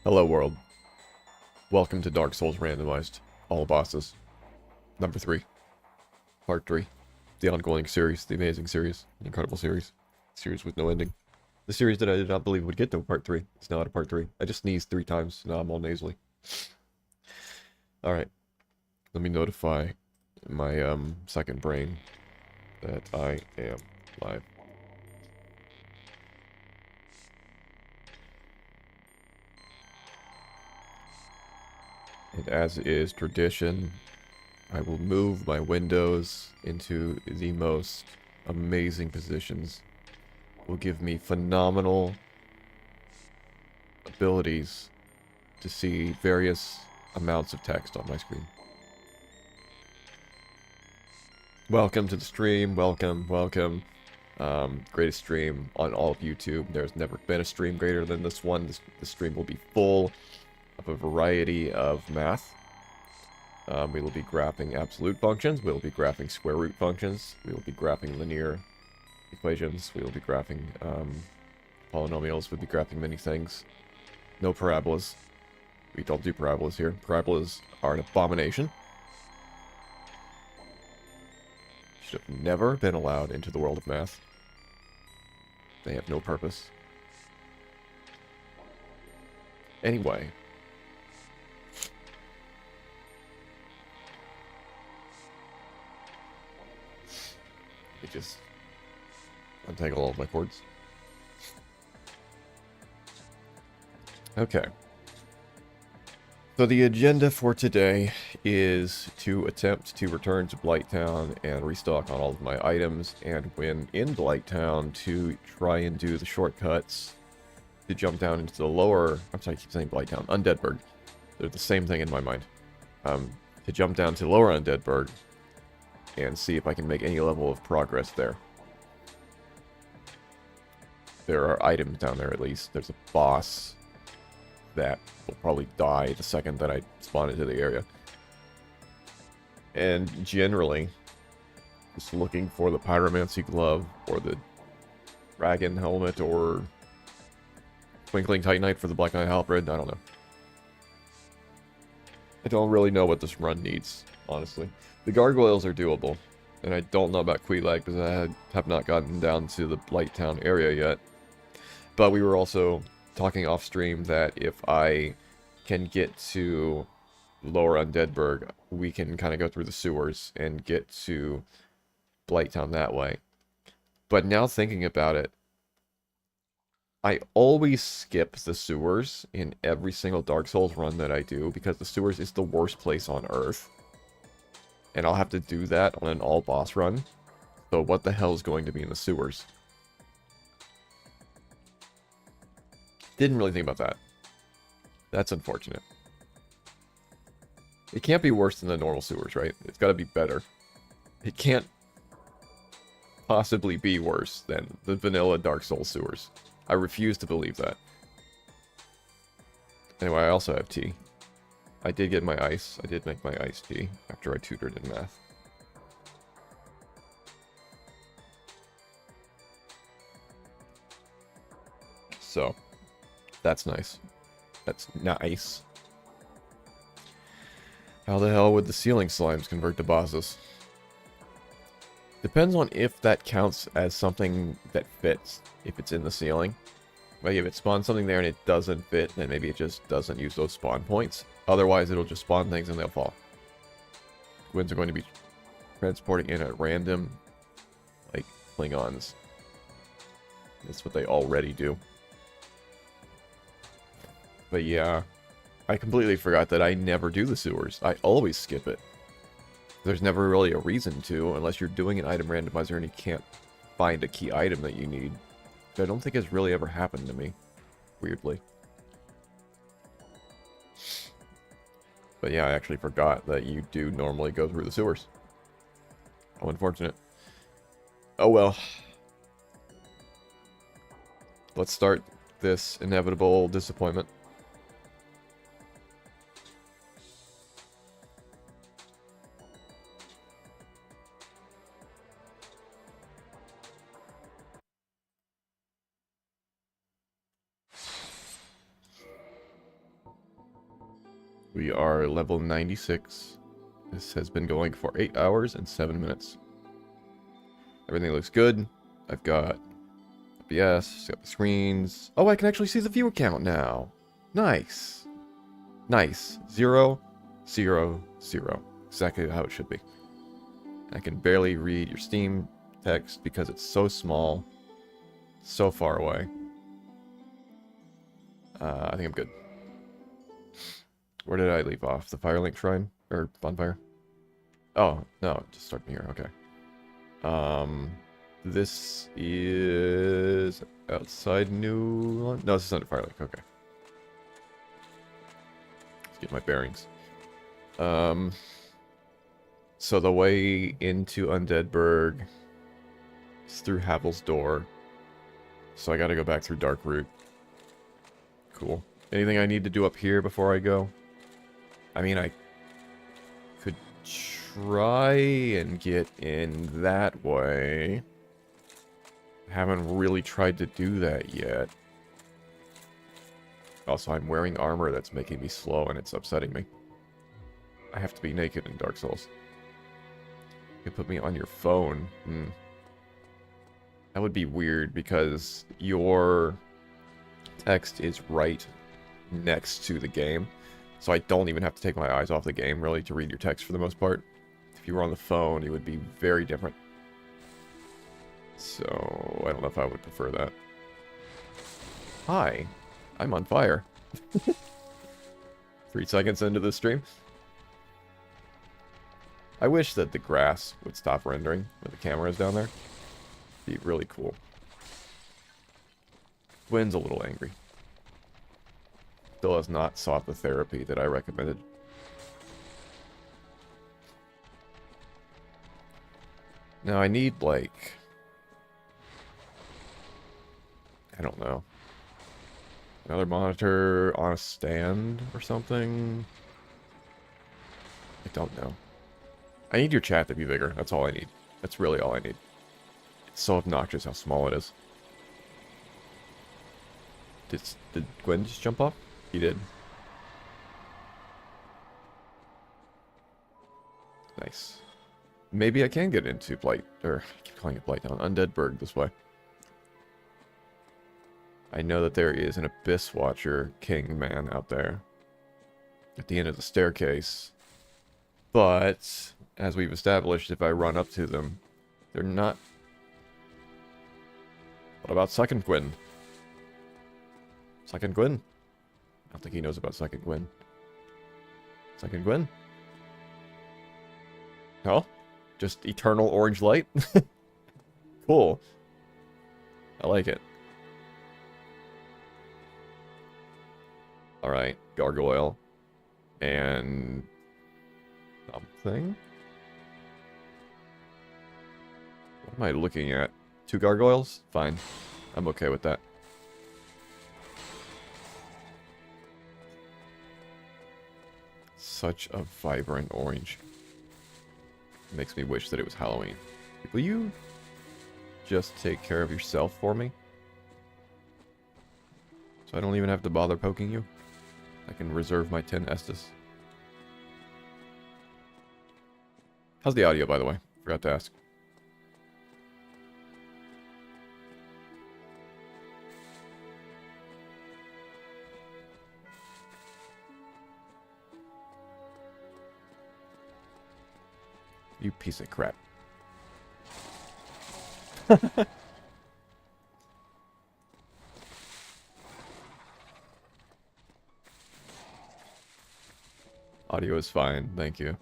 Hello world. Welcome to Dark Souls Randomized. All bosses. Number 3. Part 3. The ongoing series, the amazing series, the incredible series. Series with no ending. The series that I did not believe would get to part 3. It's now at a part 3. I just sneezed 3 times, now I'm all nasally. Alright. Let me notify my second brain that I am live. And as is tradition, I will move my windows into the most amazing positions. It will give me phenomenal abilities to see various amounts of text on my screen. Welcome to the stream. Welcome. Greatest stream on all of YouTube. There's never been a stream greater than this one. This stream will be full of a variety of math. We will be graphing absolute functions. We will be graphing square root functions. We will be graphing linear equations. We will be graphing polynomials. We'll be graphing many things. No parabolas. We don't do parabolas here. Parabolas are an abomination. Should have never been allowed into the world of math. They have no purpose. Anyway. Let me just untangle all of my cords. Okay. So the agenda for today is to attempt to return to Blighttown and restock on all of my items, and when in Blighttown to try and do the shortcuts to jump down into the lower... I'm sorry, I keep saying Blighttown. Undeadburg. They're the same thing in my mind. To jump down to lower Undeadburg and see if I can make any level of progress there. There are items down there at least. There's a boss that will probably die the second that I spawn into the area. And generally, just looking for the pyromancy glove or the dragon helmet or twinkling titanite for the black knight halberd. I don't know. I don't really know what this run needs, honestly. The gargoyles are doable, and I don't know about Queelag because I have not gotten down to the Blighttown area yet. But we were also talking off stream that if I can get to lower Undeadburg, we can kind of go through the sewers and get to Blighttown that way. But now thinking about it, I always skip the sewers in every single Dark Souls run that I do because the sewers is the worst place on Earth. And I'll have to do that on an all-boss run. So what the hell is going to be in the sewers? Didn't really think about that. That's unfortunate. It can't be worse than the normal sewers, right? It's got to be better. It can't possibly be worse than the vanilla Dark Souls sewers. I refuse to believe that. Anyway, I also have tea. I did get my ice. I did make my iced tea after I tutored in math. So, that's nice. That's nice. How the hell would the ceiling slimes convert to bosses? Depends on if that counts as something that fits, if it's in the ceiling. Like if it spawns something there and it doesn't fit, then maybe it just doesn't use those spawn points. Otherwise, it'll just spawn things and they'll fall. Winds are going to be transporting in at random, like Klingons. That's what they already do. But yeah, I completely forgot that I never do the sewers. I always skip it. There's never really a reason to, unless you're doing an item randomizer and you can't find a key item that you need. But I don't think it's really ever happened to me, weirdly. But yeah, I actually forgot that you do normally go through the sewers. How unfortunate. Oh well. Let's start this inevitable disappointment. We are level 96. This has been going for 8 hours and 7 minutes. Everything looks good. I've got OBS, got the screens. Oh, I can actually see the viewer count now. Nice. Nice. 0, 0, 0. Exactly how it should be. I can barely read your Steam text because it's so small. So far away. I think I'm good. Where did I leave off? The Firelink Shrine? Or bonfire? Oh, no, just start me here, okay. This is outside New London? No, this is under Firelink, okay. Let's get my bearings. So the way into Undeadburg is through Havel's Door. So I gotta go back through Dark Route. Cool. Anything I need to do up here before I go? I mean, I could try and get in that way. Haven't really tried to do that yet. Also, I'm wearing armor that's making me slow and it's upsetting me. I have to be naked in Dark Souls. You could put me on your phone. That would be weird because your text is right next to the game. So I don't even have to take my eyes off the game, really, to read your text for the most part. If you were on the phone, it would be very different. So, I don't know if I would prefer that. Hi, I'm on fire. 3 seconds into the stream. I wish that the grass would stop rendering when the camera is down there. It'd be really cool. Gwen's a little angry. Still has not sought the therapy that I recommended. Now I need, like... I don't know. Another monitor on a stand or something? I don't know. I need your chat to be bigger. That's all I need. That's really all I need. It's so obnoxious how small it is. Did Gwen just jump off? He did. Nice. Maybe I can get into Blight, or I keep calling it Blighttown, Undeadburg this way. I know that there is an Abyss Watcher King man out there at the end of the staircase. But, as we've established, if I run up to them, they're not... What about Second Gwyn? Second Gwyn? I don't think he knows about Second Gwyn. Second Gwyn? No? Just eternal orange light? Cool. I like it. Alright, gargoyle. And... something? What am I looking at? 2 gargoyles? Fine. I'm okay with that. Such a vibrant orange. Makes me wish that it was Halloween. Will you just take care of yourself for me? So I don't even have to bother poking you? I can reserve my 10 Estus. How's the audio, by the way? Forgot to ask. You piece of crap. Audio is fine, thank you.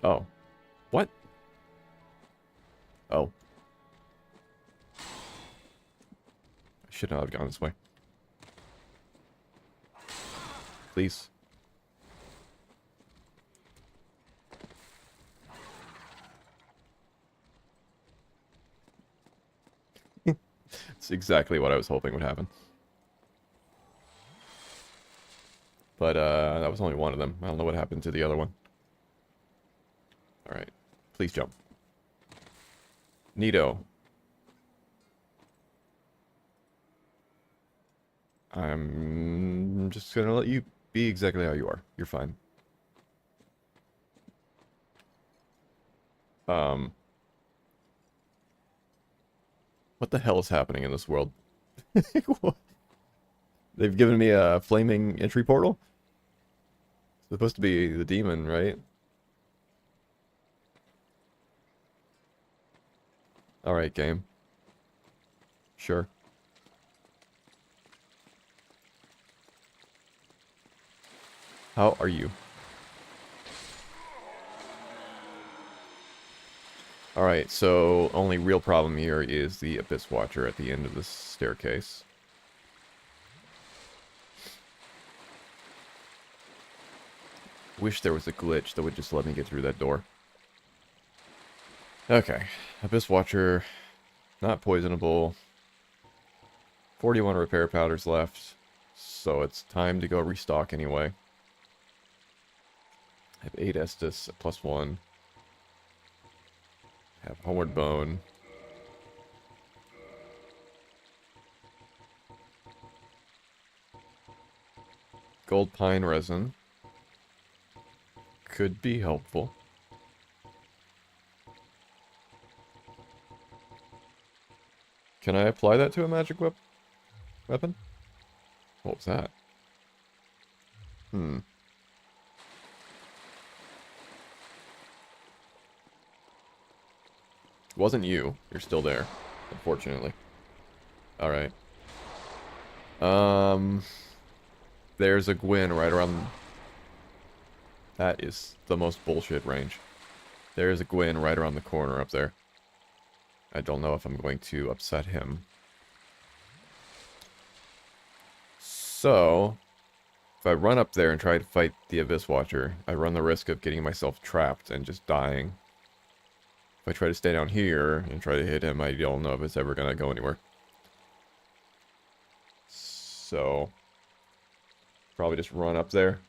Oh. What? Oh. I should not have gone this way. Please. It's exactly what I was hoping would happen. But, that was only one of them. I don't know what happened to the other one. Alright. Please jump. Neato. I'm I'm just gonna let you be exactly how you are. You're fine. What the hell is happening in this world? They've given me a flaming entry portal? It's supposed to be the demon, right? Alright, game. Sure. How are you? Alright, so only real problem here is the Abyss Watcher at the end of this staircase. Wish there was a glitch that would just let me get through that door. Okay, Abyss Watcher, not poisonable. 41 repair powders left, so it's time to go restock anyway. I have 8 Estus, +1. Have Homeward Bone. Gold Pine Resin. Could be helpful. Can I apply that to a magic weapon? What was that? Wasn't you. You're still there, unfortunately. Alright. There's a Gwyn right around... That is the most bullshit range. There's a Gwyn right around the corner up there. I don't know if I'm going to upset him. So, if I run up there and try to fight the Abyss Watcher, I run the risk of getting myself trapped and just dying. If I try to stay down here and try to hit him, I don't know if it's ever going to go anywhere. So, probably just run up there.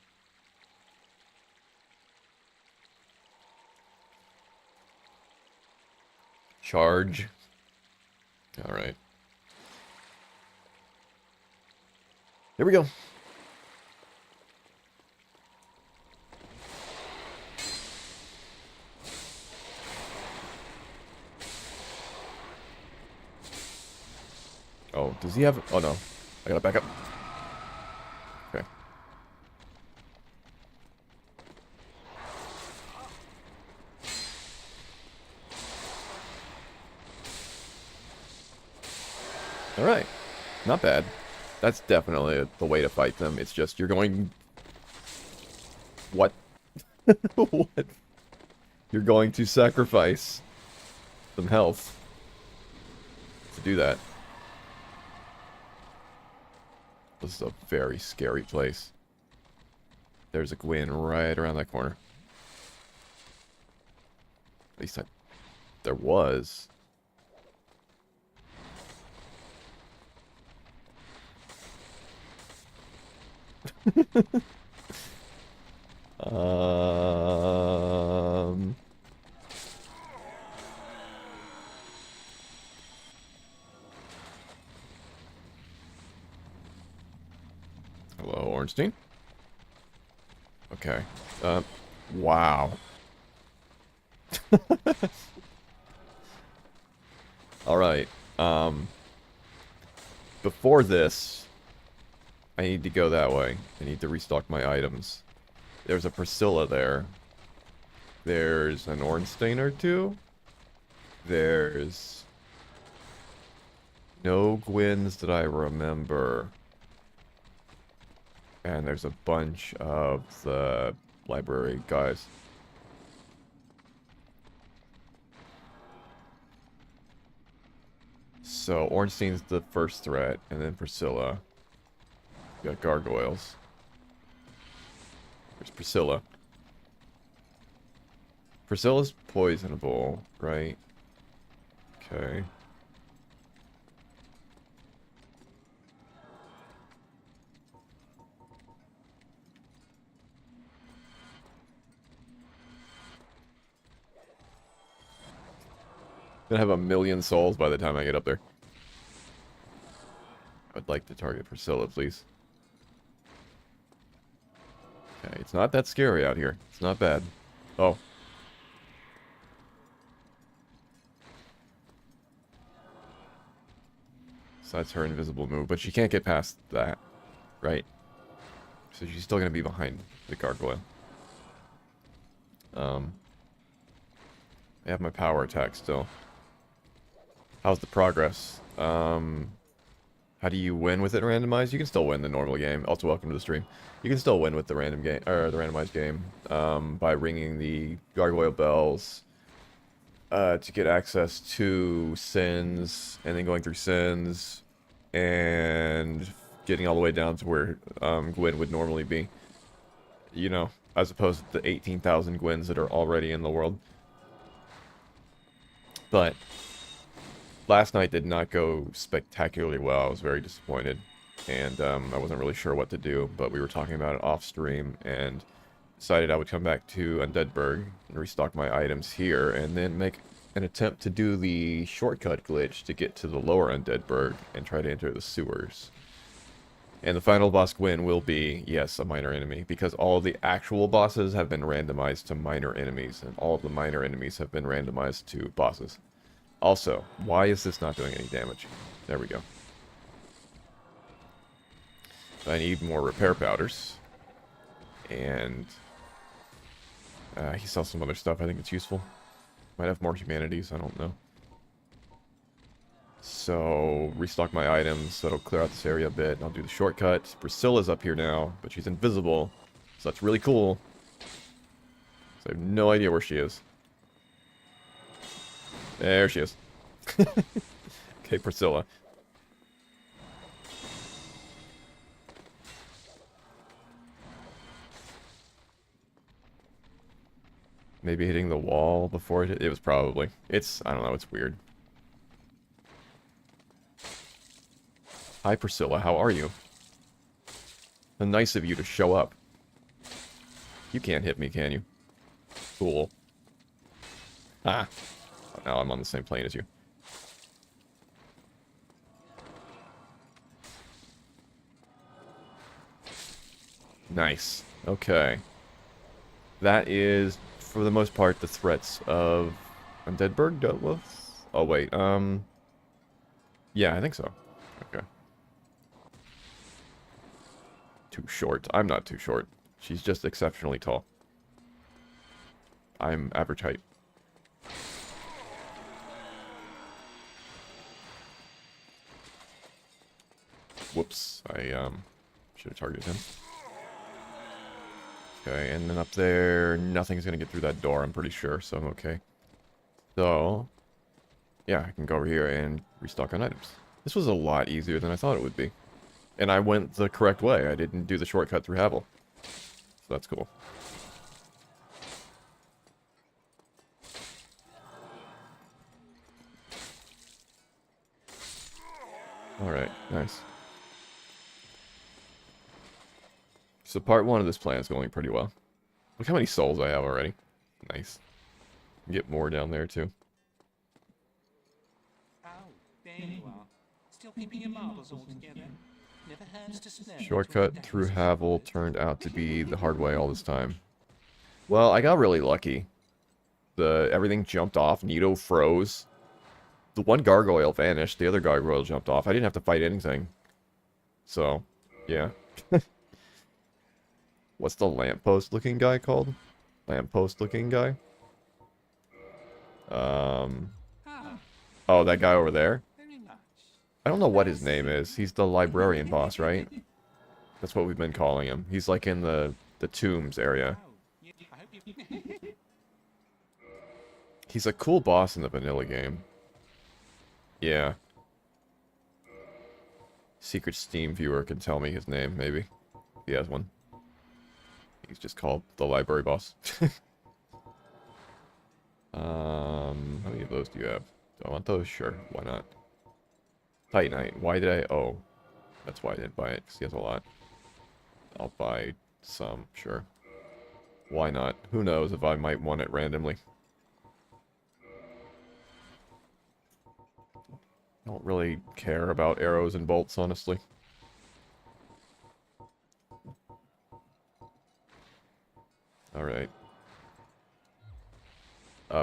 Charge. Alright. Here we go. Oh, does he have... Oh, no. I gotta back up. Okay. Alright. Not bad. That's definitely the way to fight them. It's just, you're going... What? What? You're going to sacrifice some health to do that. This is a very scary place. There's a Gwyn right around that corner. At least there was. Hello, Ornstein. Okay. Wow. Alright. Before this, I need to go that way. I need to restock my items. There's a Priscilla there. There's an Ornstein or two. There's no Gwyns that I remember. And there's a bunch of the library guys. So, Ornstein's the first threat, and then Priscilla. You got gargoyles. There's Priscilla. Priscilla's poisonable, right? Okay. Gonna have 1,000,000 souls by the time I get up there. I would like to target Priscilla, please. Okay, it's not that scary out here. It's not bad. Oh. So that's her invisible move, but she can't get past that, right? So she's still going to be behind the gargoyle. I have my power attack still. How's the progress? How do you win with it randomized? You can still win the normal game. Also, welcome to the stream. You can still win with the random game or the randomized game by ringing the gargoyle bells to get access to sins, and then going through sins and getting all the way down to where Gwyn would normally be. You know, as opposed to the 18,000 Gwyns that are already in the world. But last night did not go spectacularly well. I was very disappointed, and I wasn't really sure what to do, but we were talking about it off stream, and decided I would come back to Undeadburg and restock my items here, and then make an attempt to do the shortcut glitch to get to the lower Undeadburg and try to enter the sewers. And the final boss Gwyn will be, yes, a minor enemy, because all of the actual bosses have been randomized to minor enemies, and all of the minor enemies have been randomized to bosses. Also, why is this not doing any damage? There we go. I need more repair powders. And he sells some other stuff. I think it's useful. Might have more humanities. I don't know. So, restock my items. That'll clear out this area a bit. I'll do the shortcut. Priscilla's up here now, but she's invisible. So that's really cool. So I have no idea where she is. There she is. Okay, Priscilla. Maybe hitting the wall before it was probably. It's, I don't know, it's weird. Hi, Priscilla, how are you? How nice of you to show up. You can't hit me, can you? Cool. Ah. Now I'm on the same plane as you. Nice. Okay. That is, for the most part, the threats of Undeadburg dealt with. Oh, wait. Yeah, I think so. Okay. Too short. I'm not too short. She's just exceptionally tall. I'm average height. Whoops. I, should have targeted him. Okay, and then up there, nothing's gonna get through that door, I'm pretty sure, so I'm okay. So, yeah, I can go over here and restock on items. This was a lot easier than I thought it would be. And I went the correct way. I didn't do the shortcut through Havel. So that's cool. Alright, nice. So part 1 of this plan is going pretty well. Look how many souls I have already. Nice. Get more down there too. Oh, there you are. Still keeping your marbles all together. Never hurts to splurge. Shortcut through Havel turned out to be the hard way all this time. Well, I got really lucky. Everything jumped off. Nito froze. The one gargoyle vanished. The other gargoyle jumped off. I didn't have to fight anything. So, yeah. What's the lamppost looking guy called? Lamppost looking guy? Oh, that guy over there? I don't know what his name is. He's the librarian boss, right? That's what we've been calling him. He's like in the tombs area. He's a cool boss in the vanilla game. Yeah. Secret Steam viewer can tell me his name, maybe. If he has one. He's just called the library boss. How many of those do you have? Do I want those? Sure, why not? Titanite. Why did I... Oh, that's why I didn't buy it, because he has a lot. I'll buy some, sure. Why not? Who knows if I might want it randomly. I don't really care about arrows and bolts, honestly. Alright.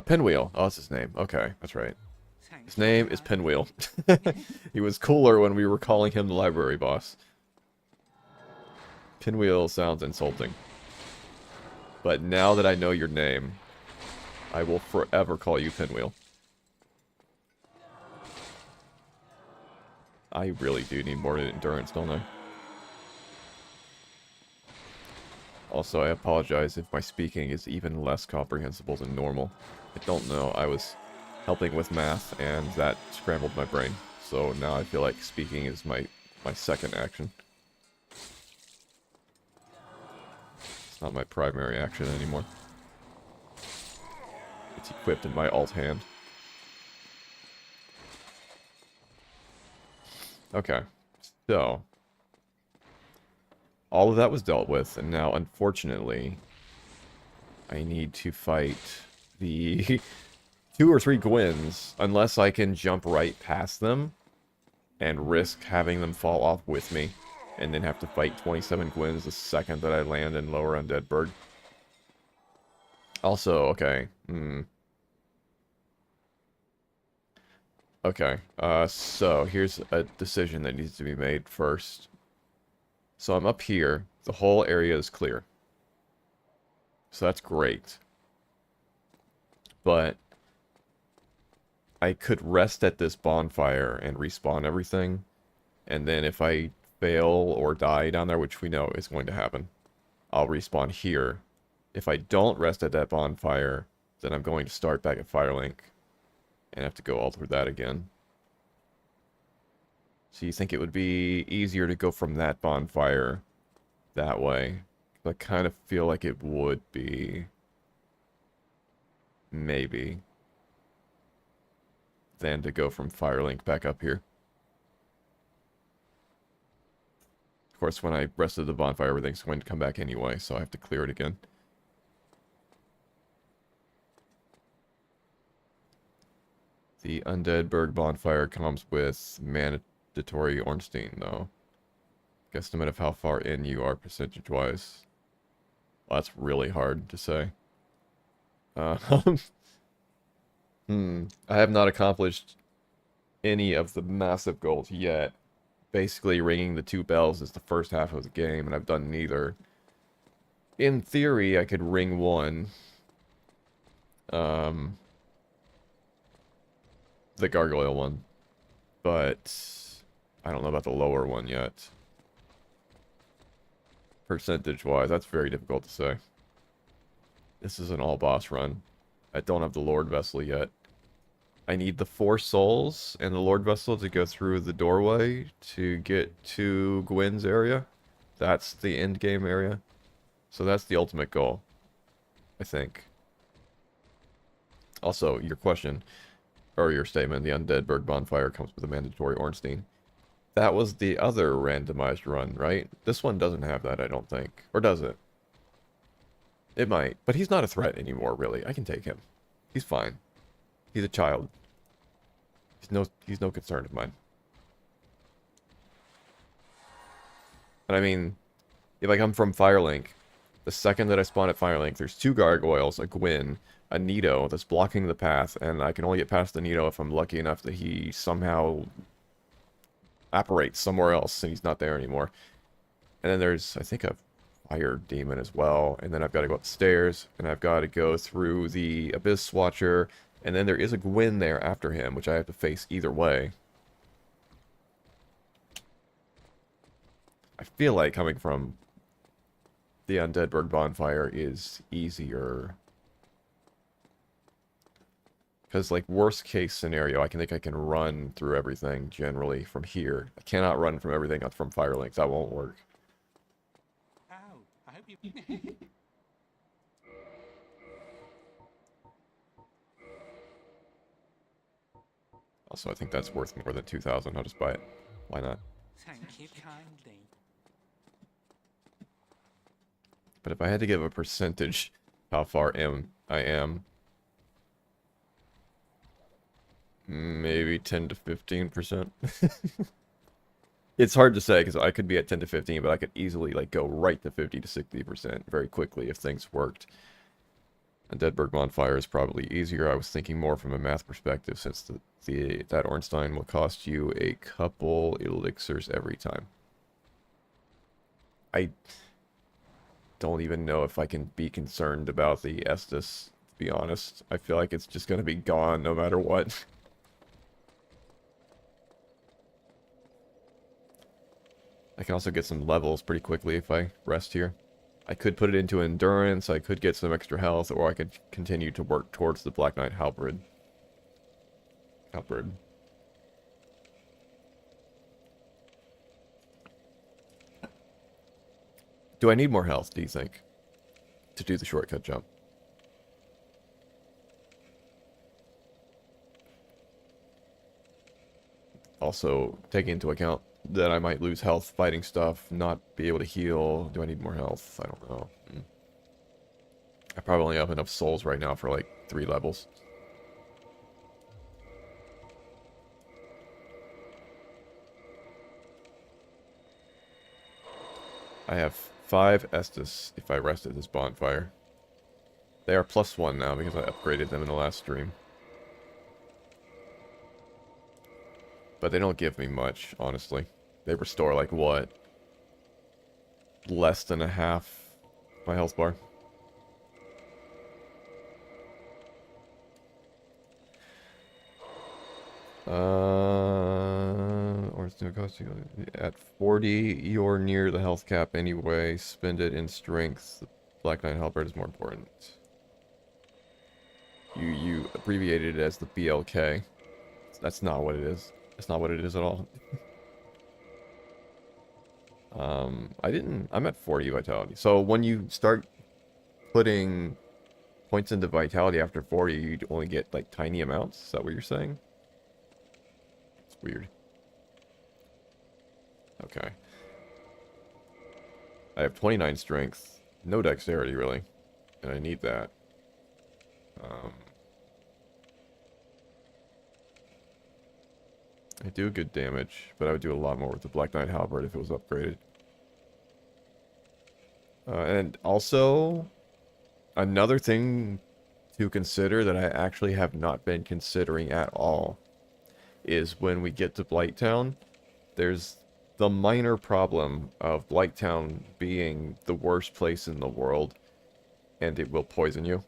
Pinwheel. Oh, that's his name. Okay, that's right. His Thank you, name is kind. Pinwheel. He was cooler when we were calling him the library boss. Pinwheel sounds insulting. But now that I know your name, I will forever call you Pinwheel. I really do need more endurance, don't I? Also, I apologize if my speaking is even less comprehensible than normal. I don't know, I was helping with math, and that scrambled my brain. So now I feel like speaking is my second action. It's not my primary action anymore. It's equipped in my alt hand. Okay, so all of that was dealt with, and now, unfortunately, I need to fight the 2 or 3 Gwens, unless I can jump right past them and risk having them fall off with me, and then have to fight 27 Gwens the second that I land in Lower Undeadburg. Also, okay, Okay, so here's a decision that needs to be made first. So I'm up here, the whole area is clear. So that's great. But I could rest at this bonfire and respawn everything, and then if I fail or die down there, which we know is going to happen, I'll respawn here. If I don't rest at that bonfire, then I'm going to start back at Firelink and have to go all through that again. So you think it would be easier to go from that bonfire that way? I kind of feel like it would be. Maybe. Than to go from Firelink back up here. Of course, when I rested the bonfire, everything's going to come back anyway, so I have to clear it again. The Undeadburg bonfire comes with mandatory Ornstein, though. Guesstimate of how far in you are percentage-wise. Well, that's really hard to say. I have not accomplished any of the massive goals yet. Basically, ringing the 2 bells is the first half of the game, and I've done neither. In theory, I could ring 1. The gargoyle one. But I don't know about the lower one yet. Percentage-wise, that's very difficult to say. This is an all-boss run. I don't have the Lord Vessel yet. I need the 4 souls and the Lord Vessel to go through the doorway to get to Gwen's area. That's the end game area. So that's the ultimate goal, I think. Also, your question, or your statement, the Undeadburg bonfire comes with a mandatory Ornstein. That was the other randomized run, right? This one doesn't have that, I don't think. Or does it? It might. But he's not a threat anymore, really. I can take him. He's fine. He's a child. He's no concern of mine. And I mean, if I come from Firelink, the second that I spawn at Firelink, there's 2 gargoyles, a Gwyn, a Nito that's blocking the path, and I can only get past the Nito if I'm lucky enough that he somehow apparates somewhere else and he's not there anymore. And then there's, I think, a fire demon as well, and then I've got to go up the stairs, and I've got to go through the Abyss Watcher, and then there is a Gwyn there after him, which I have to face either way. I feel like coming from the Undeadburg bonfire is easier. Because, like, worst case scenario, I think I can run through everything, generally, from here. I cannot run from everything from Firelink. That won't work. Oh, I hope you. Also, I think that's worth more than 2,000. I'll just buy it. Why not? Thank you kindly. But if I had to give a percentage how far I am, maybe 10 to 15%. It's hard to say because I could be at 10 to 15, but I could easily like go right to 50 to 60% very quickly if things worked. A Deadberg bonfire is probably easier. I was thinking more from a math perspective since that Ornstein will cost you a couple elixirs every time. I don't even know if I can be concerned about the Estus, to be honest. I feel like it's just going to be gone no matter what. I can also get some levels pretty quickly if I rest here. I could put it into endurance, I could get some extra health, or I could continue to work towards the Black Knight Halberd. Do I need more health, do you think, to do the shortcut jump? Also, taking into account that I might lose health fighting stuff, not be able to heal. Do I need more health? I don't know. I probably only have enough souls right now for like 3 levels. I have 5 Estus if I rest at this bonfire. They are +1 now because I upgraded them in the last stream. But they don't give me much, honestly. They restore like what? Less than a half my health bar. Or it's no cost you at 40, you're near the health cap anyway. Spend it in strength. Black Knight Halberd is more important. You abbreviated it as the BLK. That's not what it is. That's not what it is at all. I'm at 40 vitality. So when you start putting points into vitality after 40, you only get like tiny amounts. Is that what you're saying? It's weird. Okay. I have 29 strength. No dexterity, really. And I need that. I do good damage, but I would do a lot more with the Black Knight Halberd if it was upgraded. And also, another thing to consider that I actually have not been considering at all is when we get to Blighttown, there's the minor problem of Blighttown being the worst place in the world, and it will poison you.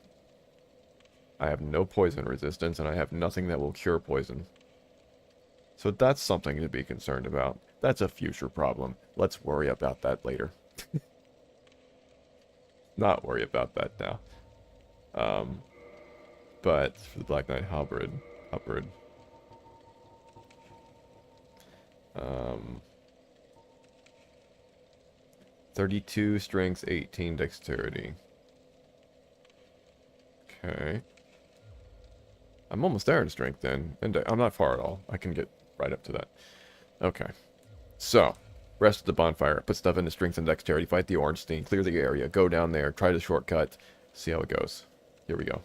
I have no poison resistance, and I have nothing that will cure poison. So that's something to be concerned about. That's a future problem. Let's worry about that later. Not worry about that now. But for the Black Knight Halberd, 32 strength, 18 dexterity. Okay. I'm almost there in strength then. And I'm not far at all. I can get right up to that. Okay. So, rest at the bonfire. Put stuff into strength and dexterity. Fight the Ornstein. Clear the area. Go down there. Try the shortcut. See how it goes. Here we go.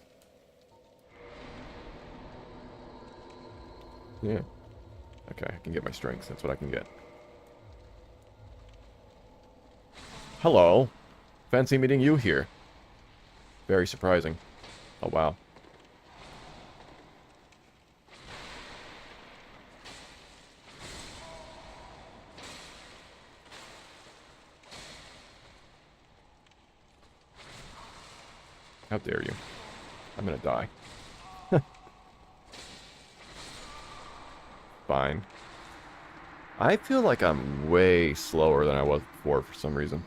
Yeah. Okay, I can get my strength. That's what I can get. Hello. Fancy meeting you here. Very surprising. Oh, wow. How dare you. I'm gonna die. Fine. I feel like I'm way slower than I was before for some reason.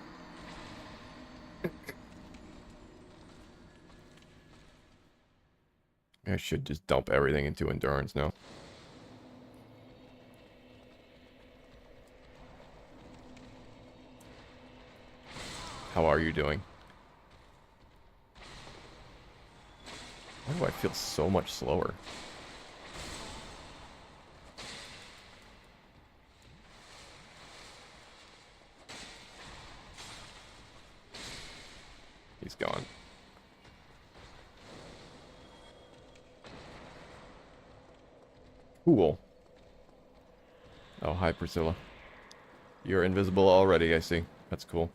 I should just dump everything into endurance now. How are you doing? Why do I feel so much slower? He's gone. Cool. Oh, hi, Priscilla. You're invisible already, I see. That's cool.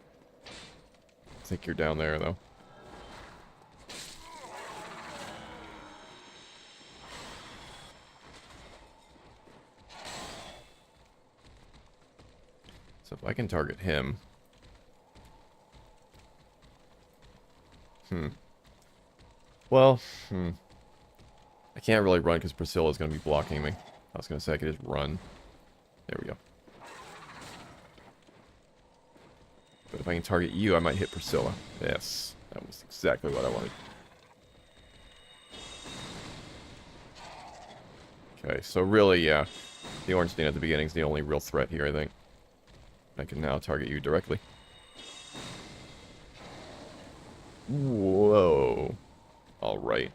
I think you're down there, though. So if I can target him... Well, I can't really run because Priscilla's going to be blocking me. I was going to say I could just run. There we go. But if I can target you, I might hit Priscilla. Yes, that was exactly what I wanted. Okay, so really, yeah, the orange stain at the beginning is the only real threat here, I think. I can now target you directly. Whoa. Alright.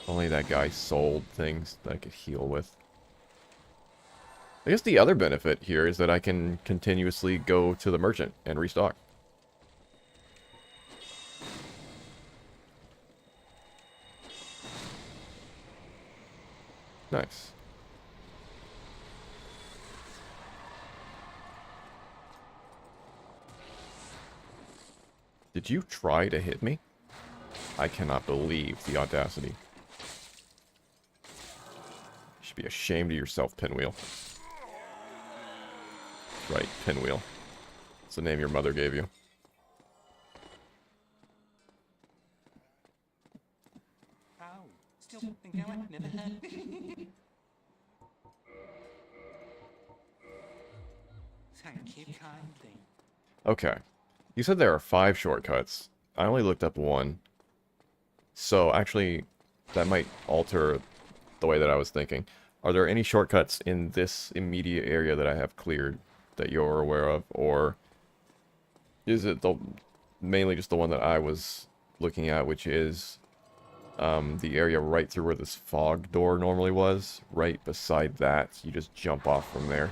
Only that guy sold things that I could heal with. I guess the other benefit here is that I can continuously go to the merchant and restock. Nice. Did you try to hit me? I cannot believe the audacity. You should be ashamed of yourself, Pinwheel. Right, Pinwheel. It's the name your mother gave you. Oh, still think I never had. Thank you kindly. Okay. You said there are 5 shortcuts. I only looked up 1. So, actually, that might alter the way that I was thinking. Are there any shortcuts in this immediate area that I have cleared that you're aware of? Or is it mainly just the one that I was looking at, which is the area right through where this fog door normally was? Right beside that, you just jump off from there.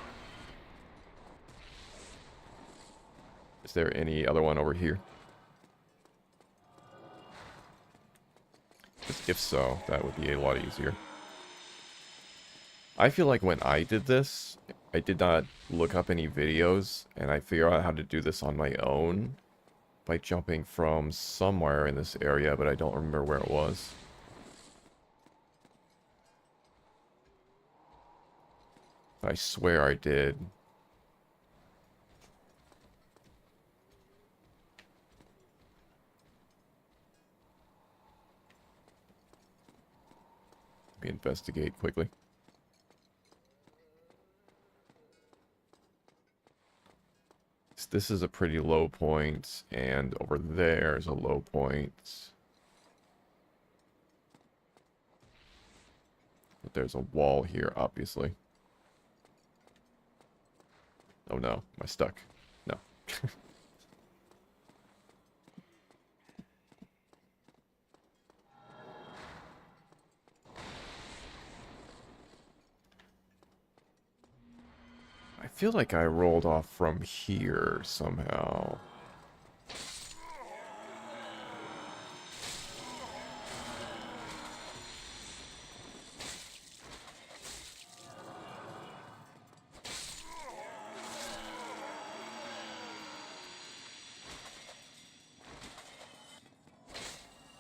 Is there any other one over here? If so, that would be a lot easier. I feel like when I did this, I did not look up any videos, and I figured out how to do this on my own by jumping from somewhere in this area, but I don't remember where it was. I swear I did. Let me investigate quickly. This is a pretty low point, and over there is a low point. But there's a wall here, obviously. Oh no, am I stuck? No. I feel like I rolled off from here somehow.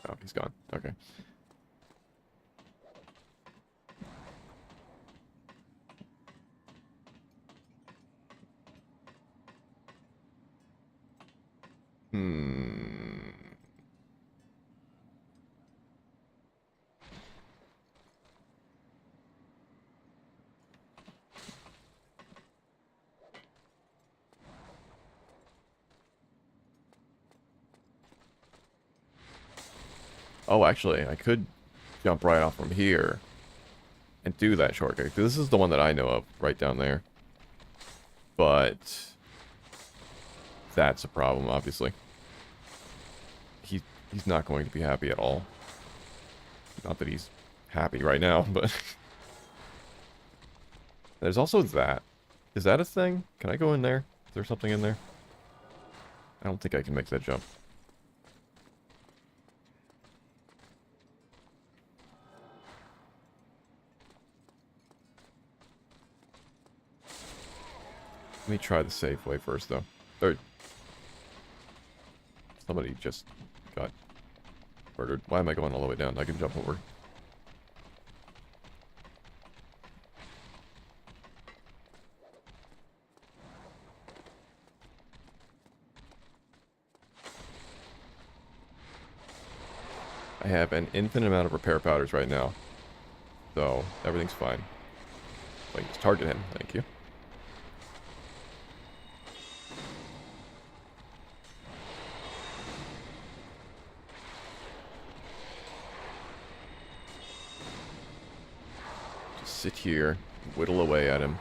Oh, he's gone. Okay. Oh, actually, I could jump right off from here and do that shortcut. 'Cause this is the one that I know of, right down there. But that's a problem, obviously. He's not going to be happy at all. Not that he's happy right now, but... There's also that. Is that a thing? Can I go in there? Is there something in there? I don't think I can make that jump. Let me try the safe way first, though. Or somebody just got murdered. Why am I going all the way down? I can jump over. I have an infinite amount of repair powders right now. So, everything's fine. Like, just target him. Thank you. Just sit here, whittle away at him.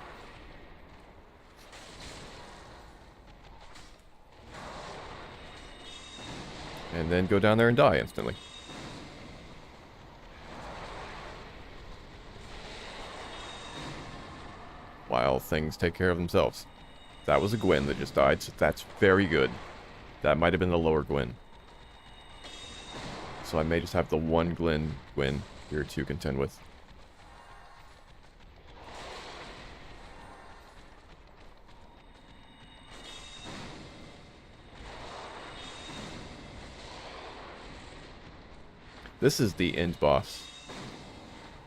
And then go down there and die instantly. While things take care of themselves. That was a Gwyn that just died, so that's very good. That might have been the lower Gwyn. So I may just have the one Gwyn here to contend with. This is the end boss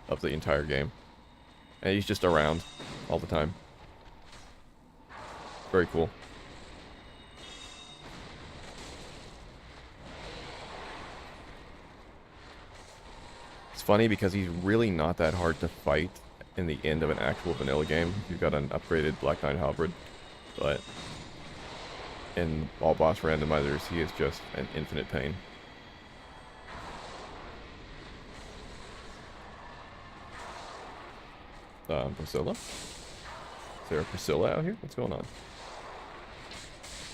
of the entire game. And he's just around all the time. Very cool. It's funny because he's really not that hard to fight in the end of an actual vanilla game. You've got an upgraded Black Knight Halberd, but in all boss randomizers, he is just an infinite pain. Priscilla? Is there a Priscilla out here? What's going on?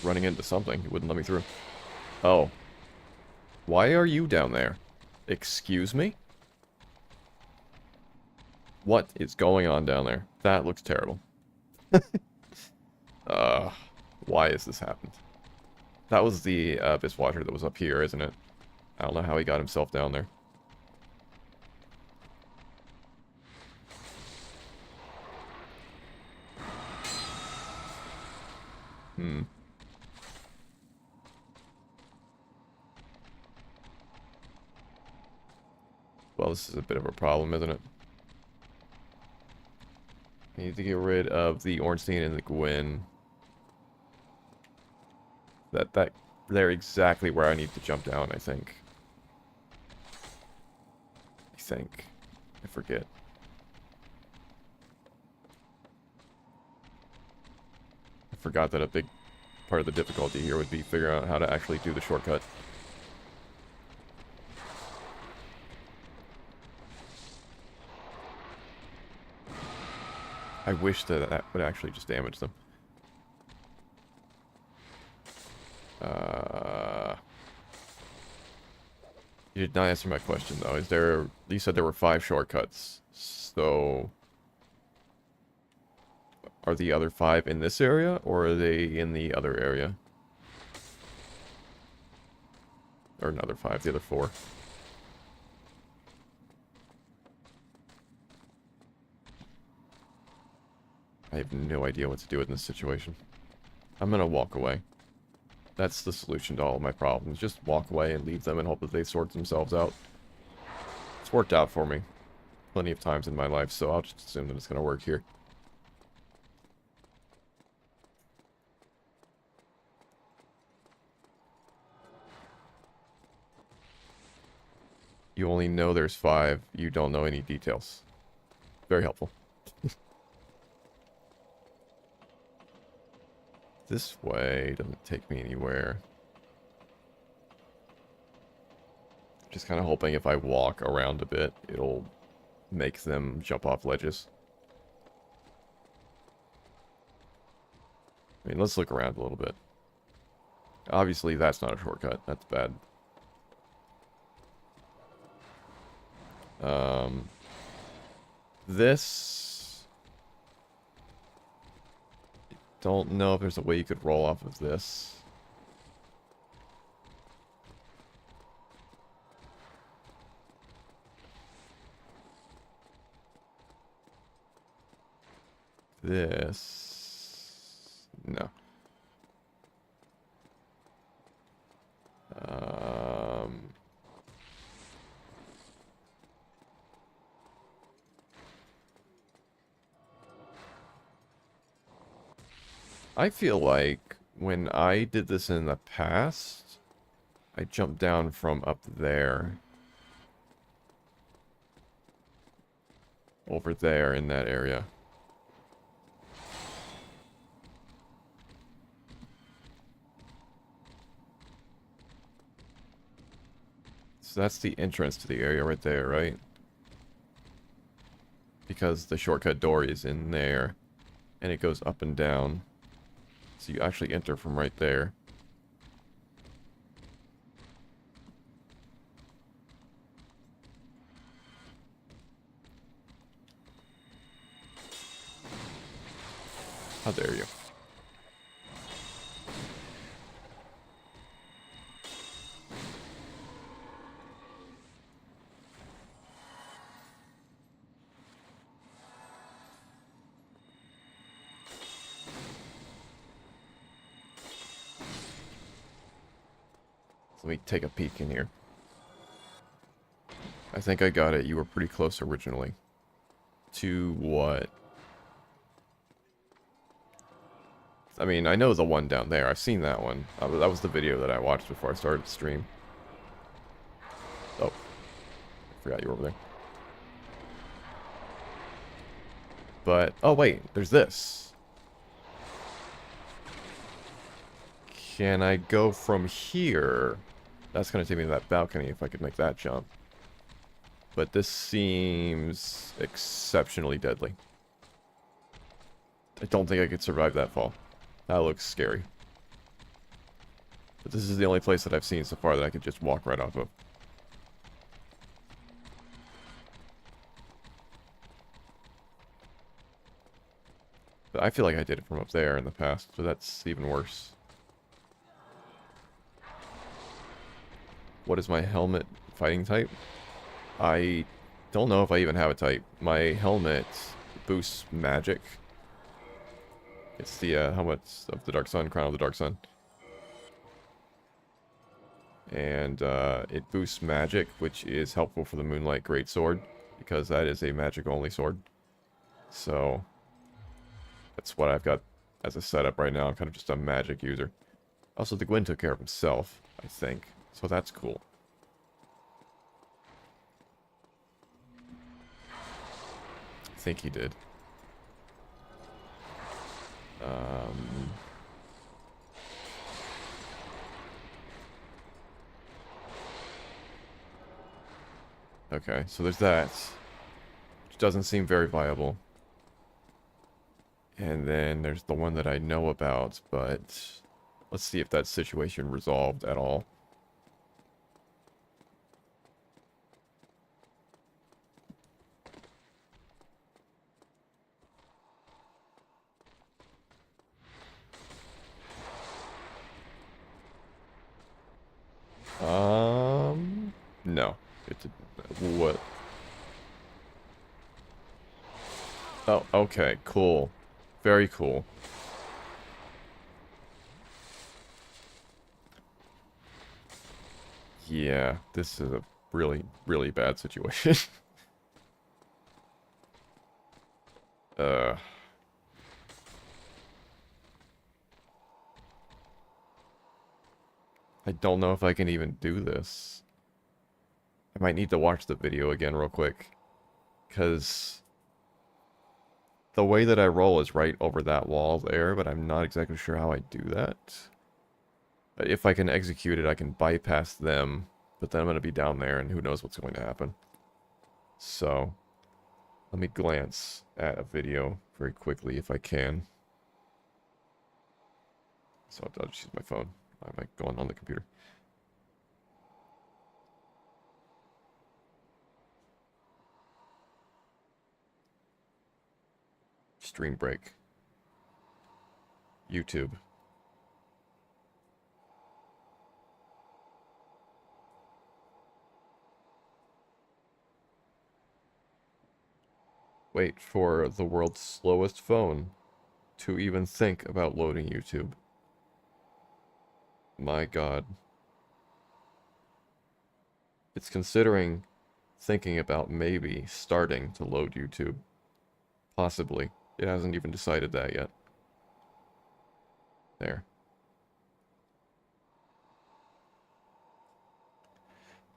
Running into something. He wouldn't let me through. Oh. Why are you down there? Excuse me? What is going on down there? That looks terrible. Why has this happened? That was the Abyss Watcher that was up here, isn't it? I don't know how he got himself down there. Well, this is a bit of a problem, isn't it? I need to get rid of the Ornstein and the Gwyn. They're exactly where I need to jump down, I think. I forget. I forgot that a big part of the difficulty here would be figuring out how to actually do the shortcut. I wish that that would actually just damage them. You did not answer my question, though. Is there... You said there were 5 shortcuts. So... Are the other 5 in this area, or are they in the other area? Or another 5, the other 4. I have no idea what to do in this situation. I'm gonna walk away. That's the solution to all of my problems. Just walk away and leave them and hope that they sort themselves out. It's worked out for me plenty of times in my life, so I'll just assume that it's gonna work here. You only know there's 5. You don't know any details. Very helpful. This way doesn't take me anywhere. Just kind of hoping if I walk around a bit, it'll make them jump off ledges. I mean, let's look around a little bit. Obviously, that's not a shortcut. That's bad. This... Don't know if there's a way you could roll off of this. This... No. Um... I feel like when I did this in the past, I jumped down from up there. Over there in that area. So that's the entrance to the area right there, right? Because the shortcut door is in there. And it goes up and down. So you actually enter from right there. How dare you? Let me take a peek in here. I think I got it. You were pretty close originally. To what? I mean, I know the one down there. I've seen that one. That was the video that I watched before I started the stream. Oh. I forgot you were over there. But, oh wait, there's this. Can I go from here? That's going to take me to that balcony if I could make that jump. But this seems exceptionally deadly. I don't think I could survive that fall. That looks scary. But this is the only place that I've seen so far that I could just walk right off of. But I feel like I did it from up there in the past, so that's even worse. What is my helmet fighting type? I don't know if I even have a type. My helmet boosts magic. It's the helmet of the Dark Sun, Crown of the Dark Sun. And it boosts magic, which is helpful for the Moonlight Greatsword, because that is a magic-only sword. So, that's what I've got as a setup right now. I'm kind of just a magic user. Also, the Gwyn took care of himself, I think. So that's cool. I think he did. Okay, so there's that. Which doesn't seem very viable. And then there's the one that I know about, but let's see if that situation resolved at all. No. It did, what? Oh, okay, cool. Very cool. Yeah, this is a really, really bad situation. uh... I don't know if I can even do this. I might need to watch the video again real quick. Because the way that I roll is right over that wall there, but I'm not exactly sure how I do that. If I can execute it, I can bypass them, but then I'm going to be down there, and who knows what's going to happen. So, let me glance at a video very quickly if I can. So I'll just use my phone. I might go on the computer. Stream break. YouTube. Wait for the world's slowest phone. to even think about loading YouTube. My God. It's considering thinking about maybe starting to load YouTube. Possibly. It hasn't even decided that yet. There.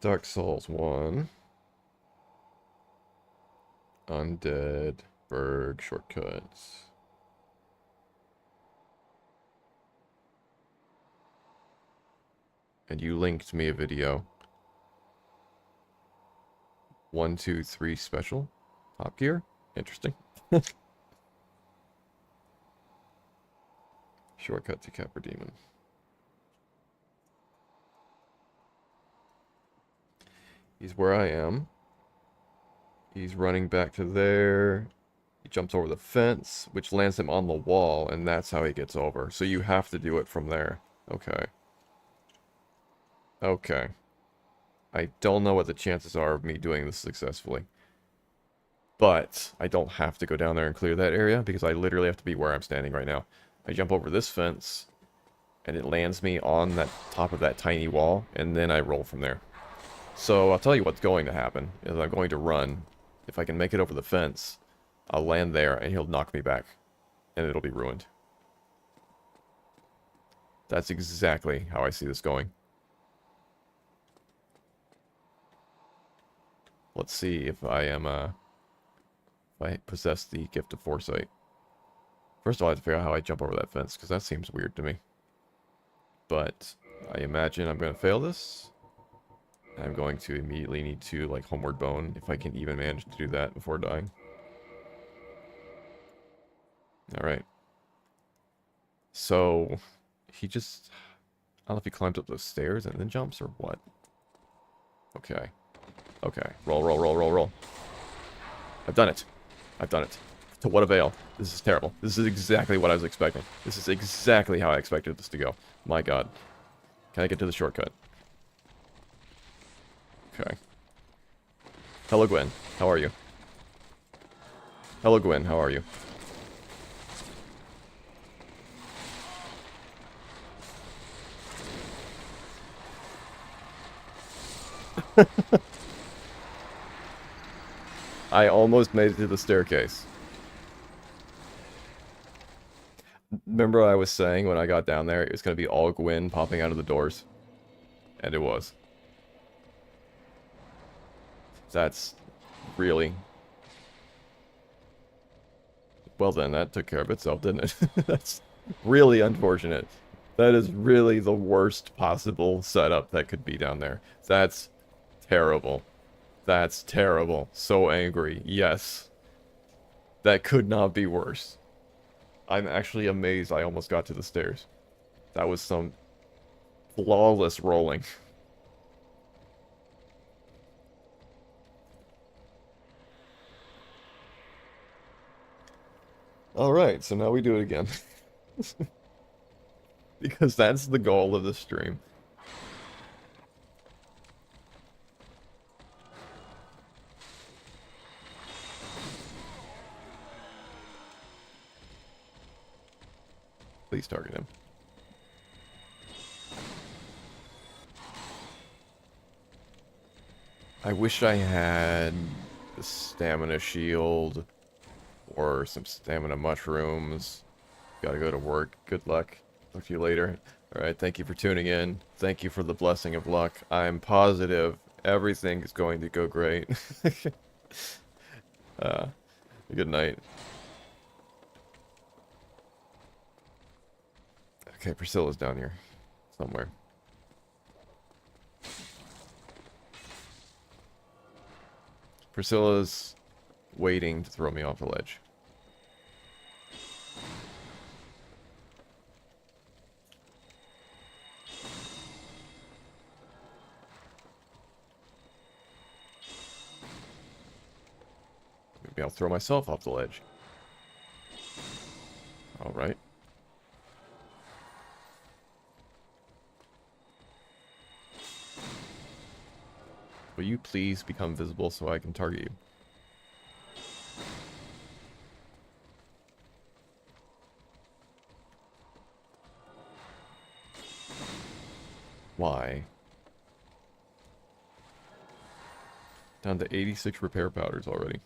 Dark Souls 1. Undead. Berg. Shortcuts. And you linked me a video. 1, 2, 3 special. Top Gear? Interesting. Shortcut to Capra Demon. He's where I am. He's running back to there. He jumps over the fence, which lands him on the wall, and that's how he gets over. So you have to do it from there. Okay. Okay. I don't know what the chances are of me doing this successfully. But I don't have to go down there and clear that area, because I literally have to be where I'm standing right now. I jump over this fence, and it lands me on that top of that tiny wall, and then I roll from there. So I'll tell you what's going to happen, is I'm going to run. If I can make it over the fence, I'll land there, and he'll knock me back, and it'll be ruined. That's exactly how I see this going. Let's see if I am, if I possess the gift of foresight. First of all, I have to figure out how I jump over that fence, because that seems weird to me. But I imagine I'm going to fail this. I'm going to immediately need to, like, homeward bone, if I can even manage to do that before dying. Alright. So, he just... I don't know if he climbs up those stairs and then jumps, or what. Okay. Okay. Roll, roll, roll, roll, roll. I've done it. I've done it. To what avail? This is terrible. This is exactly what I was expecting. This is exactly how I expected this to go. My God. Can I get to the shortcut? Okay. Hello, Gwen. How are you? Hello, Gwen. How are you? I almost made it to the staircase. Remember what I was saying when I got down there? It was going to be all Gwen popping out of the doors. And it was. That's really... Well then, that took care of itself, didn't it? That's really unfortunate. That is really the worst possible setup that could be down there. That's terrible. That's terrible. So angry. Yes. That could not be worse. I'm actually amazed I almost got to the stairs. That was some flawless rolling. Alright, so now we do it again. Because that's the goal of the stream. Please target him. I wish I had the stamina shield or some stamina mushrooms. Gotta go to work. Good luck. Talk to you later. Alright, thank you for tuning in. Thank you for the blessing of luck. I'm positive everything is going to go great. Good night. Okay, Priscilla's down here. Somewhere. Priscilla's waiting to throw me off the ledge. Maybe I'll throw myself off the ledge. Alright. Will you please become visible so I can target you? Why? Down to 86 repair powders already.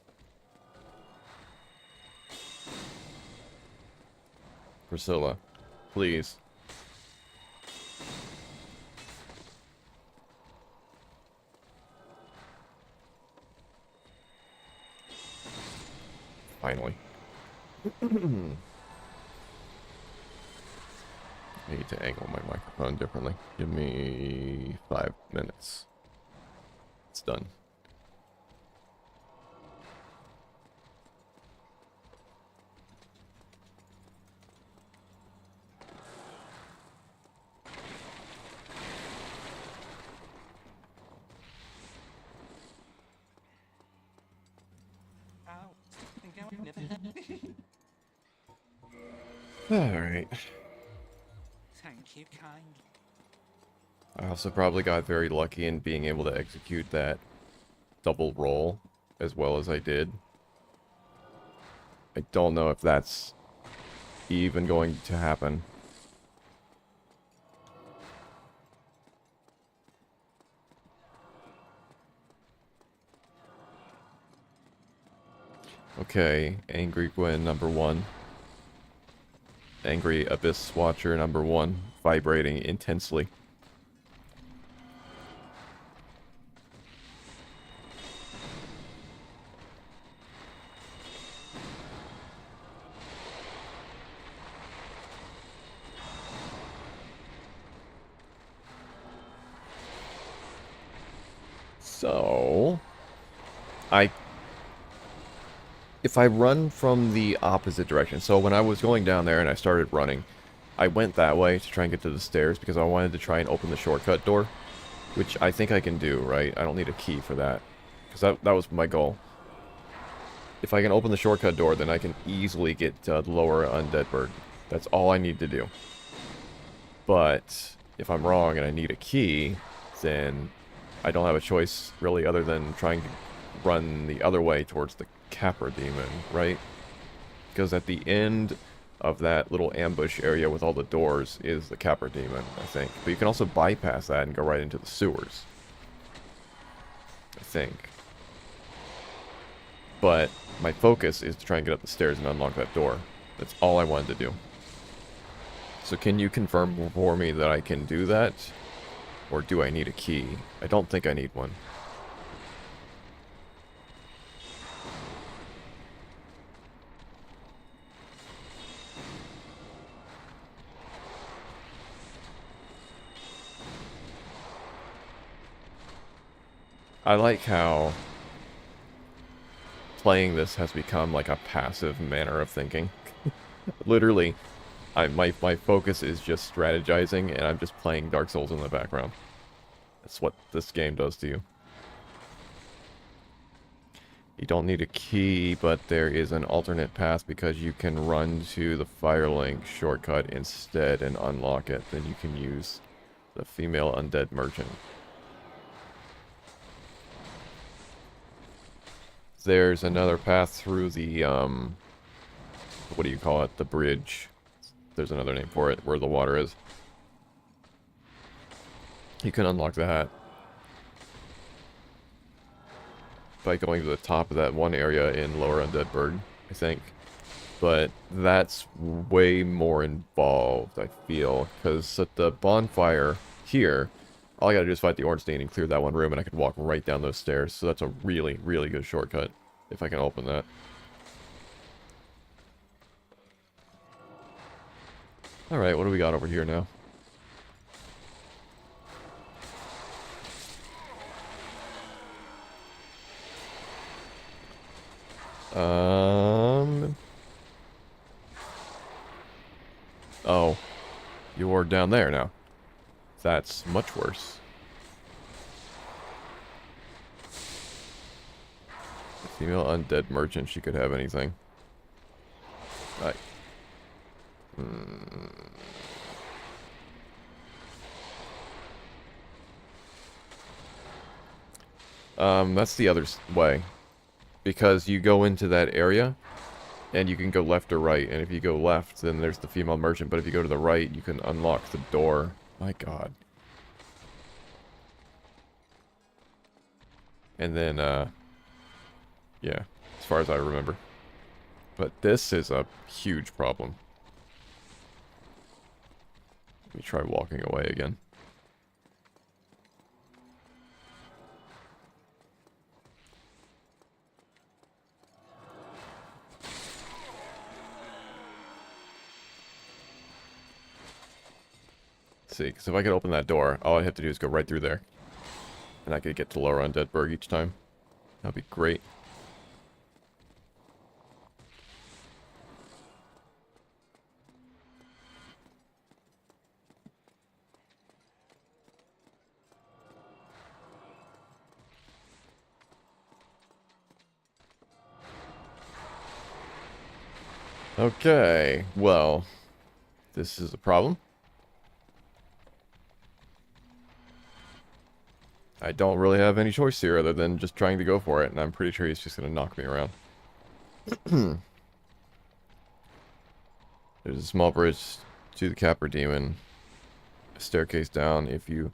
Priscilla, please. Finally. I need to angle my microphone differently. Give me 5 minutes. It's done. Alright. Thank you, kind. I also probably got very lucky in being able to execute that double roll as well as I did. I don't know if that's even going to happen. Okay, Angry Gwen number 1. Angry Abyss Watcher number 1, vibrating intensely. So, if I run from the opposite direction, so when I was going down there and I started running, I went that way to try and get to the stairs because I wanted to try and open the shortcut door, which I think I can do, right? I don't need a key for that, because that was my goal. If I can open the shortcut door, then I can easily get the lower undead bird. That's all I need to do. But if I'm wrong and I need a key, then I don't have a choice really other than trying to run the other way towards the Capra Demon, right? Because at the end of that little ambush area with all the doors is the Capra Demon, I think. But you can also bypass that and go right into the sewers, I think. But my focus is to try and get up the stairs and unlock that door. That's all I wanted to do. So can you confirm for me that I can do that? Or do I need a key? I don't think I need one. I like how playing this has become like a passive manner of thinking. Literally, my focus is just strategizing, and I'm just playing Dark Souls in the background. That's what this game does to you. You don't need a key, but there is an alternate path because you can run to the Firelink shortcut instead and unlock it. Then you can use the female undead merchant. There's another path through the, what do you call it? The bridge. There's another name for it, where the water is. You can unlock that by going to the top of that one area in Lower Undead Bird, I think. But that's way more involved, I feel, because at the bonfire here, all I gotta do is fight the Ornstein and clear that one room, and I could walk right down those stairs. So that's a really, really good shortcut, if I can open that. Alright, what do we got over here now? Oh. You're down there now. That's much worse. A female undead merchant, she could have anything. Right. That's the other way. Because you go into that area, and you can go left or right, and if you go left, then there's the female merchant, but if you go to the right, you can unlock the door. My god. And then, yeah, as far as I remember. But this is a huge problem. Let me try walking away again. See, because if I could open that door, all I have to do is go right through there. And I could get to Lower Undeadburg each time. That'd be great. Okay, well, this is a problem. I don't really have any choice here other than just trying to go for it, and I'm pretty sure he's just going to knock me around. There's a small bridge to the Capper Demon. A staircase down. If you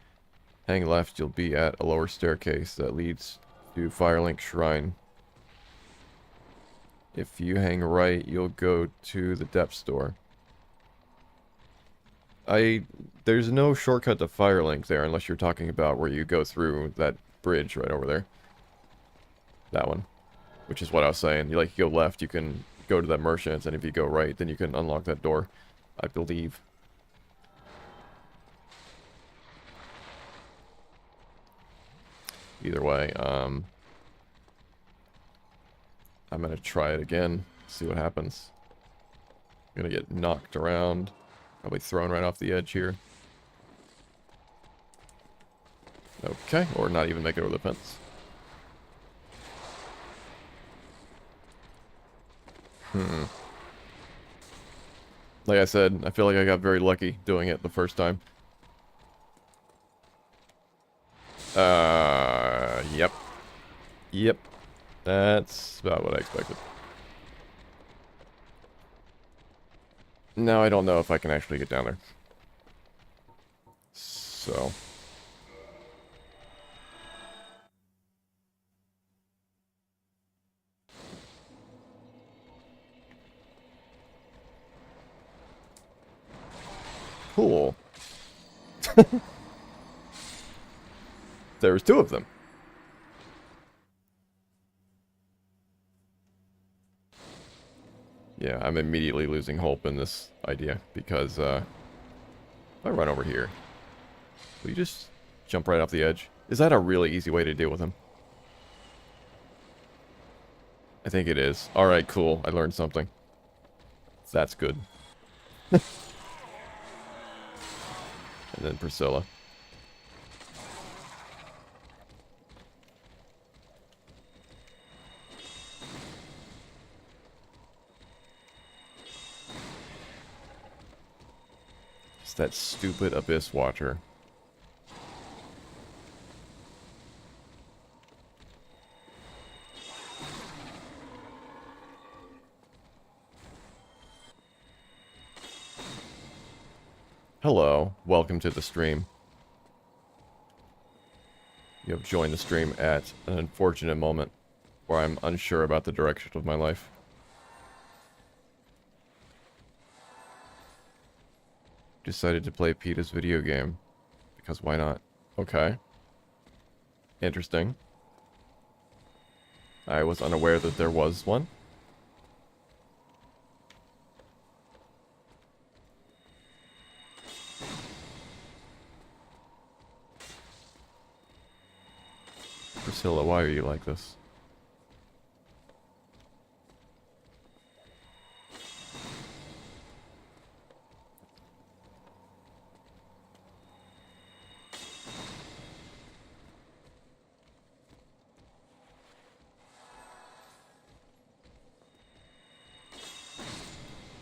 hang left, you'll be at a lower staircase that leads to Firelink Shrine. If you hang right, you'll go to the Depths Door. There's no shortcut to Firelink there unless you're talking about where you go through that bridge right over there. That one. Which is what I was saying. You go left, you can go to that merchant, and if you go right, then you can unlock that door, I believe. Either way, I'm gonna try it again, see what happens. I'm gonna get knocked around, probably thrown right off the edge here. Okay, or not even make it over the fence. Like I said, I feel like I got very lucky doing it the first time. Yep. Yep. That's about what I expected. Now I don't know if I can actually get down there. So... cool. There was two of them. Yeah, I'm immediately losing hope in this idea because if I run over here, will you just jump right off the edge? Is that a really easy way to deal with him? I think it is. Alright, cool. I learned something. That's good. And then Priscilla. It's that stupid Abyss Watcher. Hello, welcome to the stream. You have joined the stream at an unfortunate moment where I'm unsure about the direction of my life. Decided to play PETA's video game. Because why not? Okay. Interesting. I was unaware that there was one. Priscilla, why are you like this?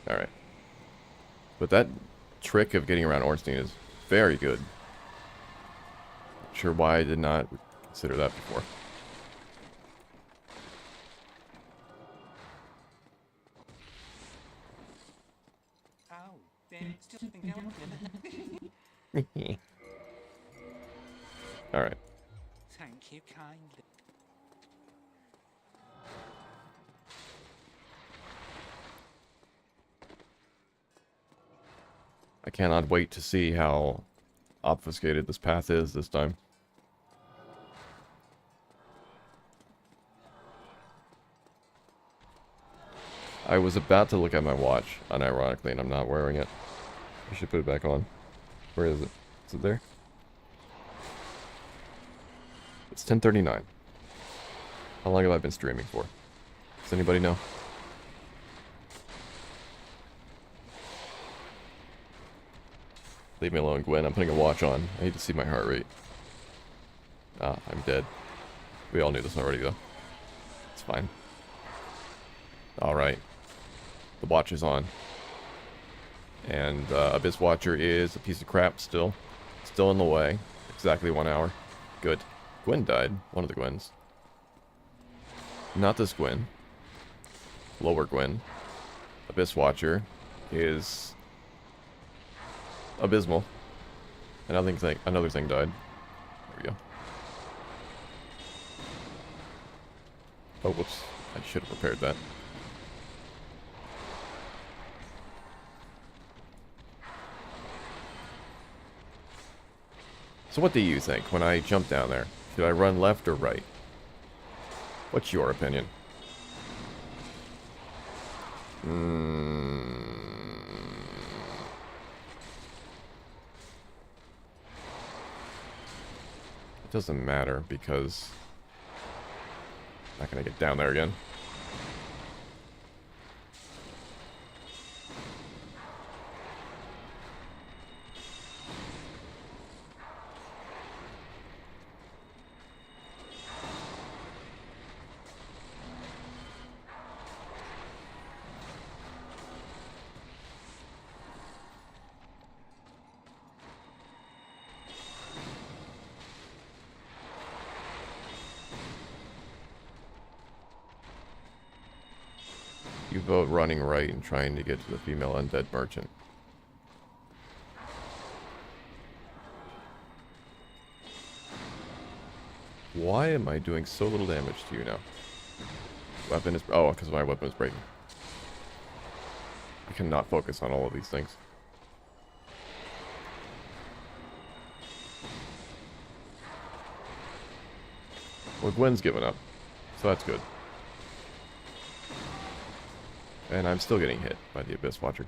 Alright. But that trick of getting around Ornstein is very good. Not sure why I did not consider that before. Oh, then still something down Alright. Thank you kindly. I cannot wait to see how obfuscated this path is this time. I was about to look at my watch, unironically, and I'm not wearing it. I should put it back on. Where is it? Is it there? It's 10:39. How long have I been streaming for? Does anybody know? Leave me alone, Gwen. I'm putting a watch on. I need to see my heart rate. Ah, I'm dead. We all knew this already, though. It's fine. Alright. The watch is on. And Abyss Watcher is a piece of crap still. Still in the way. Exactly 1 hour. Good. Gwen died. One of the Gwens. Not this Gwen. Lower Gwen. Abyss Watcher is abysmal. Another thing died. There we go. Oh, whoops. I should have prepared that. So what do you think when I jump down there? Should I run left or right? What's your opinion? It doesn't matter because I'm not gonna get down there again. You vote running right and trying to get to the female undead merchant. Why am I doing so little damage to you now? Weapon is... Oh, because my weapon is breaking. I cannot focus on all of these things. Well, Gwen's given up, so that's good. And I'm still getting hit by the Abyss Watcher.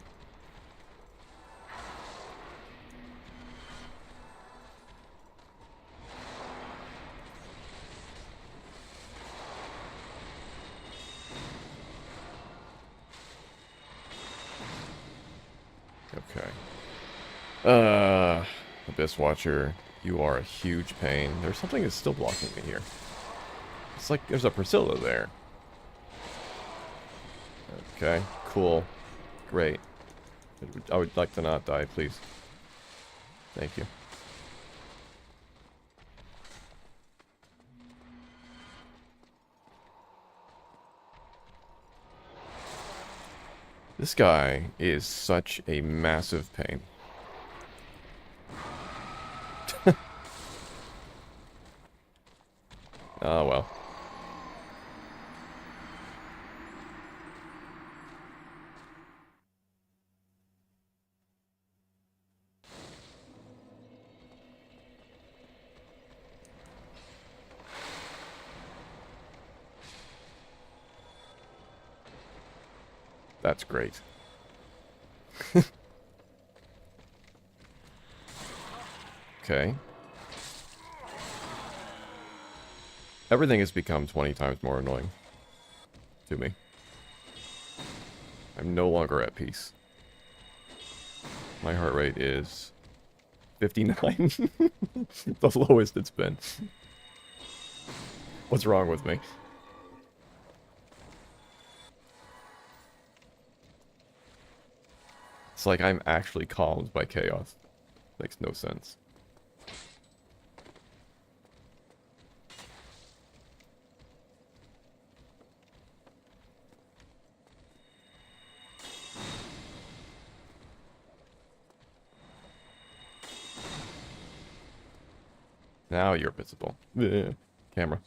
Okay. Abyss Watcher, you are a huge pain. There's something that's still blocking me here. It's like there's a Priscilla there. Okay, cool. Great. I would like to not die, please. Thank you. This guy is such a massive pain. Oh, well. That's great. Okay. Everything has become 20 times more annoying to me. I'm no longer at peace. My heart rate is 59. The lowest it's been. What's wrong with me? It's like I'm actually calmed by chaos. Makes no sense. Now you're visible. Ugh. Camera.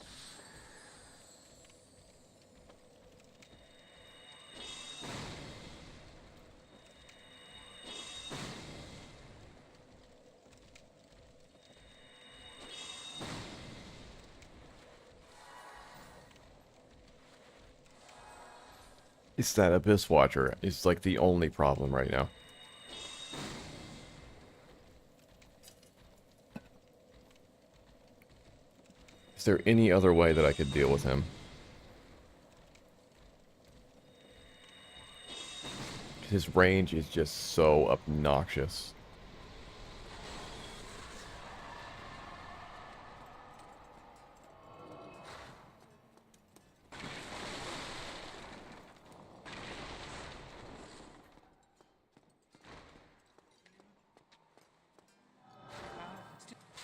It's that Abyss Watcher. It's like the only problem right now. Is there any other way that I could deal with him? His range is just so obnoxious.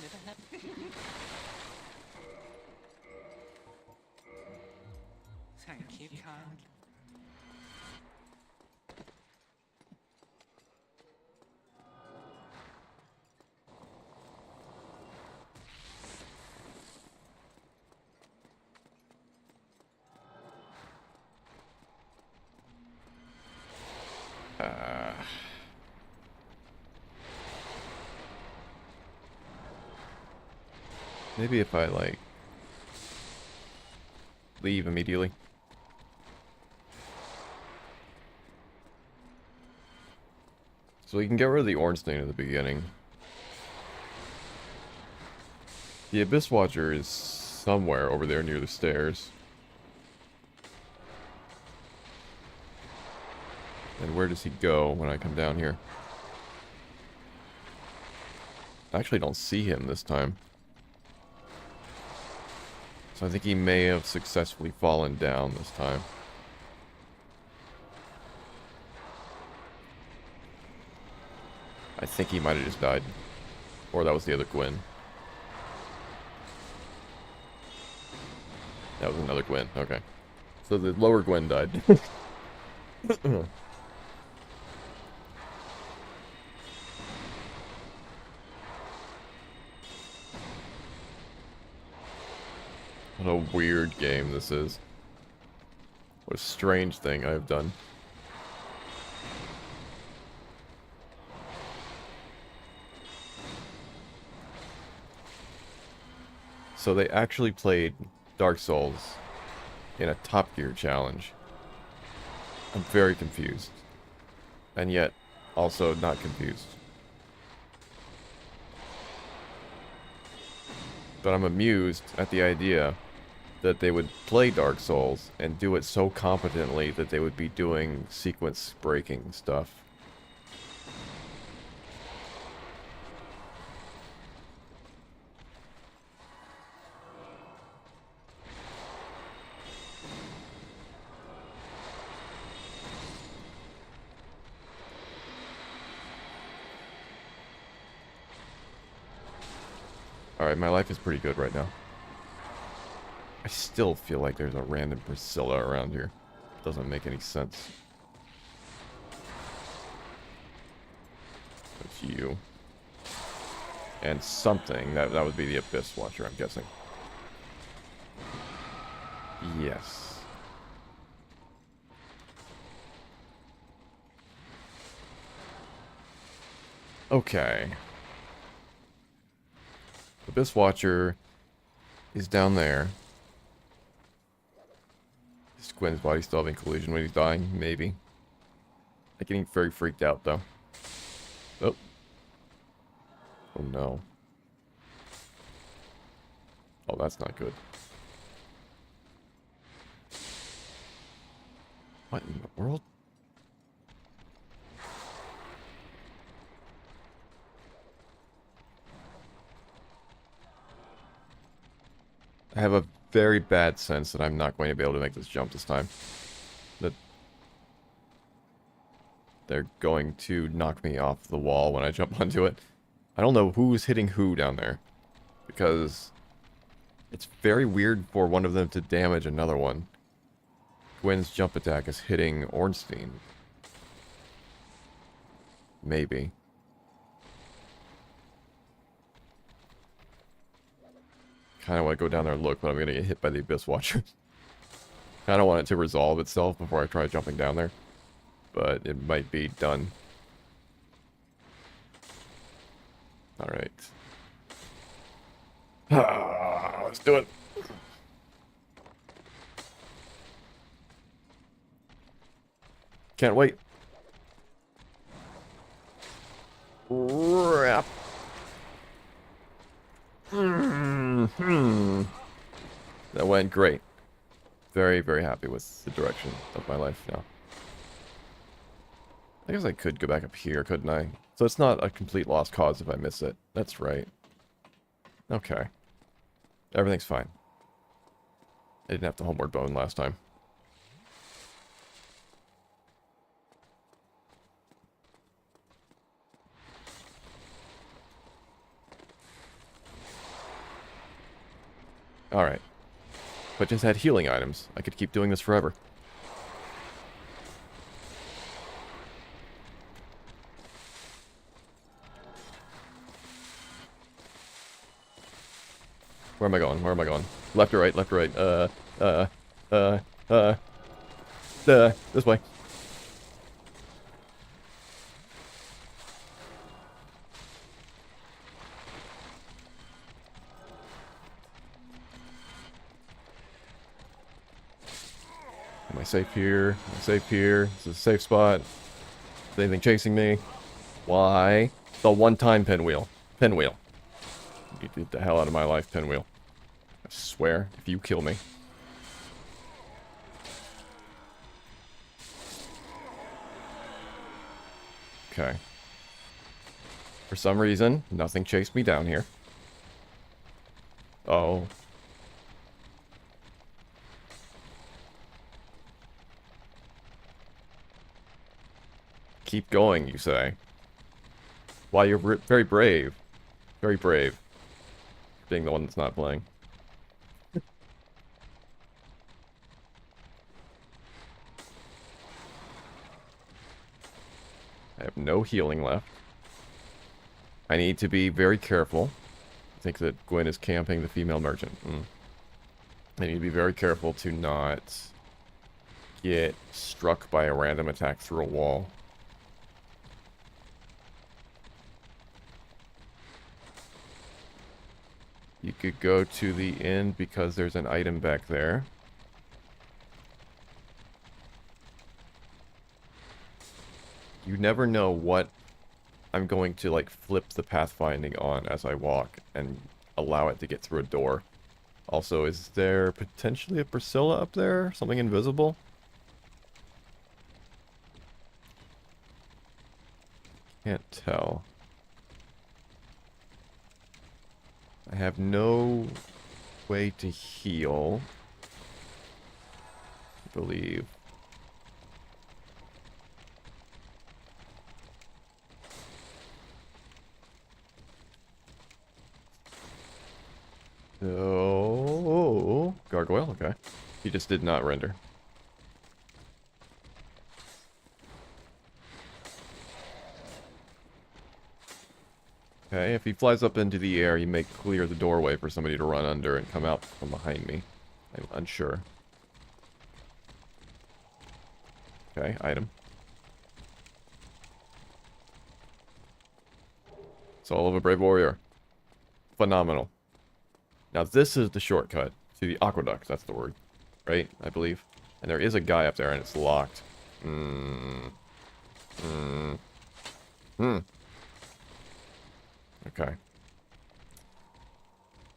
Never had. Thank you kindly. Maybe if I, like, leave immediately. So we can get rid of the Ornstein at the beginning. The Abyss Watcher is somewhere over there near the stairs. And where does he go when I come down here? I actually don't see him this time. So I think he may have successfully fallen down this time. I think he might have just died. Or that was the other Gwyn. That was another Gwyn, okay. So the lower Gwyn died. What a weird game this is. What a strange thing I have done. So they actually played Dark Souls in a Top Gear challenge. I'm very confused. And yet, also not confused. But I'm amused at the idea that they would play Dark Souls and do it so competently that they would be doing sequence breaking stuff. Alright, my life is pretty good right now. I still feel like there's a random Priscilla around here. Doesn't make any sense. It's you. And something. That would be the Abyss Watcher, I'm guessing. Yes. Okay. Abyss Watcher is down there. Is Gwen's body still having collision when he's dying? Maybe. I'm getting very freaked out, though. Oh. Oh, no. Oh, that's not good. What in the world? I have a very bad sense that I'm not going to be able to make this jump this time. That they're going to knock me off the wall when I jump onto it. I don't know who's hitting who down there. Because it's very weird for one of them to damage another one. Gwen's jump attack is hitting Ornstein. Maybe. Kind of want to go down there and look, but I'm going to get hit by the Abyss Watcher. Kind of want it to resolve itself before I try jumping down there. But it might be done. Alright. Let's do it. Can't wait. Crap. That went great. Very, very happy with the direction of my life now. I guess I could go back up here, couldn't I? So it's not a complete lost cause if I miss it. That's right. Okay. Everything's fine. I didn't have the homeward bone last time. Alright. If I just had healing items, I could keep doing this forever. Where am I going? Where am I going? Left or right? Left or right? This way. Am I safe here? Am I safe here? This is a safe spot. Is anything chasing me? Why? The one-time pinwheel. Pinwheel. You get the hell out of my life, pinwheel. I swear, if you kill me. Okay. For some reason, nothing chased me down here. Oh. Keep going, you say. Why, you're very brave. Very brave. Being the one that's not playing. I have no healing left. I need to be very careful. I think that Gwen is camping the female merchant. I need to be very careful to not get struck by a random attack through a wall. You could go to the inn because there's an item back there. You never know what I'm going to, like, flip the pathfinding on as I walk and allow it to get through a door. Also, is there potentially a Priscilla up there? Something invisible? Can't tell. I have no way to heal, I believe. Oh, gargoyle, okay. He just did not render. Okay, if he flies up into the air, he may clear the doorway for somebody to run under and come out from behind me. I'm unsure. Okay, item. Soul of a Brave Warrior. Phenomenal. Now this is the shortcut to the aqueduct, that's the word. Right? I believe. And there is a guy up there and it's locked. Okay.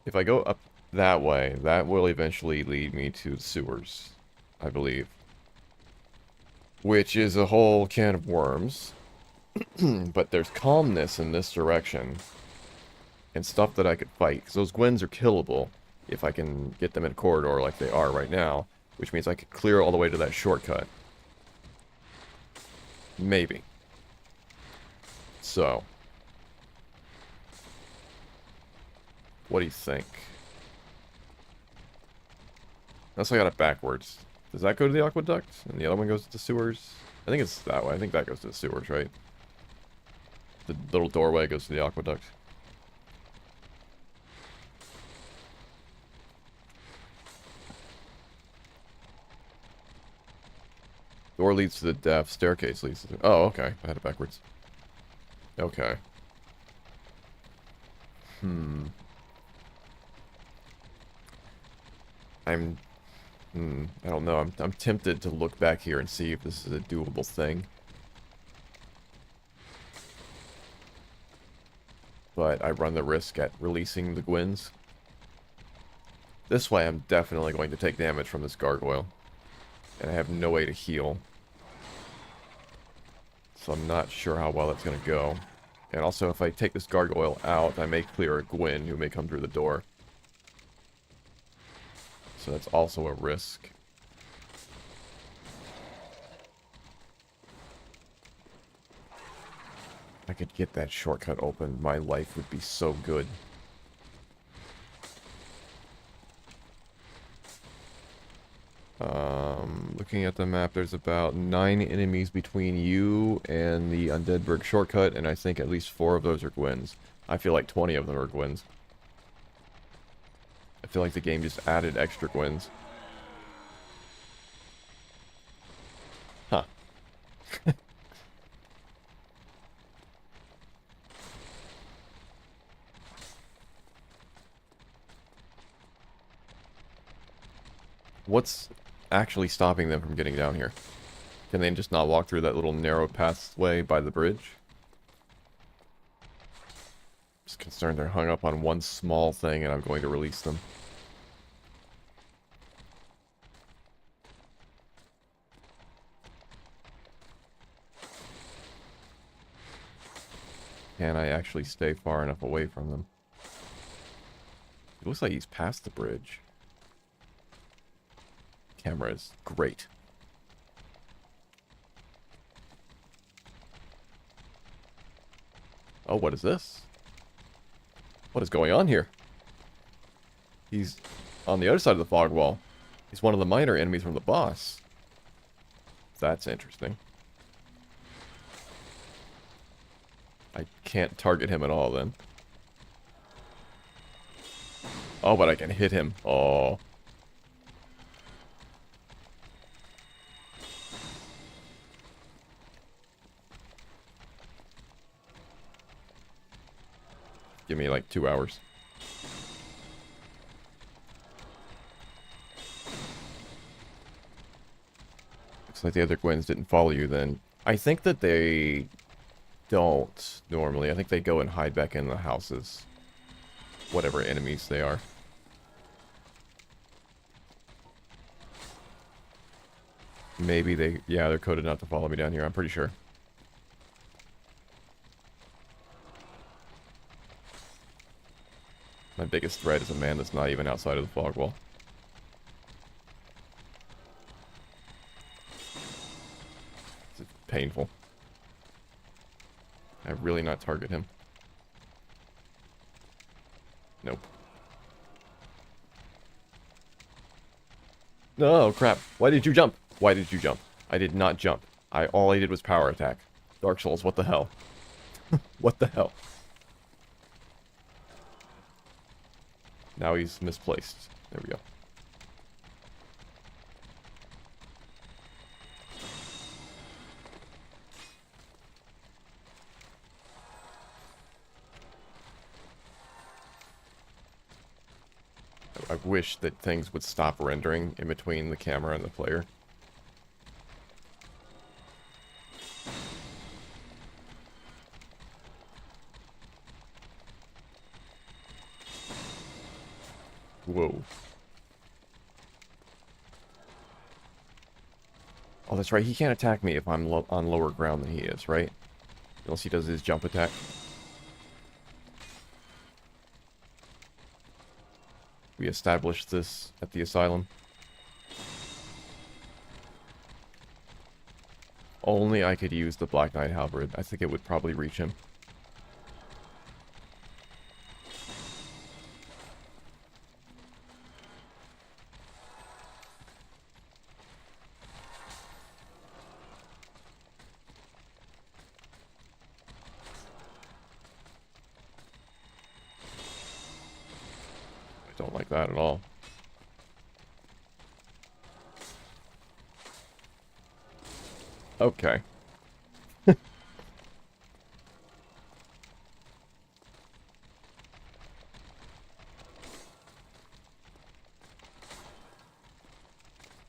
If I go up that way, that will eventually lead me to the sewers, I believe. Which is a whole can of worms. But there's calmness in this direction. And stuff that I could fight. Because those Gwens are killable if I can get them in a corridor like they are right now. Which means I could clear all the way to that shortcut. Maybe. So. What do you think? Unless I got it backwards. Does that go to the aqueduct? And the other one goes to the sewers? I think it's that way. I think that goes to the sewers, right? The little doorway goes to the aqueduct. Door leads to the depth. Staircase leads to the... Oh, okay. I had it backwards. Okay. I'm I don't know. I'm tempted to look back here and see if this is a doable thing. But I run the risk at releasing the Gwins. This way I'm definitely going to take damage from this gargoyle. And I have no way to heal. So I'm not sure how well that's going to go. And also, if I take this gargoyle out, I may clear a Gwyn who may come through the door. So that's also a risk. If I could get that shortcut open, my life would be so good. Looking at the map, there's about 9 enemies between you and the Undeadburg shortcut, and I think at least 4 of those are Gwens. I feel like 20 of them are Gwens. I feel like the game just added extra Gwens. Huh. What's actually stopping them from getting down here? Can they just not walk through that little narrow pathway by the bridge? Just concerned they're hung up on one small thing and I'm going to release them. Can I actually stay far enough away from them? It looks like he's past the bridge. Camera is great. Oh, what is this? What is going on here? He's on the other side of the fog wall. He's one of the minor enemies from the boss. That's interesting. I can't target him at all then. Oh, but I can hit him. Oh. Give me like 2 hours. Looks like the other Gwens didn't follow you then. I think that they don't normally. I think they go and hide back in the houses. Whatever enemies they are. Maybe they... Yeah, they're coded not to follow me down here. I'm pretty sure. My biggest threat is a man that's not even outside of the fog wall. It's painful. I really not target him. Nope. No, crap. Why did you jump? Why did you jump? I did not jump. All I did was power attack. Dark Souls, what the hell? What the hell? Now he's misplaced. There we go. I wish that things would stop rendering in between the camera and the player. Whoa. Oh, that's right. He can't attack me if I'm on lower ground than he is, right? Unless he does his jump attack. We established this at the asylum. Only I could use the Black Knight Halberd. I think it would probably reach him. I don't like that at all. Okay.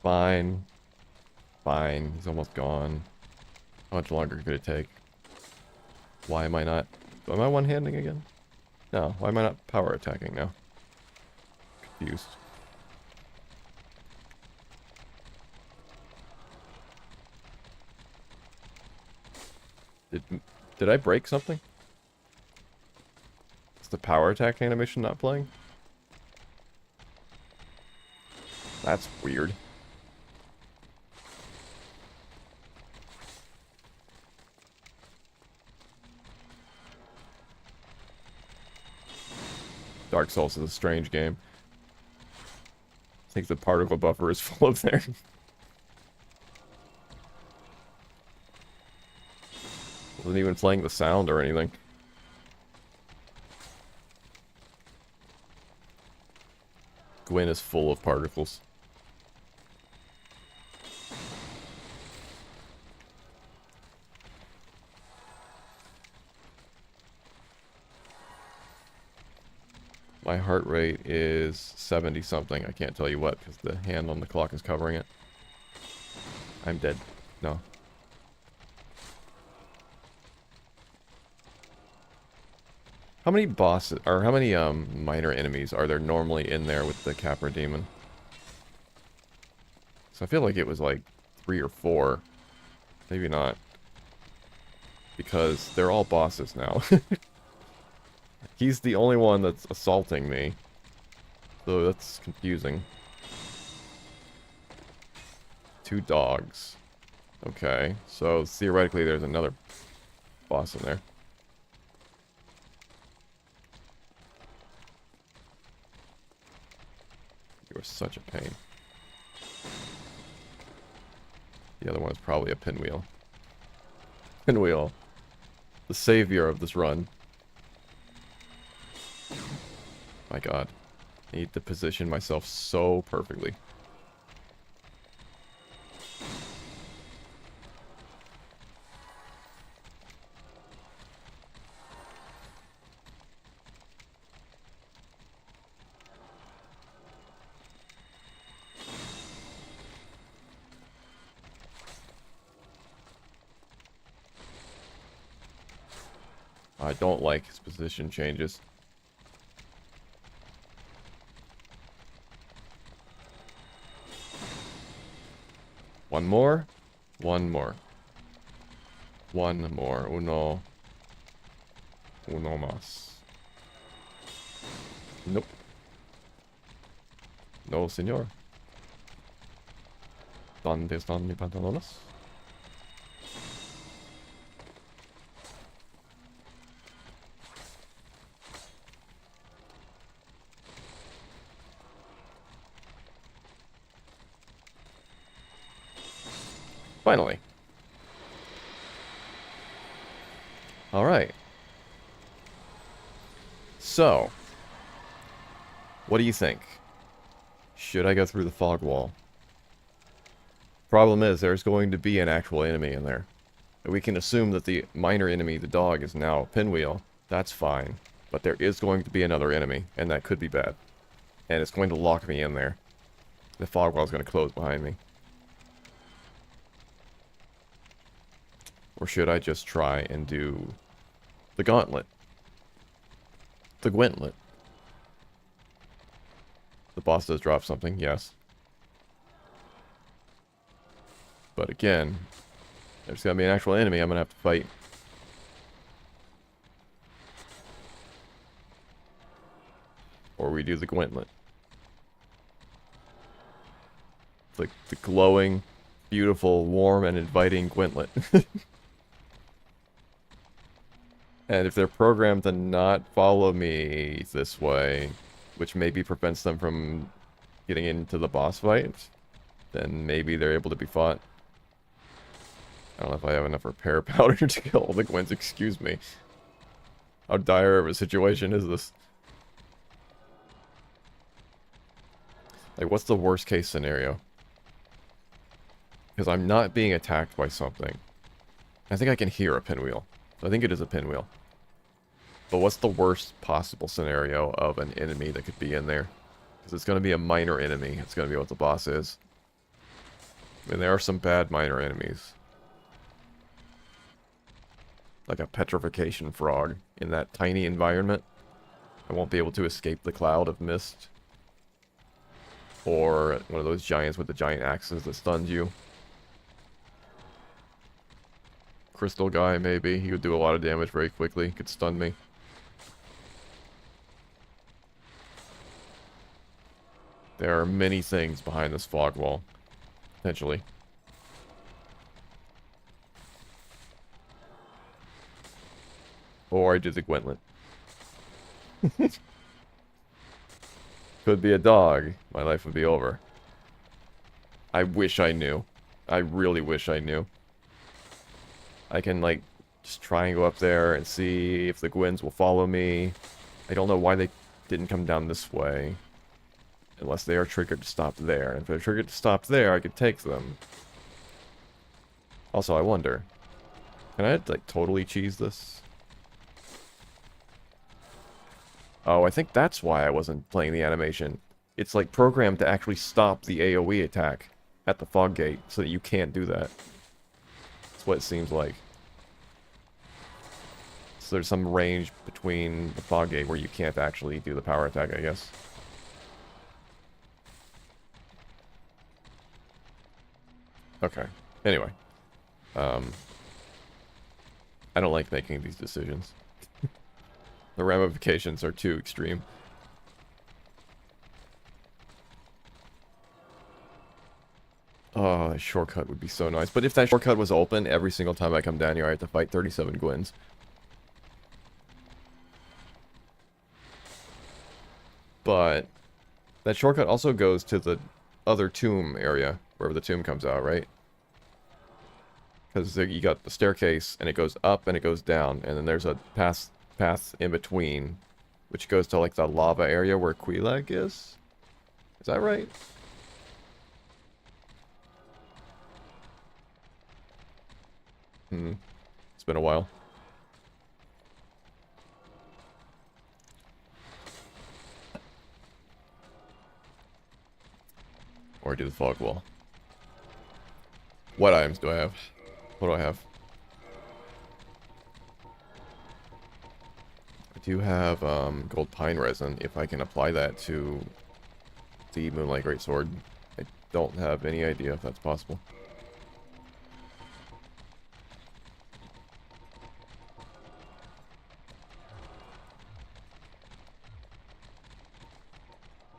Fine. Fine. He's almost gone. How much longer could it take? Why am I not... Am I one-handing again? No. Why am I not power attacking now? Confused. Did I break something? Is the power attack animation not playing? That's weird. Dark Souls is a strange game. I think the particle buffer is full of there. Wasn't even playing the sound or anything. Gwyn is full of particles. My heart rate is 70 something. I can't tell you what because the hand on the clock is covering it. I'm dead. No. How many bosses, or how many minor enemies are there normally in there with the Capra Demon? So I feel like it was like 3 or 4. Maybe not. Because they're all bosses now. He's the only one that's assaulting me. So that's confusing. 2 dogs. Okay, so theoretically there's another boss in there. You are such a pain. The other one is probably a pinwheel. Pinwheel. The savior of this run. My god. I need to position myself so perfectly. I don't like his position changes. One more. One more. One more. Uno. Uno más. Nope. No, señor. ¿Dónde están mis pantalones? Finally. Alright. So, what do you think? Should I go through the fog wall? Problem is, there's going to be an actual enemy in there. We can assume that the minor enemy, the dog, is now a pinwheel. That's fine. But there is going to be another enemy, and that could be bad. And it's going to lock me in there. The fog wall is going to close behind me. Or should I just try and do the gauntlet? The Gwentlet. The boss does drop something, yes. But again, there's gonna be an actual enemy I'm gonna have to fight. Or we do the Gwentlet. Like the glowing, beautiful, warm, and inviting Gwentlet. And if they're programmed to not follow me this way, which maybe prevents them from getting into the boss fight, then maybe they're able to be fought. I don't know if I have enough repair powder to kill all the Gwents, excuse me. How dire of a situation is this? Like, what's the worst case scenario? Because I'm not being attacked by something. I think I can hear a pinwheel. I think it is a pinwheel. But what's the worst possible scenario of an enemy that could be in there? Because it's going to be a minor enemy. It's going to be what the boss is. And there are some bad minor enemies. Like a petrification frog in that tiny environment. I won't be able to escape the cloud of mist. Or one of those giants with the giant axes that stuns you. Crystal guy, maybe. He would do a lot of damage very quickly. Could stun me. There are many things behind this fog wall. Potentially. Or I did the Gwentlet. Could be a dog. My life would be over. I wish I knew. I really wish I knew. I can, like, just try and go up there and see if the Gwens will follow me. I don't know why they didn't come down this way. Unless they are triggered to stop there. And if they're triggered to stop there, I could take them. Also, I wonder. Can I, like, totally cheese this? Oh, I think that's why I wasn't playing the animation. It's, like, programmed to actually stop the AoE attack at the fog gate, so that you can't do that. That's what it seems like. So there's some range between the fog gate where you can't actually do the power attack, I guess. Okay. Anyway. I don't like making these decisions. The ramifications are too extreme. Oh, a shortcut would be so nice. But if that shortcut was open, every single time I come down here, I have to fight 37 Gwens. But that shortcut also goes to the other tomb area, wherever the tomb comes out, right? Because you got the staircase, and it goes up and it goes down, and then there's a path in between, which goes to, like, the lava area where Quelaag is? Is that right? It's been a while. Or do the fog wall. What items do I have? What do I have? I do have gold pine resin, if I can apply that to the Moonlight Greatsword. I don't have any idea if that's possible.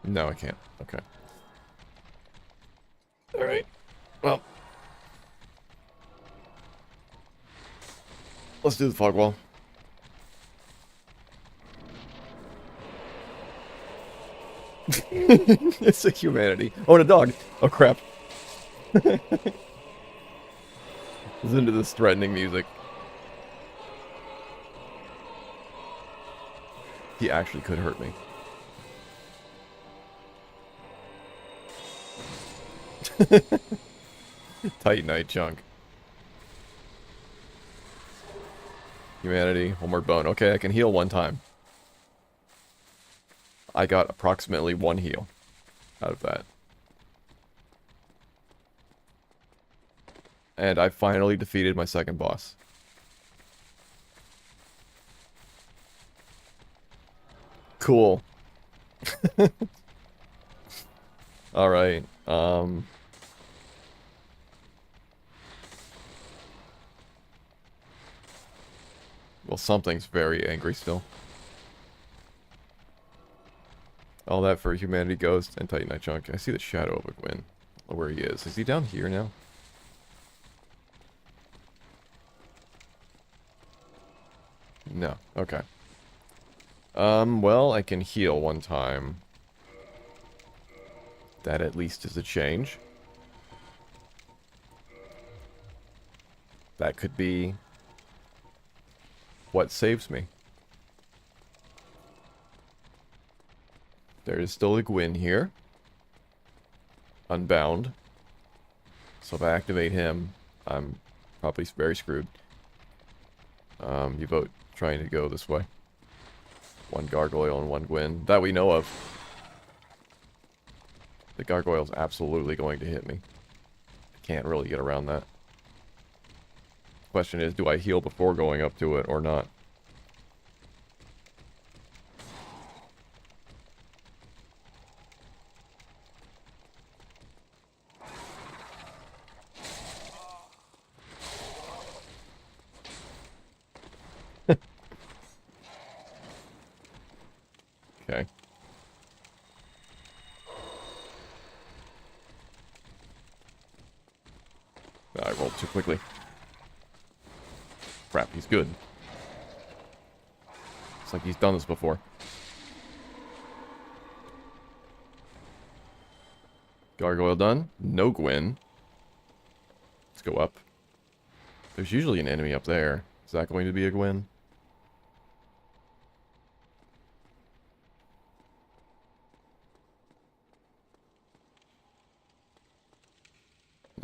No, I can't. Okay. Alright. Well. Let's do the fog wall. It's a humanity. Oh, and a dog. Oh, crap. Listen to this threatening music. He actually could hurt me. Titanite chunk. Humanity, homeward bone. Okay, I can heal one time. I got approximately one heal out of that. And I finally defeated my second boss. Cool. Alright, well, something's very angry still. All that for Humanity Ghost and Titanite Chunk. I see the shadow of a Gwyn. Where he is. Is he down here now? No. Okay. Well, I can heal one time. That at least is a change. That could be what saves me. There is still a Gwyn here. Unbound. So if I activate him, I'm probably very screwed. You vote trying to go this way. One gargoyle and one Gwyn. That we know of. The gargoyle's absolutely going to hit me. I Can't really get around that. Question is, do I heal before going up to it or not? Okay. I rolled too quickly. Crap, he's good. It's like he's done this before. Gargoyle done. No Gwyn. Let's go up. There's usually an enemy up there. Is that going to be a Gwyn?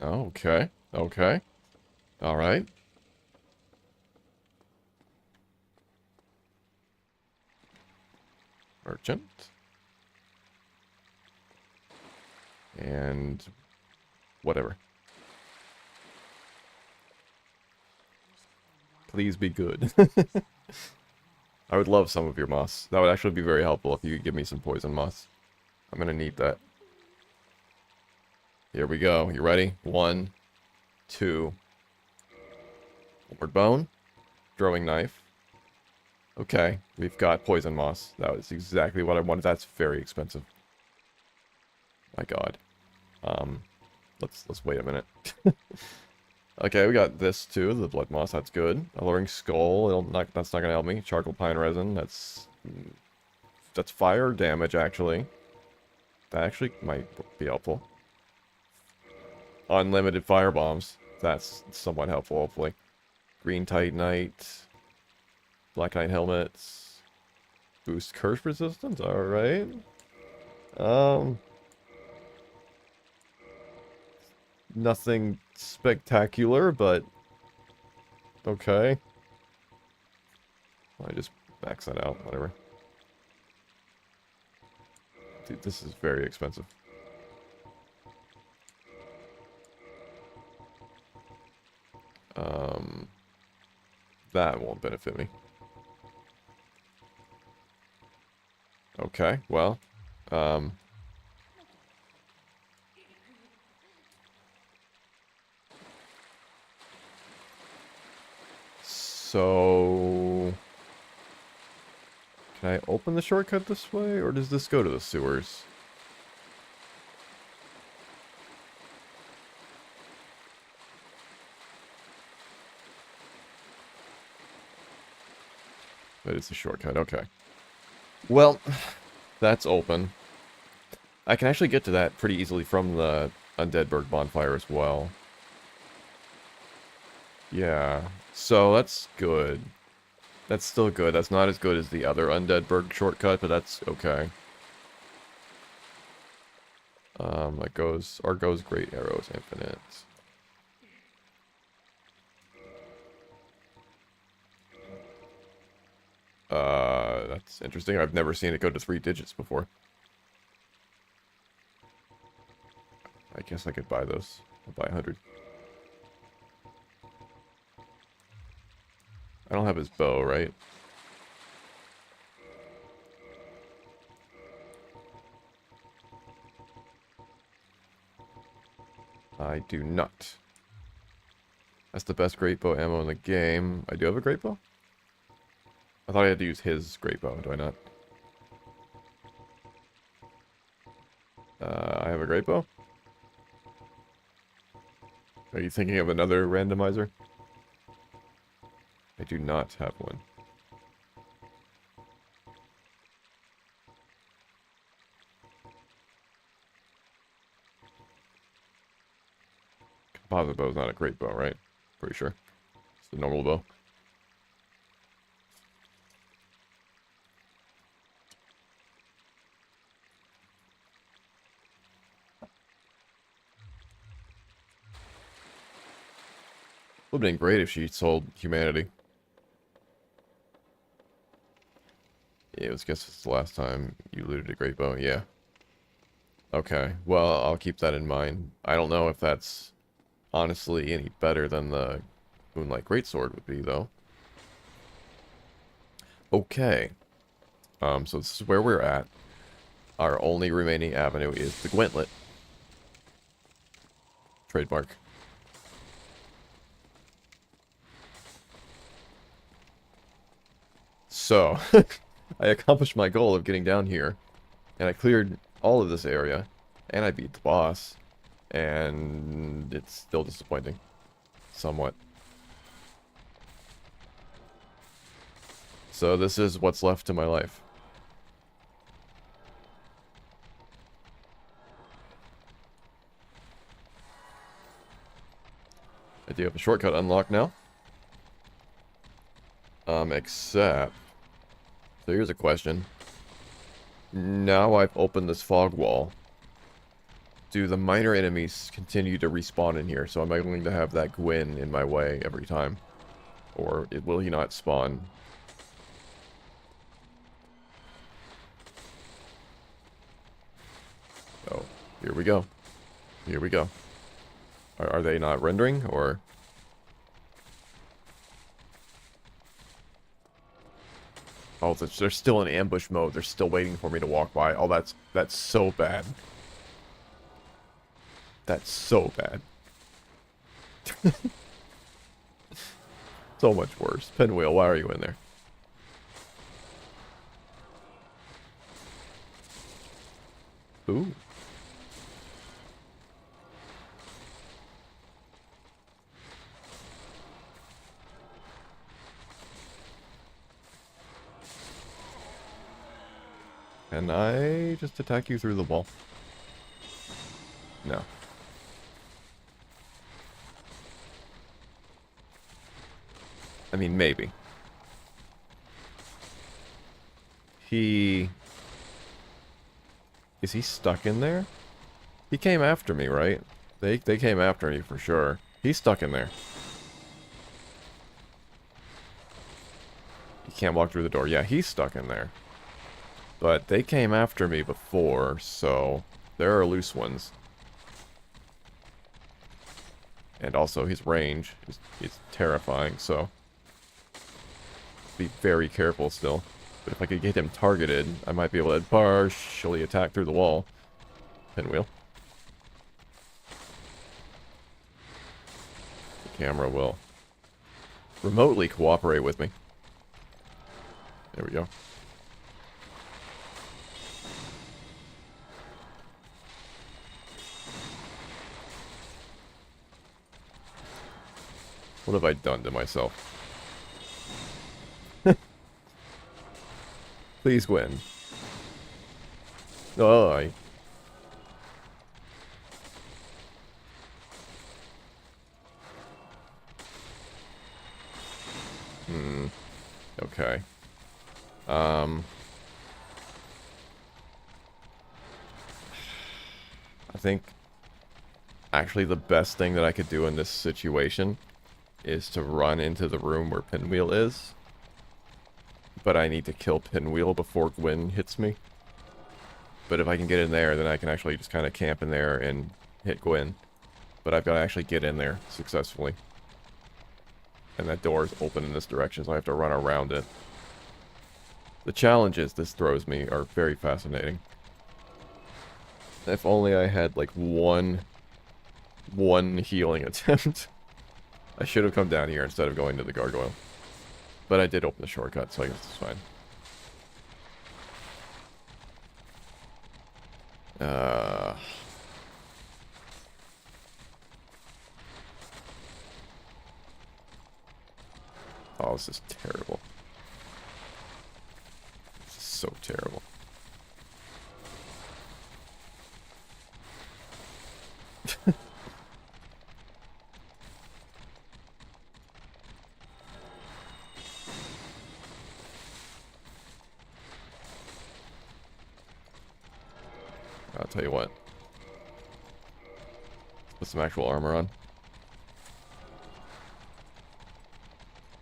Oh, okay. Okay. Alright. Merchant. And whatever. Please be good. I would love some of your moss. That would actually be very helpful if you could give me some poison moss. I'm gonna need that. Here we go. You ready? 1, 2. Ward bone. Throwing knife. Okay, we've got poison moss. That was exactly what I wanted. That's very expensive. My god. Let's wait a minute. Okay, we got this too, the blood moss, that's good. Alluring skull, that's not gonna help me. Charcoal pine resin, that's fire damage actually. That actually might be helpful. Unlimited fire bombs, that's somewhat helpful hopefully. Green titanite, black knight helmets, boost curse resistance, alright. Nothing spectacular, but okay. I just max that out, whatever. Dude, this is very expensive. That won't benefit me. Okay, well, so can I open the shortcut this way, or does this go to the sewers? But it's a shortcut, okay. Well, that's open. I can actually get to that pretty easily from the Undeadburg bonfire as well. Yeah, so that's good. That's still good. That's not as good as the other Undeadburg shortcut, but that's okay. That goes, or goes Great Arrows Infinite. That's interesting. I've never seen it go to 3 digits before. I guess I could buy those. I'll buy 100. I don't have his bow, right? I do not. That's the best great bow ammo in the game. I do have a great bow? I thought I had to use his great bow. Do I not? I have a great bow? Are you thinking of another randomizer? I do not have one. Composite bow is not a great bow, right? Pretty sure. It's the normal bow. Would have been great if she sold humanity. Yeah, I guess it's the last time you looted a great bow. Yeah. Okay. Well, I'll keep that in mind. I don't know if that's honestly any better than the Moonlight Greatsword would be, though. Okay. So this is where we're at. Our only remaining avenue is the Gwentlet. Trademark. So, I accomplished my goal of getting down here, and I cleared all of this area, and I beat the boss, and it's still disappointing. Somewhat. So this is what's left to my life. I do have a shortcut unlocked now. Except... So here's a question. Now I've opened this fog wall. Do the minor enemies continue to respawn in here? So am I going to have that Gwyn in my way every time? Or will he not spawn? Oh, here we go. Here we go. Are they not rendering, or... Oh, they're still in ambush mode. They're still waiting for me to walk by. Oh, that's so bad. That's so bad. So much worse. Pinwheel, why are you in there? Ooh. Can I just attack you through the wall? No. I mean, maybe. Is he stuck in there? He came after me, right? They came after me for sure. He's stuck in there. You can't walk through the door. Yeah, he's stuck in there. But they came after me before, so there are loose ones. And also his range is terrifying, so be very careful still. But if I could get him targeted, I might be able to partially attack through the wall. Pinwheel. The camera will remotely cooperate with me. There we go. What have I done to myself? Please win. Oh, okay. I think actually the best thing that I could do in this situation is to run into the room where Pinwheel is. But I need to kill Pinwheel before Gwyn hits me. But if I can get in there, then I can actually just kind of camp in there and hit Gwyn. But I've got to actually get in there successfully. And that door is open in this direction, so I have to run around it. The challenges this throws me are very fascinating. If only I had, like, one healing attempt. I should have come down here instead of going to the gargoyle. But I did open the shortcut, so I guess it's fine. Oh, this is terrible. This is so terrible. I'll tell you what. Put some actual armor on.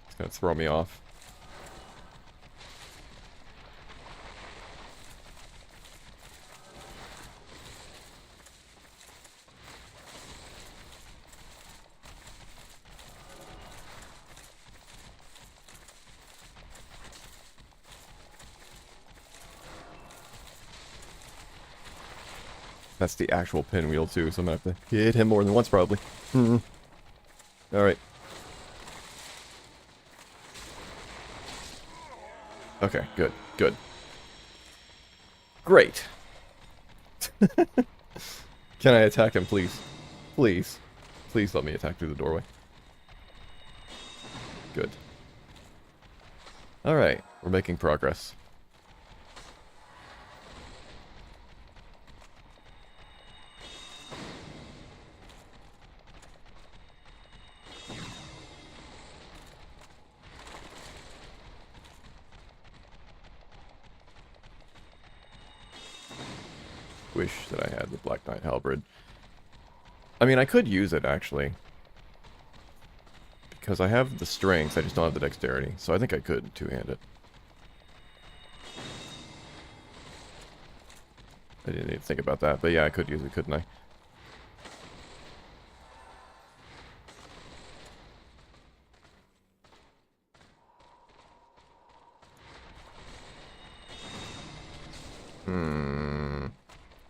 It's gonna throw me off. That's the actual pinwheel, too, so I'm gonna have to hit him more than once, probably. Alright. Okay, good, good. Great. Can I attack him, please? Please. Please let me attack through the doorway. Good. Alright, we're making progress. Wish that I had the Black Knight Halberd. I mean, I could use it, actually. Because I have the strength, I just don't have the dexterity. So I think I could two-hand it. I didn't even think about that, but yeah, I could use it, couldn't I?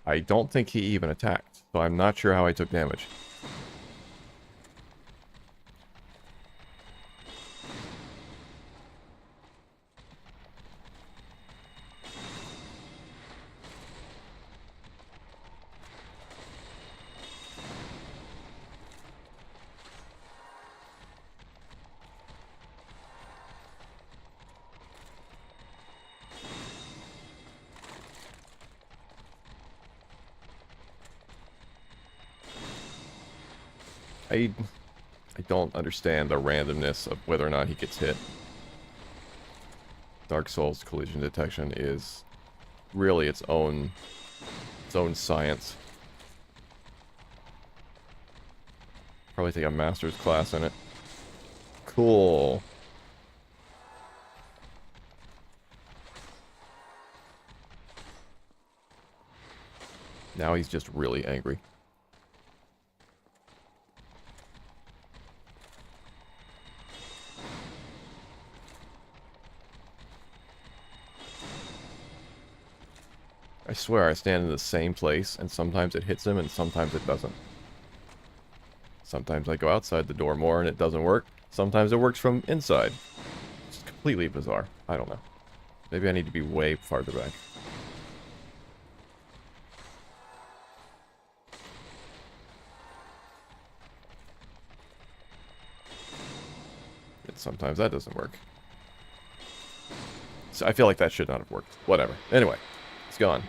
I don't think he even attacked, so I'm not sure how I took damage. I don't understand the randomness of whether or not he gets hit. Dark Souls collision detection is really its own science. Probably take a master's class in it. Cool. Now he's just really angry. I swear I stand in the same place, and sometimes it hits him, and sometimes it doesn't. Sometimes I go outside the door more, and it doesn't work. Sometimes it works from inside. It's completely bizarre. I don't know. Maybe I need to be way farther back. And sometimes that doesn't work. So I feel like that should not have worked. Whatever. Anyway. It's gone.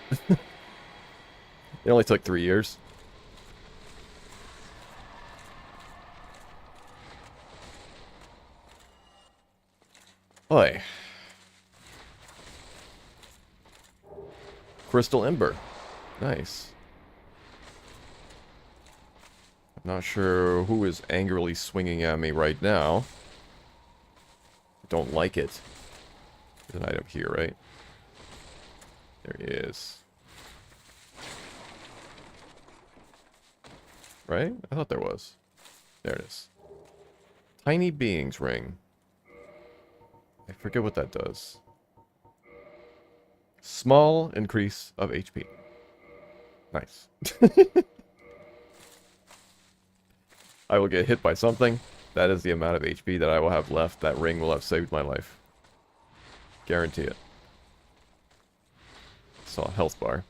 It only took 3 years. Oi. Crystal Ember. Nice. I'm not sure who is angrily swinging at me right now. I don't like it. There's an item here, right? There he is. Right? I thought there was. There it is. Tiny Beings Ring. I forget what that does. Small increase of HP. Nice. I will get hit by something. That is the amount of HP that I will have left. That ring will have saved my life. Guarantee it. Saw a health bar.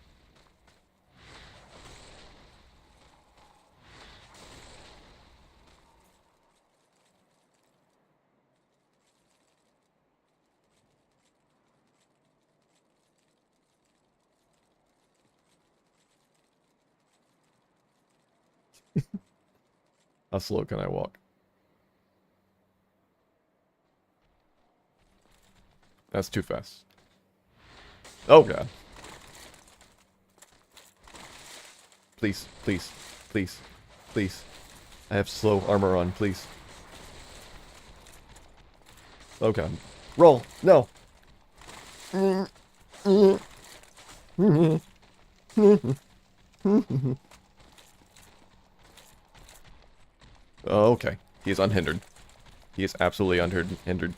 How slow can I walk? That's too fast. Oh god. Please, please, please, please. I have slow armor on, please. Oh god. Roll! No! Oh, okay. He is unhindered. He is absolutely unhindered.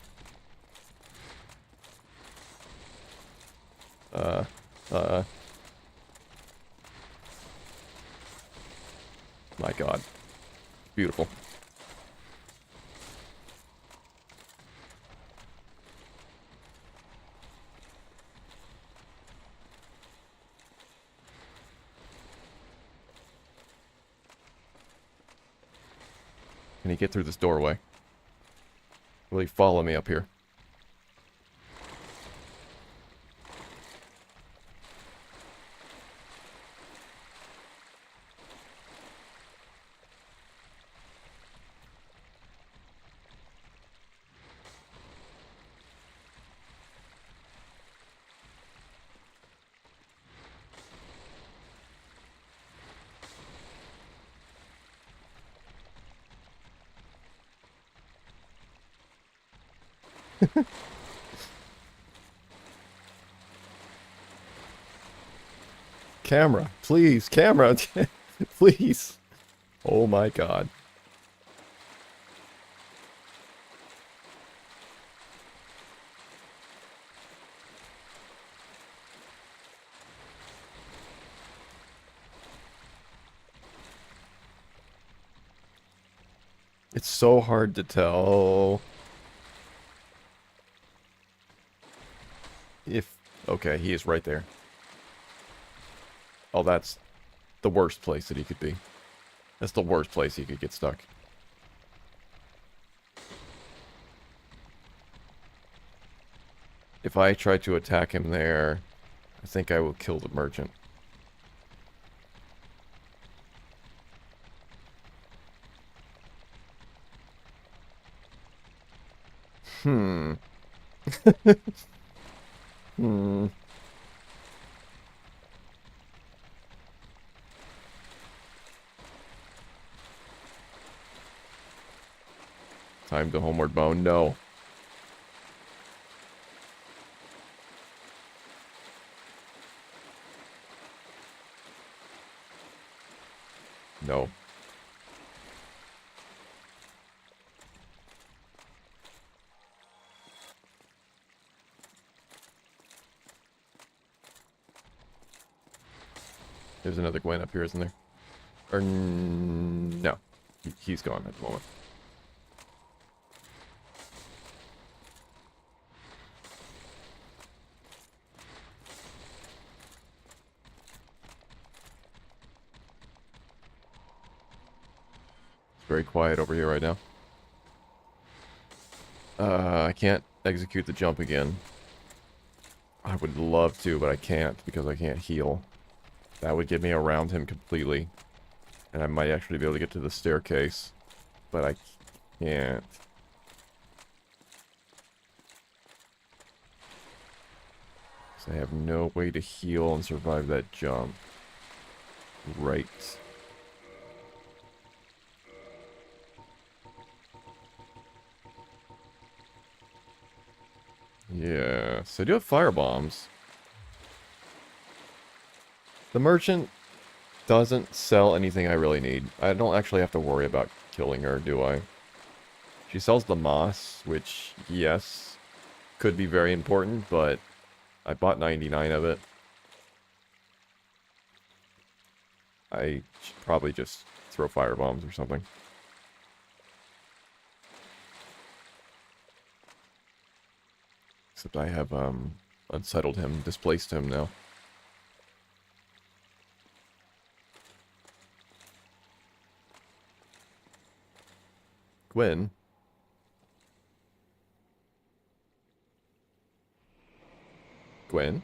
My god. Beautiful. Can he get through this doorway? Will he follow me up here? Camera, please, camera, please. Oh my god. It's so hard to tell if... Okay, he is right there. Oh, that's the worst place that he could be. That's the worst place he could get stuck. If I try to attack him there, I think I will kill the merchant. Hmm. Hmm. Time to homeward bound. No. No. There's another Gwen up here, isn't there? Or no. He's gone at the moment. It's very quiet over here right now. I can't execute the jump again. I would love to, but I can't because I can't heal. That would get me around him completely. And I might actually be able to get to the staircase. But I can't. So I have no way to heal and survive that jump. Right. Yeah, so I do have fire bombs. The merchant doesn't sell anything I really need. I don't actually have to worry about killing her, do I? She sells the moss, which, yes, could be very important, but I bought 99 of it. I should probably just throw fire bombs or something. Except I have, unsettled him, displaced him now. Gwen? Gwen?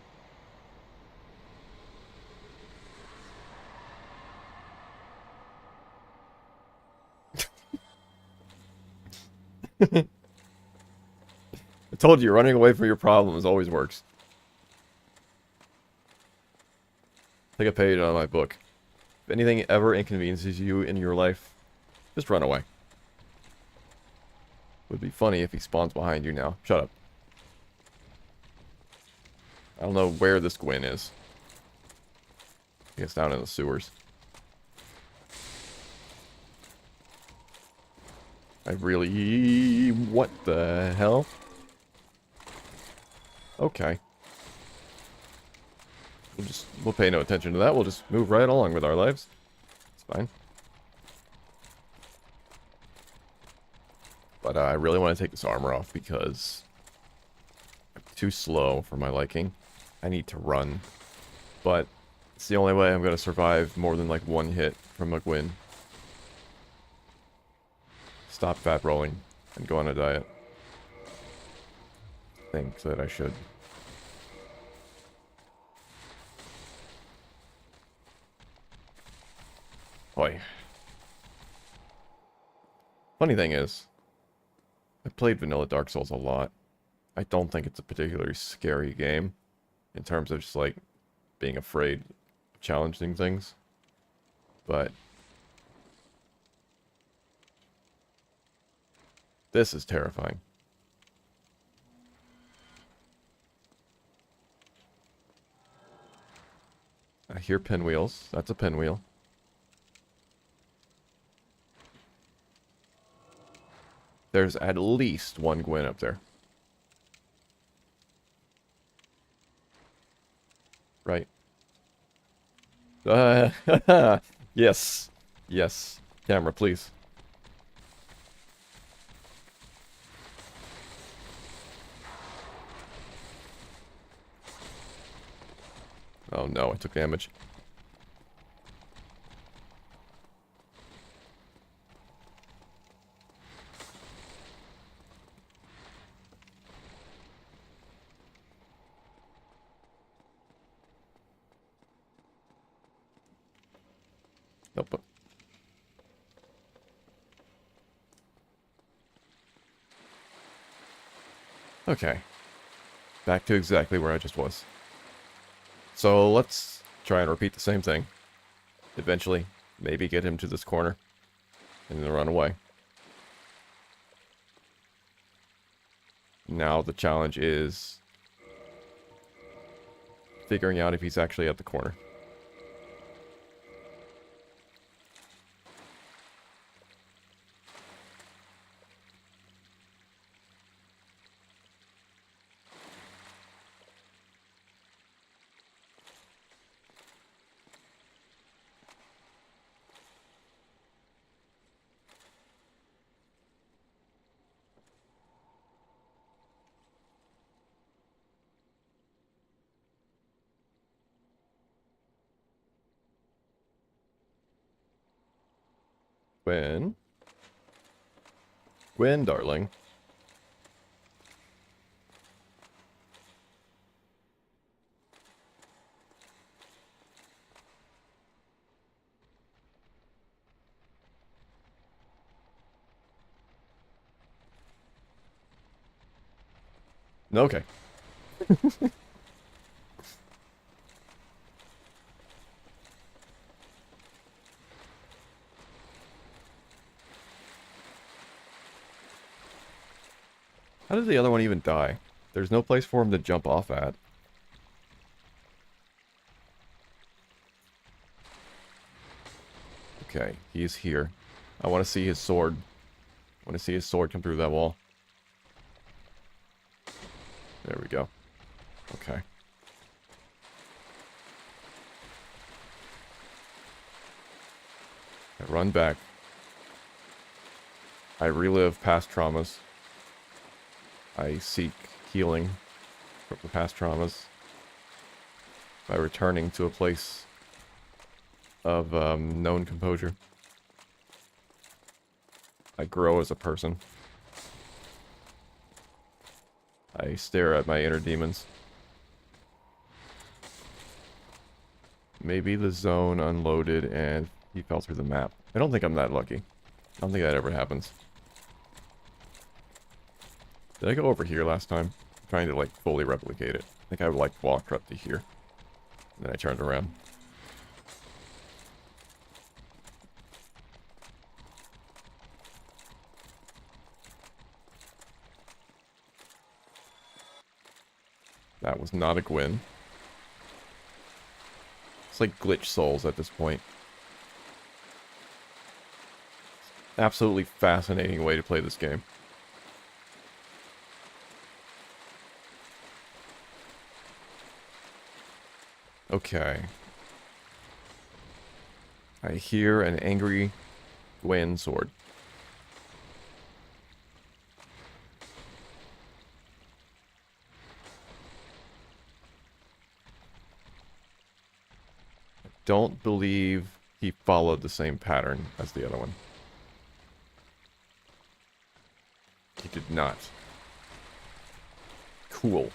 I told you, running away from your problems always works. Take a page out of my book. If anything ever inconveniences you in your life, just run away. Would be funny if he spawns behind you now. Shut up. I don't know where this Gwen is. I guess down in the sewers. I really... What the hell? Okay. We'll pay no attention to that. We'll just move right along with our lives. It's fine. But I really want to take this armor off because I'm too slow for my liking. I need to run. But it's the only way I'm going to survive more than like one hit from a Gwyn. Stop fat rolling and go on a diet. Think that I should. Boy. Funny thing is, I played vanilla Dark Souls a lot. I don't think it's a particularly scary game in terms of just like being afraid of challenging things. But this is terrifying. I hear pinwheels. That's a pinwheel. There's at least one Gwyn up there. Right. Yes. Yes. Camera, please. Oh no, I took damage. Nope. Okay. Back to exactly where I just was. So let's try and repeat the same thing. Eventually, maybe get him to this corner and then run away. Now the challenge is figuring out if he's actually at the corner. Gwyn, darling. Okay. How did the other one even die? There's no place for him to jump off at. Okay, he's here. I want to see his sword. I want to see his sword come through that wall. There we go. Okay. I run back. I relive past traumas. I seek healing from the past traumas by returning to a place of known composure. I grow as a person. I stare at my inner demons. Maybe the zone unloaded and he fell through the map. I don't think I'm that lucky. I don't think that ever happens. Did I go over here last time? I'm trying to like fully replicate it. I think I like walked up to here. And then I turned around. That was not a Gwyn. It's like glitch souls at this point. Absolutely fascinating way to play this game. Okay. I hear an angry Gwyn sword. don't believe he followed the same pattern as the other one. He did not. Cool.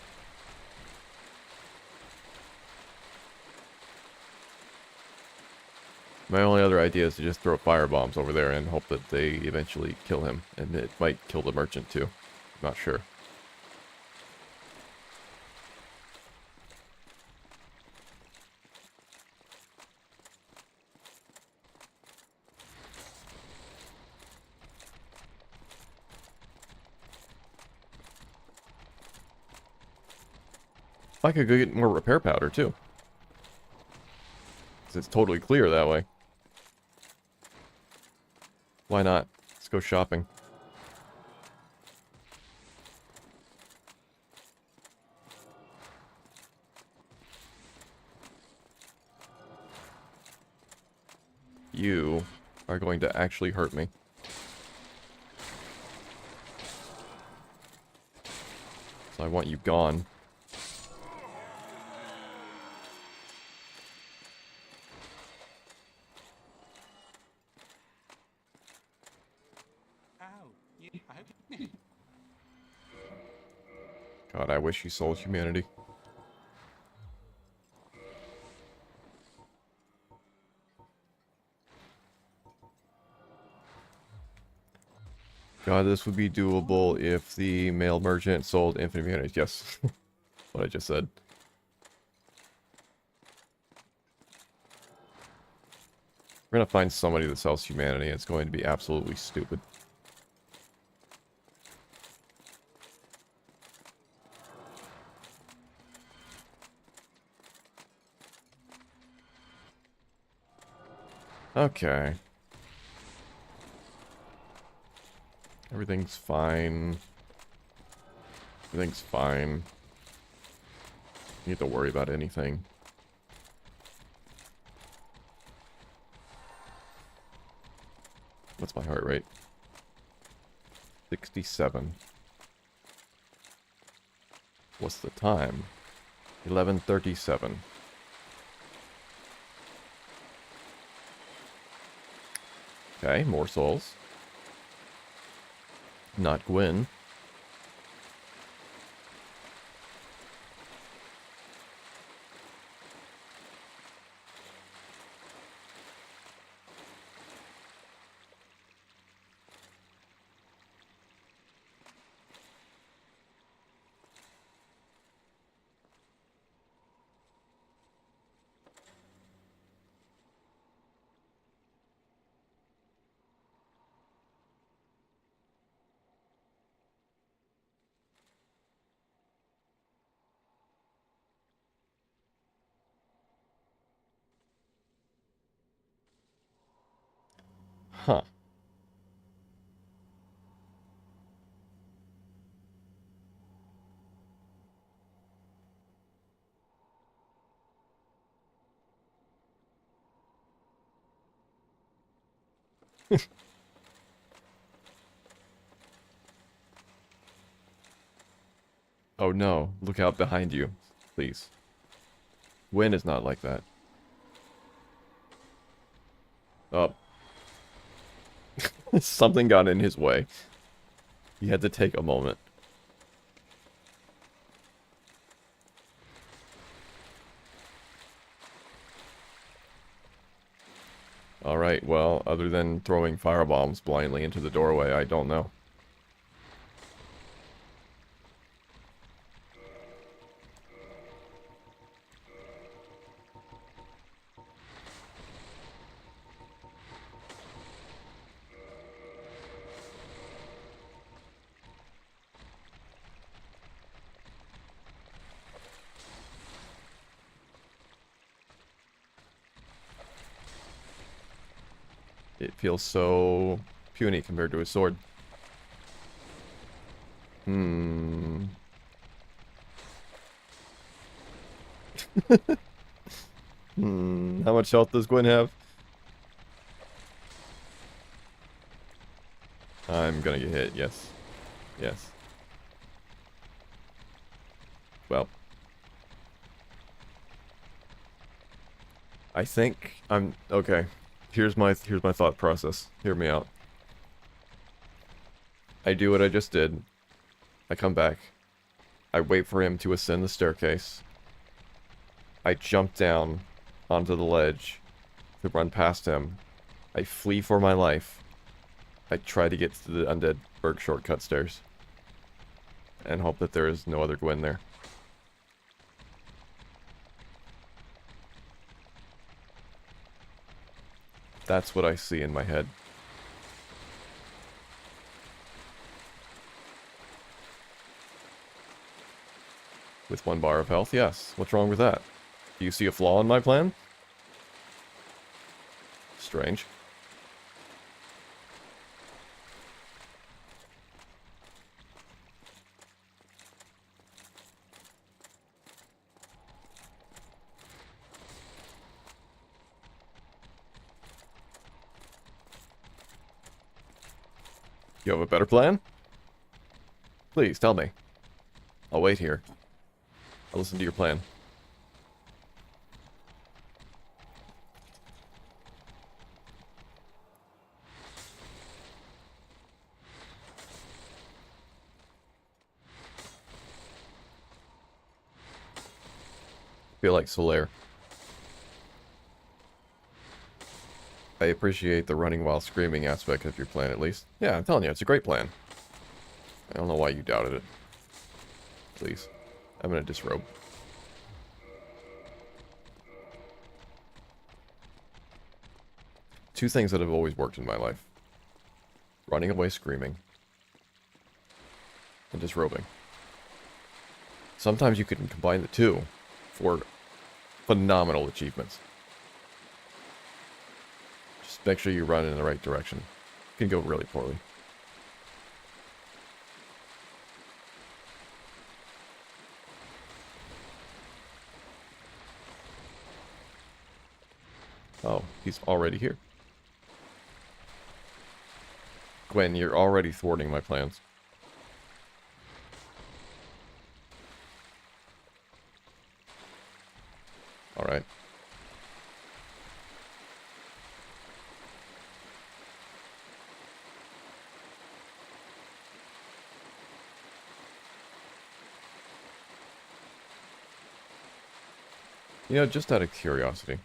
My only other idea is to just throw firebombs over there and hope that they eventually kill him. And it might kill the merchant too. Not sure. I could go get more repair powder too. 'Cause it's totally clear that way. Why not? Let's go shopping. You are going to actually hurt me. So I want you gone. Ow. I hope. God, I wish you sold humanity. God, this would be doable if the male merchant sold infinite humanity. Yes. What I just said. We're gonna find somebody that sells humanity. It's going to be absolutely stupid. Okay. Everything's fine. Everything's fine. You need to worry about anything. What's my heart rate? 67. What's the time? 11:37. Okay, more souls. Not Gwen. Huh. Oh no, look out behind you, please. Gwen is not like that. Oh. Something got in his way. He had to take a moment. Alright, well, other than throwing firebombs blindly into the doorway, I don't know. It feels so puny compared to his sword. Hmm. How much health does Gwen have? I'm gonna get hit, yes. Yes. Well. I think I'm okay. Here's my thought process. Hear me out. I do what I just did. I come back. I wait for him to ascend the staircase. I jump down onto the ledge to run past him. I flee for my life. I try to get to the Undead Burg shortcut stairs. And hope that there is no other Gwyn there. That's what I see in my head. With 1 bar of health, yes. What's wrong with that? Do you see a flaw in my plan? Strange. You have a better plan? Please, tell me. I'll wait here. I'll listen to your plan. Feel like Solaire. I appreciate the running while screaming aspect of your plan, at least. Yeah, I'm telling you, it's a great plan. I don't know why you doubted it. Please. I'm gonna disrobe. Two things that have always worked in my life. Running away screaming. And disrobing. Sometimes you can combine the two for phenomenal achievements. Just make sure you run in the right direction. It can go really poorly. Oh, he's already here. Gwen, you're already thwarting my plans. Alright. You know, just out of curiosity.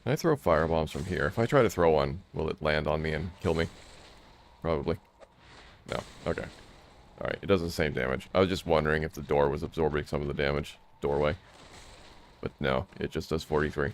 Can I throw firebombs from here? If I try to throw one, will it land on me and kill me? Probably. No. Okay. Alright, it does the same damage. I was just wondering if the door was absorbing some of the damage. Doorway. But no, it just does 43.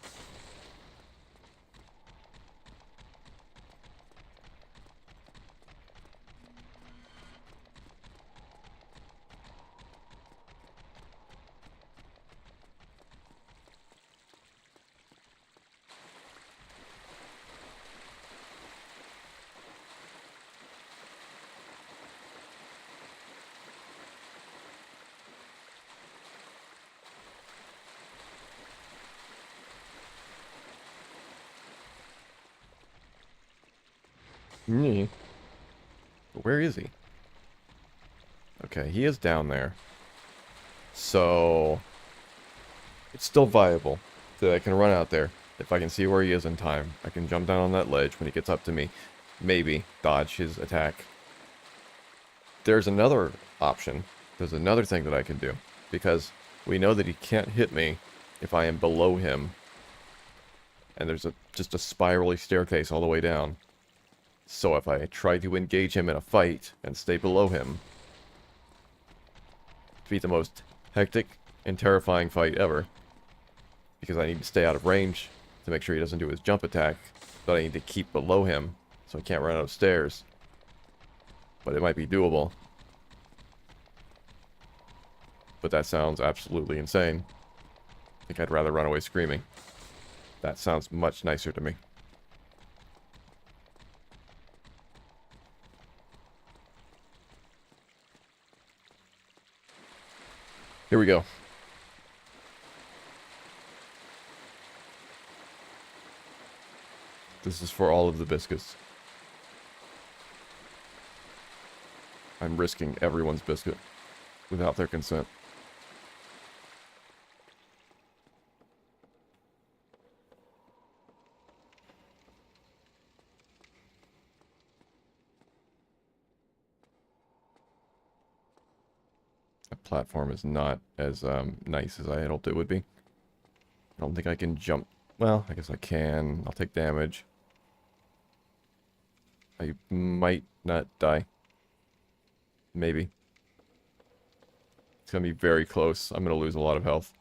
But where is he? Okay, he is down there. So it's still viable that I can run out there. If I can see where he is in time, I can jump down on that ledge when he gets up to me. Maybe dodge his attack. There's another option. There's another thing that I can do. Because we know that he can't hit me if I am below him. And there's just a spirally staircase all the way down. So if I try to engage him in a fight and stay below him, to be the most hectic and terrifying fight ever, because I need to stay out of range to make sure he doesn't do his jump attack, but I need to keep below him so he can't run out of stairs. But it might be doable. But that sounds absolutely insane. I think I'd rather run away screaming. That sounds much nicer to me. Here we go. This is for all of the biscuits. I'm risking everyone's biscuit without their consent. That platform is not as nice as I had hoped it would be. I don't think I can jump. Well, I guess I can. I'll take damage. I might not die. Maybe. It's going to be very close. I'm going to lose a lot of health.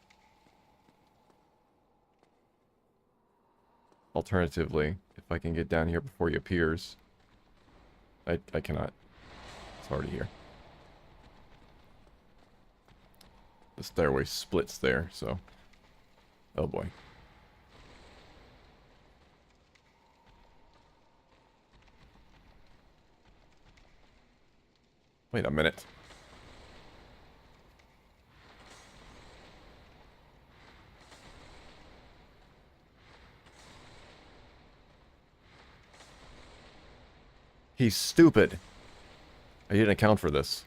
Alternatively, if I can get down here before he appears. I cannot. It's already here. The stairway splits there, so... Oh boy. Wait a minute. He's stupid. I didn't account for this.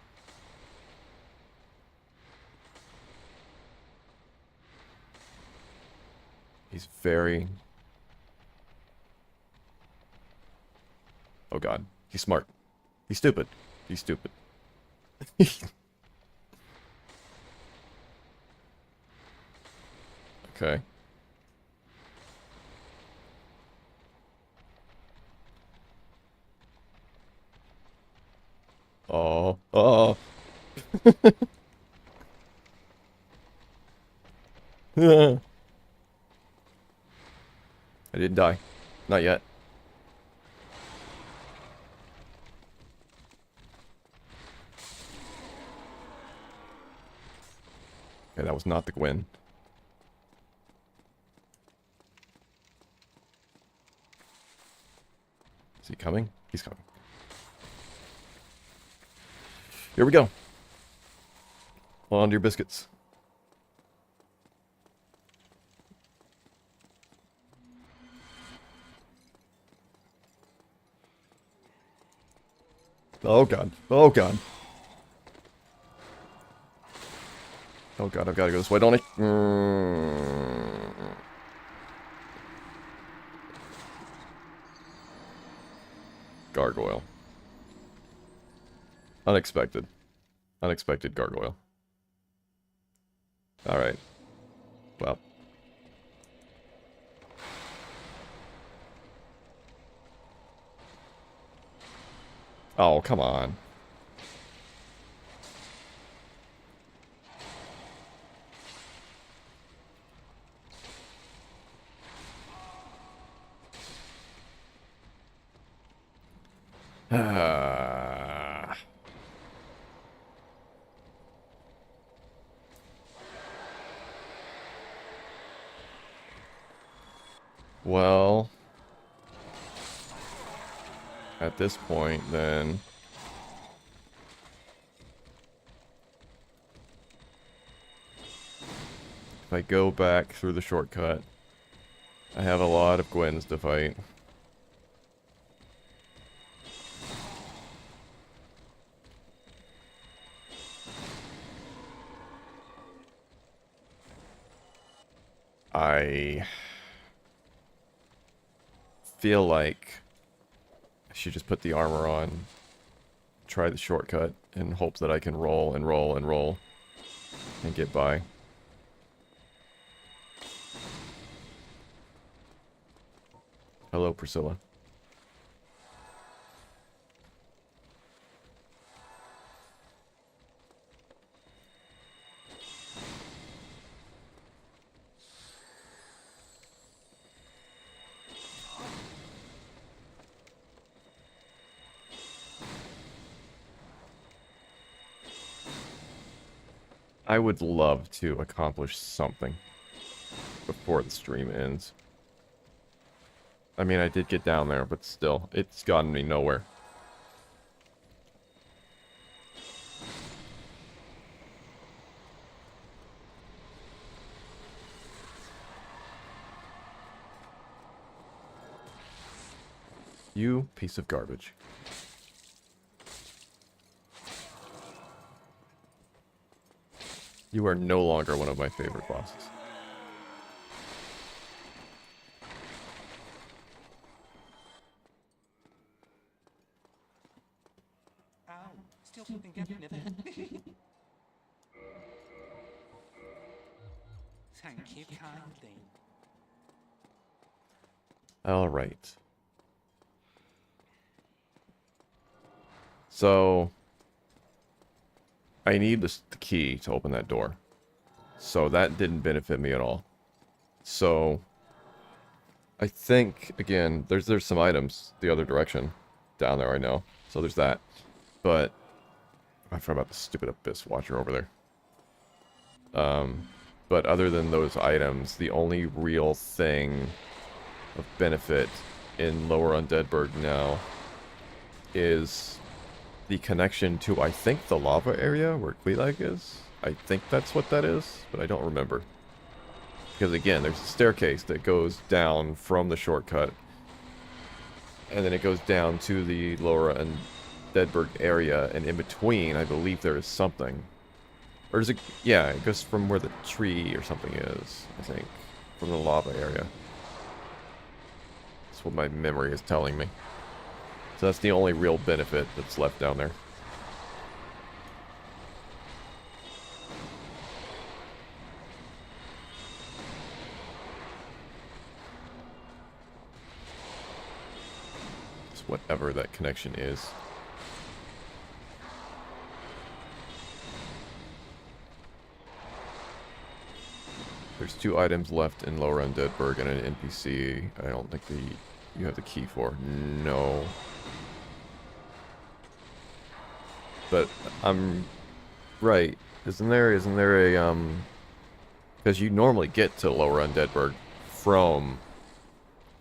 He's very... Oh god. He's smart. He's stupid. He's stupid. Okay. Oh. Oh. I didn't die. Not yet. Okay, that was not the Gwen. Is he coming? He's coming. Here we go. On to your biscuits. Oh god. Oh god. Oh god, I've got to go this way, don't I? Gargoyle. Unexpected. Unexpected gargoyle. Alright. Well. Oh, come on. Well, at this point, then... If I go back through the shortcut, I have a lot of Gwens to fight. I feel like I should just put the armor on, try the shortcut, and hope that I can roll and roll and roll and get by. Hello, Priscilla. I would love to accomplish something before the stream ends. I mean, I did get down there, but still, it's gotten me nowhere. You piece of garbage. You are no longer one of my favorite bosses. Ow, still peeping up, never had. Thank you kindly. Alright. So, I need the key to open that door. So that didn't benefit me at all. So, I think, again, there's some items the other direction down there, I know. So there's that. But, I forgot about the stupid Abyss Watcher over there. But other than those items, the only real thing of benefit in Lower Undeadburg now is the connection to, I think, the lava area where Quelaag is. I think that's what that is, but I don't remember. Because again, there's a staircase that goes down from the shortcut, and then it goes down to the Lower Undeadburg area, and in between, I believe there is something. Or is it... yeah, it goes from where the tree or something is, I think. From the lava area. That's what my memory is telling me. So that's the only real benefit that's left down there. It's whatever that connection is. There's 2 items left in Lower Undeadburg and an NPC I don't think you have the key for. No. But I'm right. Isn't there a because you normally get to Lower Undeadburg from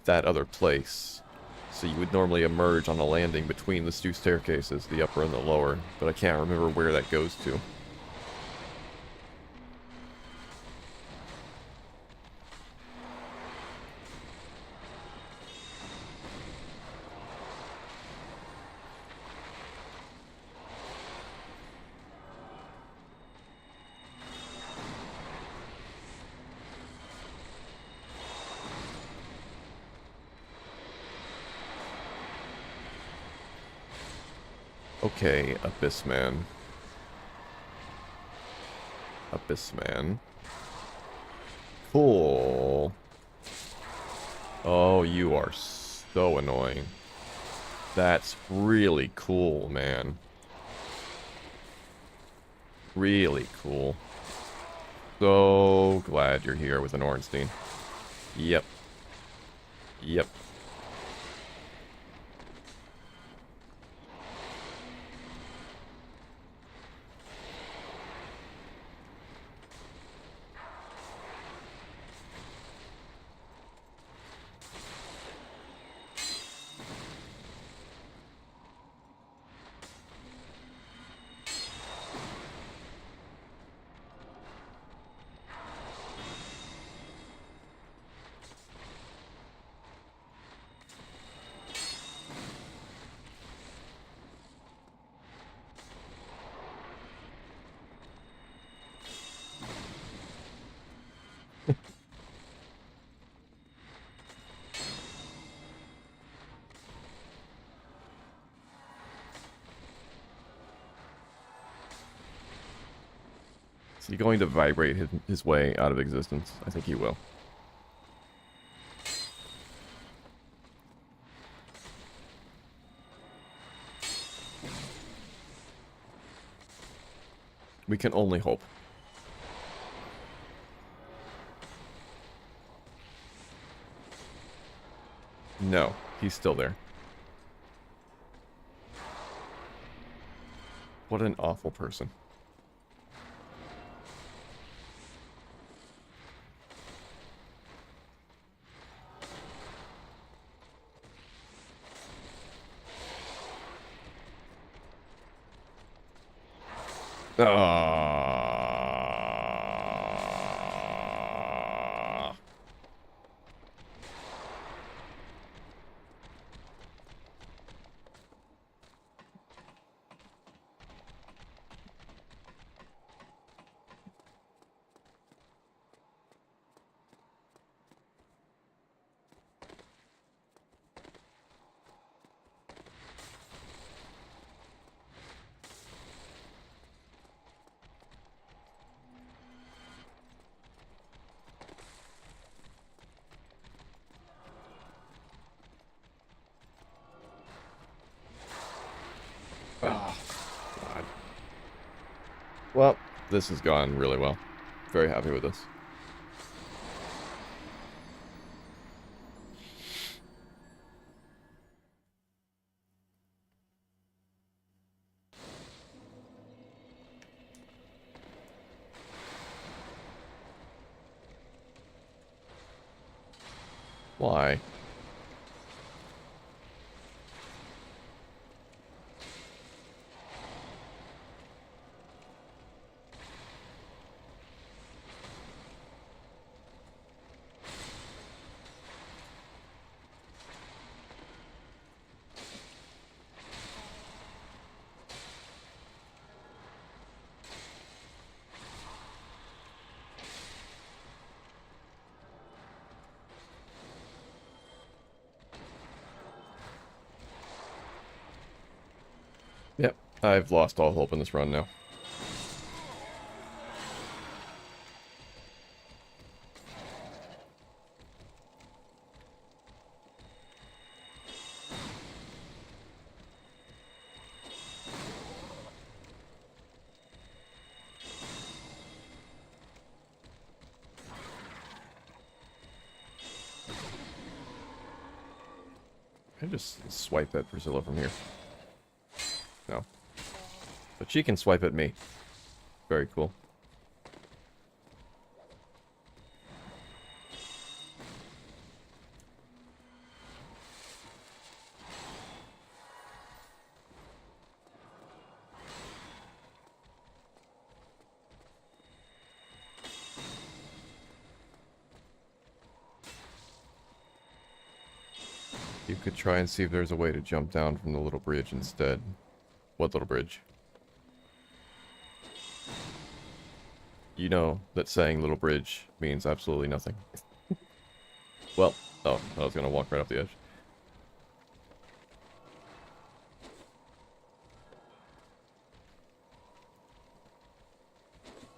that other place. So you would normally emerge on a landing between the 2 staircases, the upper and the lower, but I can't remember where that goes to. Okay, Abyss Man. Abyss Man. Cool. Oh, you are so annoying. That's really cool, man. Really cool. So glad you're here with an Ornstein. Yep. Yep. Is he going to vibrate his way out of existence? I think he will. We can only hope. No, he's still there. What an awful person. Ah. Well, this has gone really well. Very happy with this. Why? Yep, I've lost all hope in this run now. Can I just swipe at Priscilla from here? No. But she can swipe at me. Very cool. You could try and see if there's a way to jump down from the little bridge instead. What little bridge? You know that saying little bridge means absolutely nothing. Well, oh, I was gonna walk right off the edge.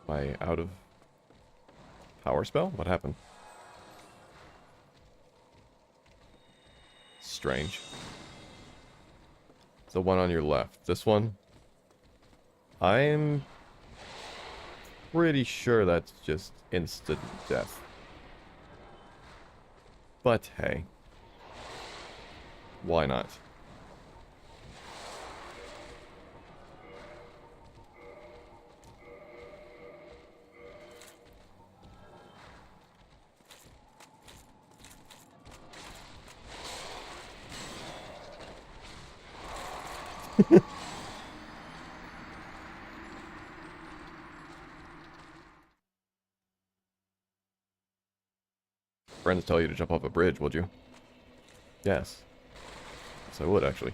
Am I out of power spell? What happened? Strange. The one on your left. This one? I'm pretty sure that's just instant death. But hey. Why not? Friends tell you to jump off a bridge, would you? Yes. Yes, I would, actually.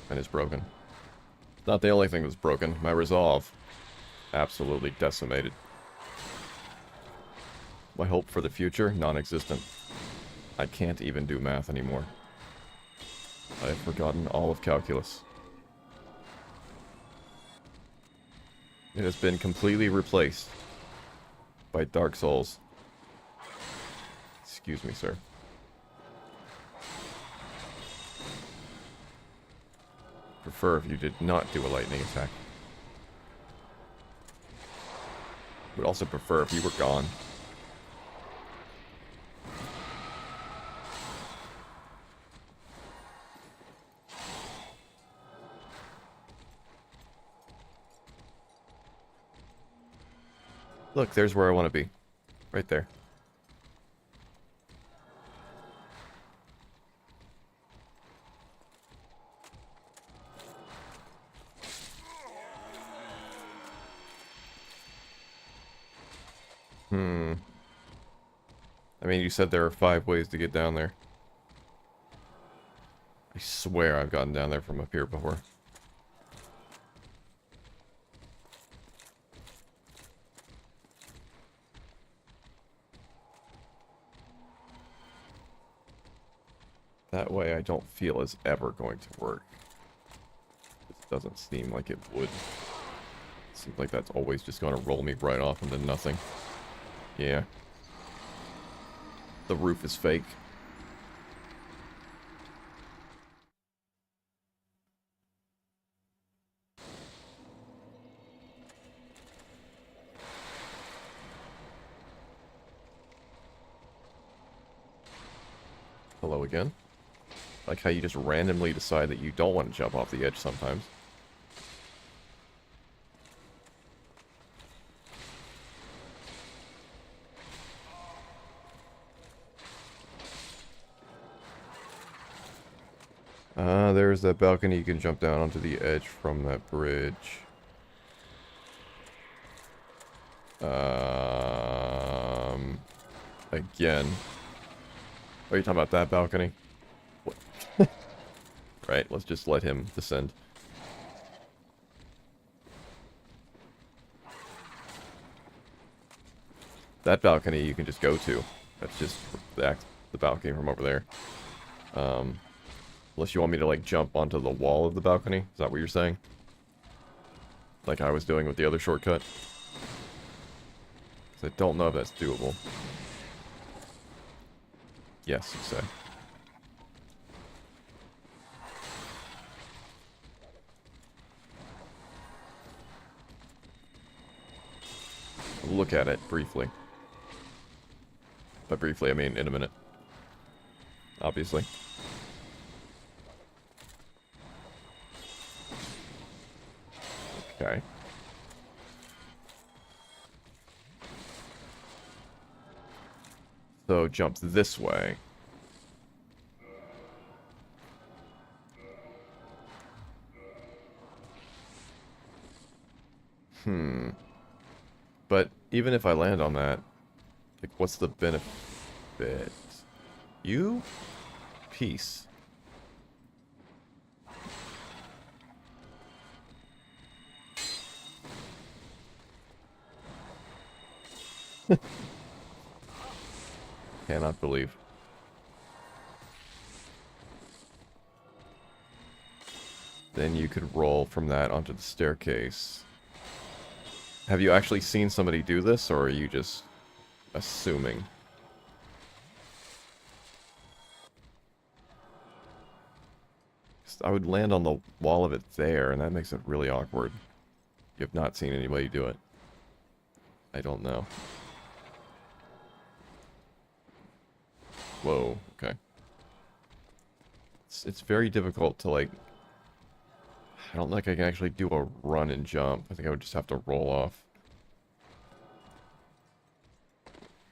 And it's broken. Not the only thing that's broken. My resolve. Absolutely decimated. My hope for the future? Non-existent. I can't even do math anymore. I have forgotten all of calculus. It has been completely replaced by Dark Souls. Excuse me, sir. Prefer if you did not do a lightning attack. Would also prefer if you were gone. Look, there's where I want to be. Right there. I mean, you said there are 5 ways to get down there. I swear I've gotten down there from up here before. That way I don't feel is ever going to work. Doesn't seem like it would. Seems like that's always just going to roll me right off into nothing. Yeah. The roof is fake. Hello again. Like how you just randomly decide that you don't want to jump off the edge sometimes. There's that balcony. You can jump down onto the edge from that bridge. Again. Are you talking about that balcony? What? Right, let's just let him descend. That balcony you can just go to. That's just the balcony from over there. Unless you want me to, like, jump onto the wall of the balcony. Is that what you're saying? Like I was doing with the other shortcut? 'Cause I don't know if that's doable. Yes, you say. Look at it briefly. By briefly, I mean in a minute. Obviously. Okay. So jump this way. But even if I land on that, like, what's the benefit? You? Peace. Cannot believe. Then you could roll from that onto the staircase. Have you actually seen somebody do this, or are you just assuming? I would land on the wall of it there, and that makes it really awkward. You have not seen anybody do it. I don't know. Whoa, okay. It's very difficult to, like... I don't think I can actually do a run and jump. I think I would just have to roll off.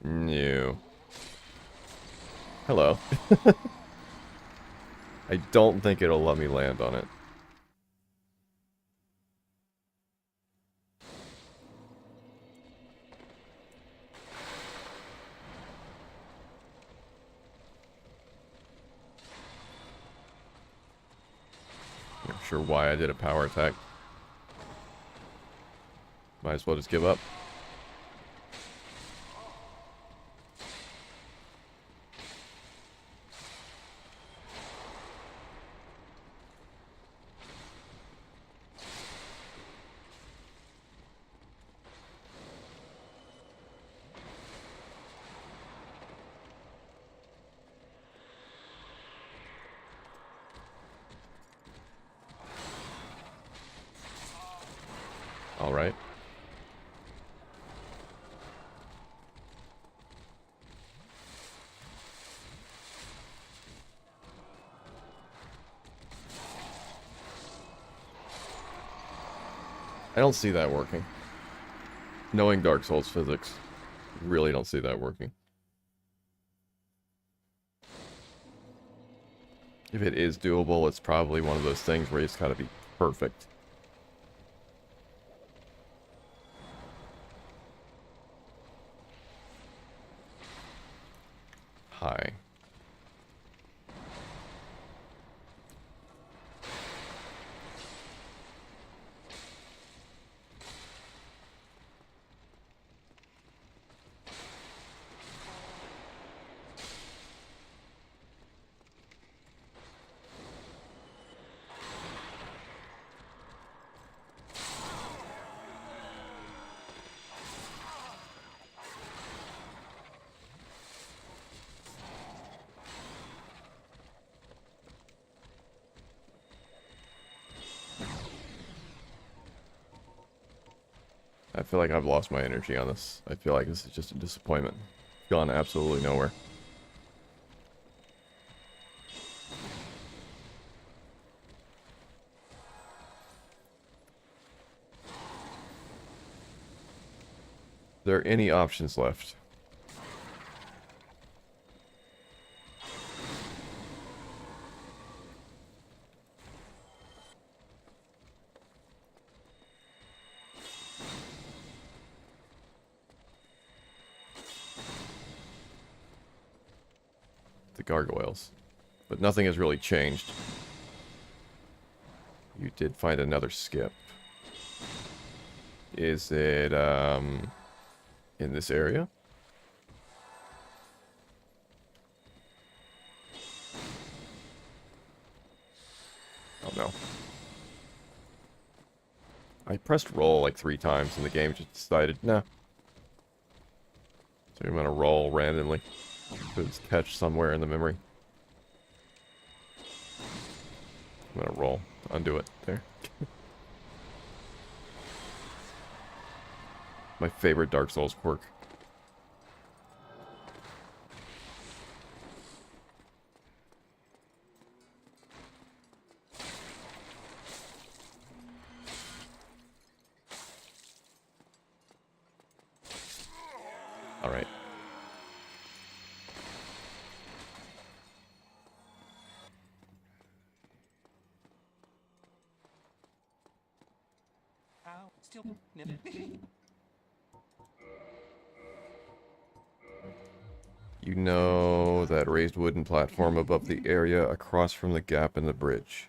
No. Hello. I don't think it'll let me land on it. Not sure why I did a power attack. Might as well just give up. Alright. I don't see that working. Knowing Dark Souls physics, really don't see that working. If it is doable, it's probably one of those things where it's gotta be perfect. Hi. I feel like I've lost my energy on this. I feel like this is just a disappointment. Gone absolutely nowhere. Are there any options left? The gargoyles. But nothing has really changed. You did find another skip. Is it, in this area? Oh no. I pressed roll like 3 times and the game just decided, nah. So I'm gonna roll randomly. Put its catch somewhere in the memory. I'm gonna roll to undo it. There. My favorite Dark Souls quirk. Alright. Ow, still never. You know that raised wooden platform above the area across from the gap in the bridge.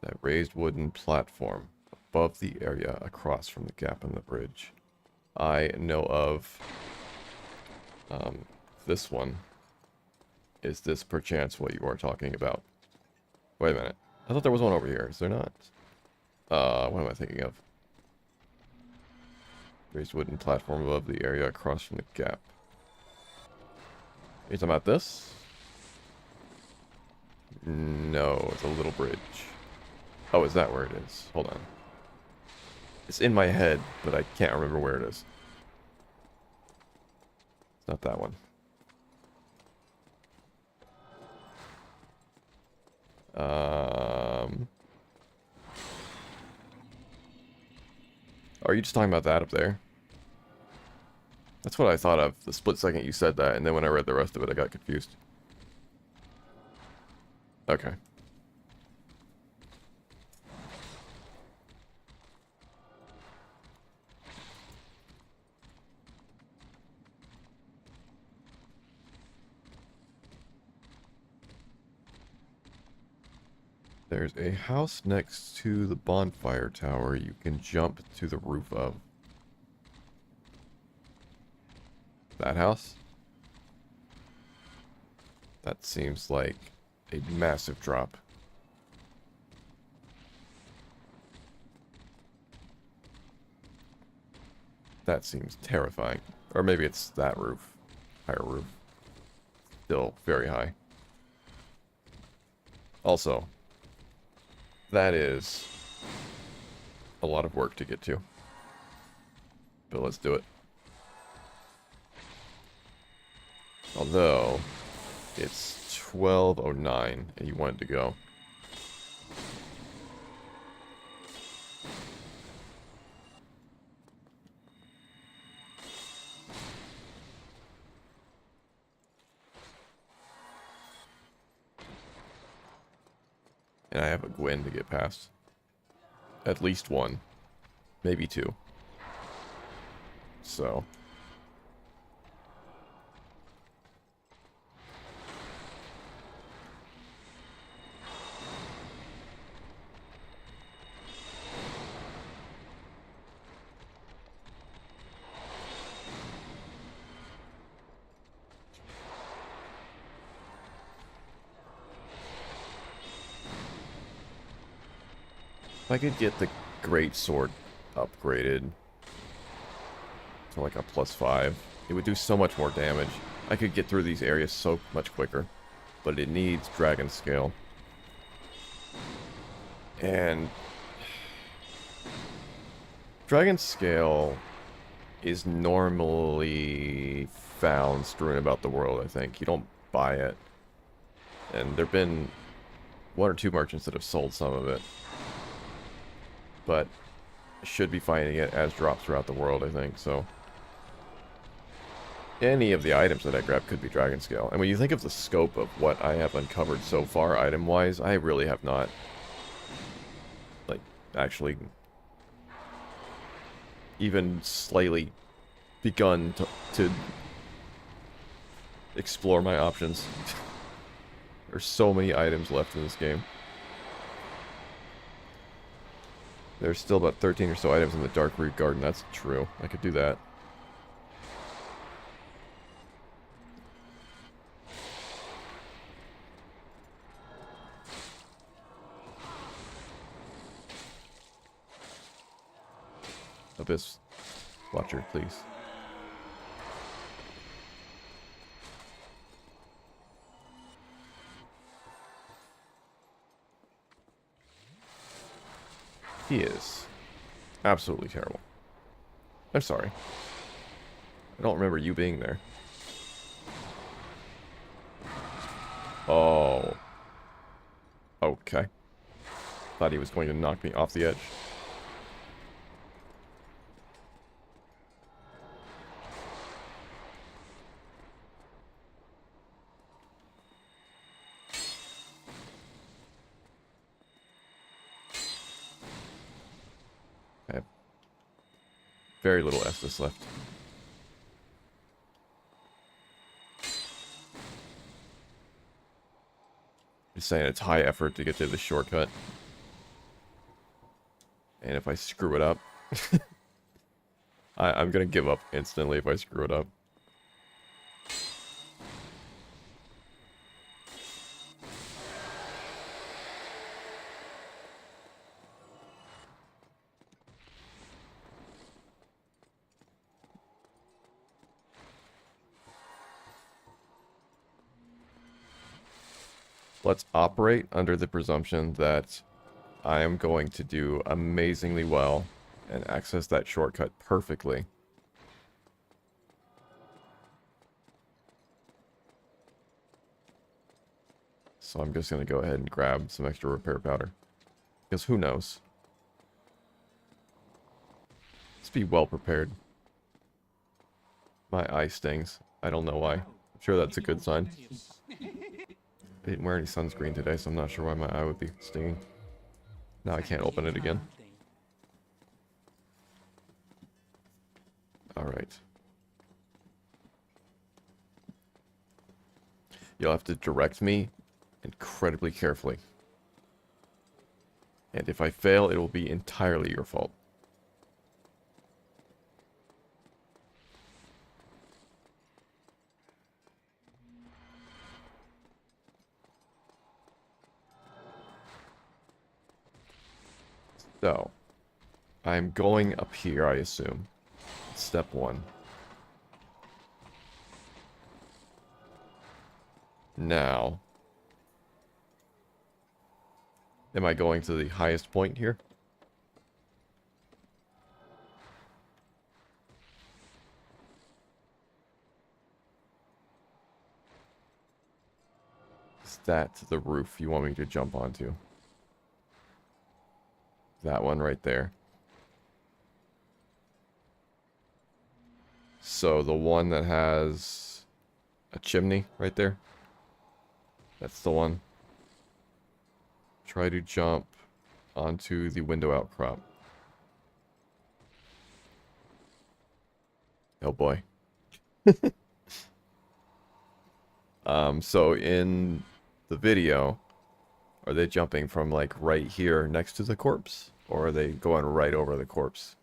That raised wooden platform above the area across from the gap in the bridge. I know of this one. Is this perchance what you are talking about? Wait a minute. I thought there was one over here. Is there not? What am I thinking of? Raised wooden platform above the area across from the gap. Are you talking about this? No, it's a little bridge. Oh, is that where it is? Hold on. It's in my head, but I can't remember where it is. It's not that one. Are you just talking about that up there? That's what I thought of the split second you said that, and then when I read the rest of it, I got confused. Okay. There's a house next to the bonfire tower you can jump to the roof of. That house? That seems like a massive drop. That seems terrifying. Or maybe it's that roof. Higher roof. Still very high. Also, that is a lot of work to get to. But let's do it. Although, it's 12:09 and you wanted to go. And I have a Gwen to get past. At least one. Maybe two. So. If I could get the great sword upgraded to like a +5, it would do so much more damage. I could get through these areas so much quicker, but it needs dragon scale. And Dragon Scale is normally found strewn about the world, I think. You don't buy it. And there have been one or two merchants that have sold some of it. But I should be finding it as drops throughout the world, I think, so. Any of the items that I grab could be Dragon Scale. And when you think of the scope of what I have uncovered so far, item-wise, I really have not, like, actually even slightly begun to explore my options. There's so many items left in this game. There's still about 13 or so items in the Dark Root Garden. That's true. I could do that. Abyss Watcher, please. He is absolutely terrible. I'm sorry. I don't remember you being there. Oh. Okay. Thought he was going to knock me off the edge. I have very little Estus left. Just saying it's high effort to get to the shortcut. And if I screw it up... I'm gonna give up instantly if I screw it up. Let's operate under the presumption that I am going to do amazingly well and access that shortcut perfectly. So I'm just going to go ahead and grab some extra repair powder. Because who knows? Let's be well prepared. My eye stings. I don't know why. I'm sure that's a good sign. I didn't wear any sunscreen today, so I'm not sure why my eye would be stinging. Now I can't open it again. Alright. You'll have to direct me incredibly carefully. And if I fail, it will be entirely your fault. So, I'm going up here, I assume. Step 1. Now, am I going to the highest point here? Is that the roof you want me to jump onto? That one right there. So the one that has a chimney right there. That's the one. Try to jump onto the window outcrop. Oh boy. So in the video, are they jumping from like right here next to the corpse? Or are they going right over the corpse?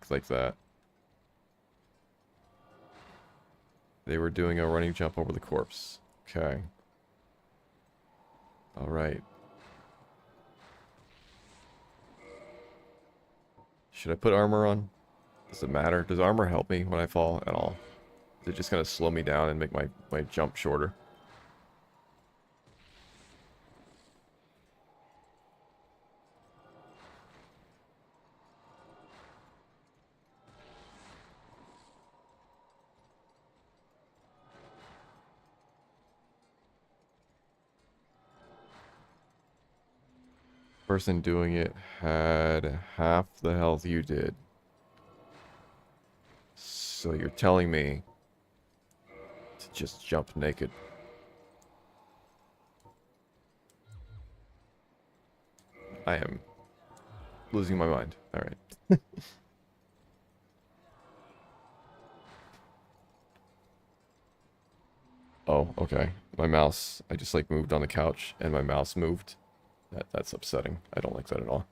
Like that. They were doing a running jump over the corpse. Okay. Alright. Should I put armor on? Does it matter? Does armor help me when I fall at all? Is it just gonna slow me down and make my jump shorter? Person doing it had half the health you did. So you're telling me to just jump naked. I am losing my mind. Alright. Oh, okay. My mouse, I just like moved on the couch and my mouse moved. That's upsetting. I don't like that at all.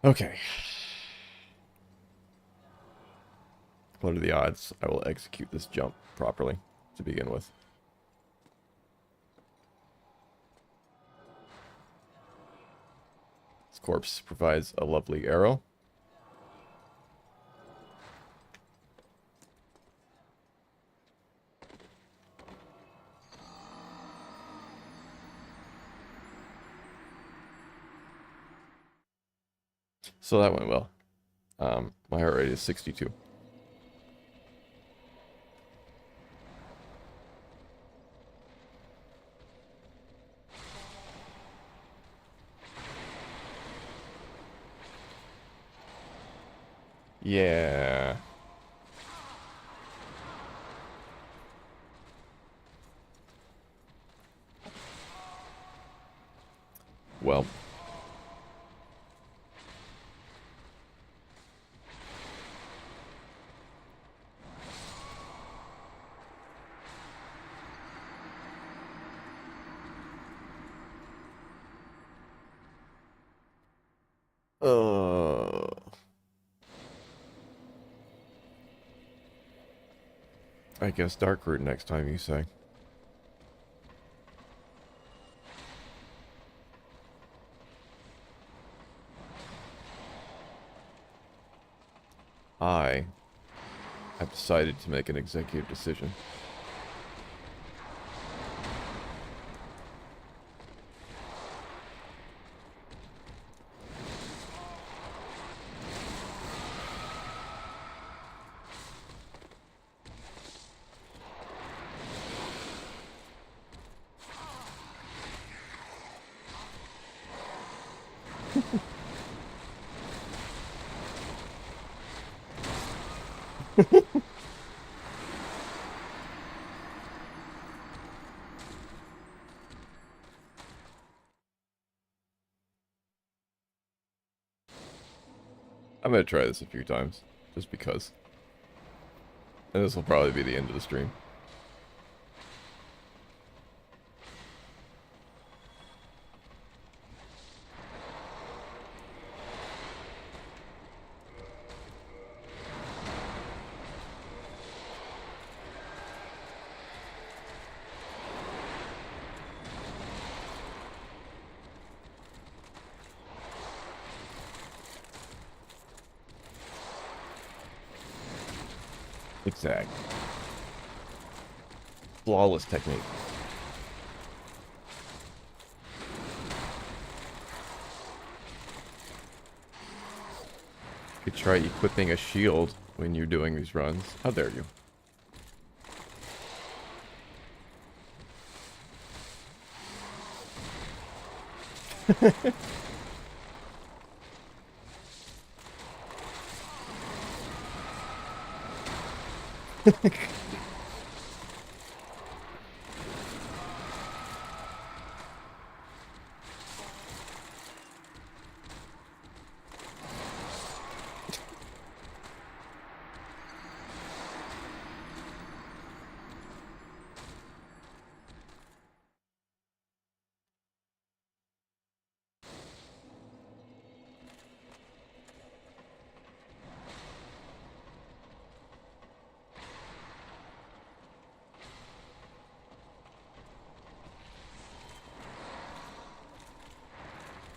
Okay. What are the odds I will execute this jump properly to begin with? This corpse provides a lovely arrow. So that went well. My heart rate is 62. Yeah. Well. I guess dark route next time, you say. I have decided to make an executive decision. I'm gonna try this a few times, just because. And this will probably be the end of the stream. Exact. Flawless technique. You could try equipping a shield when you're doing these runs. How dare you?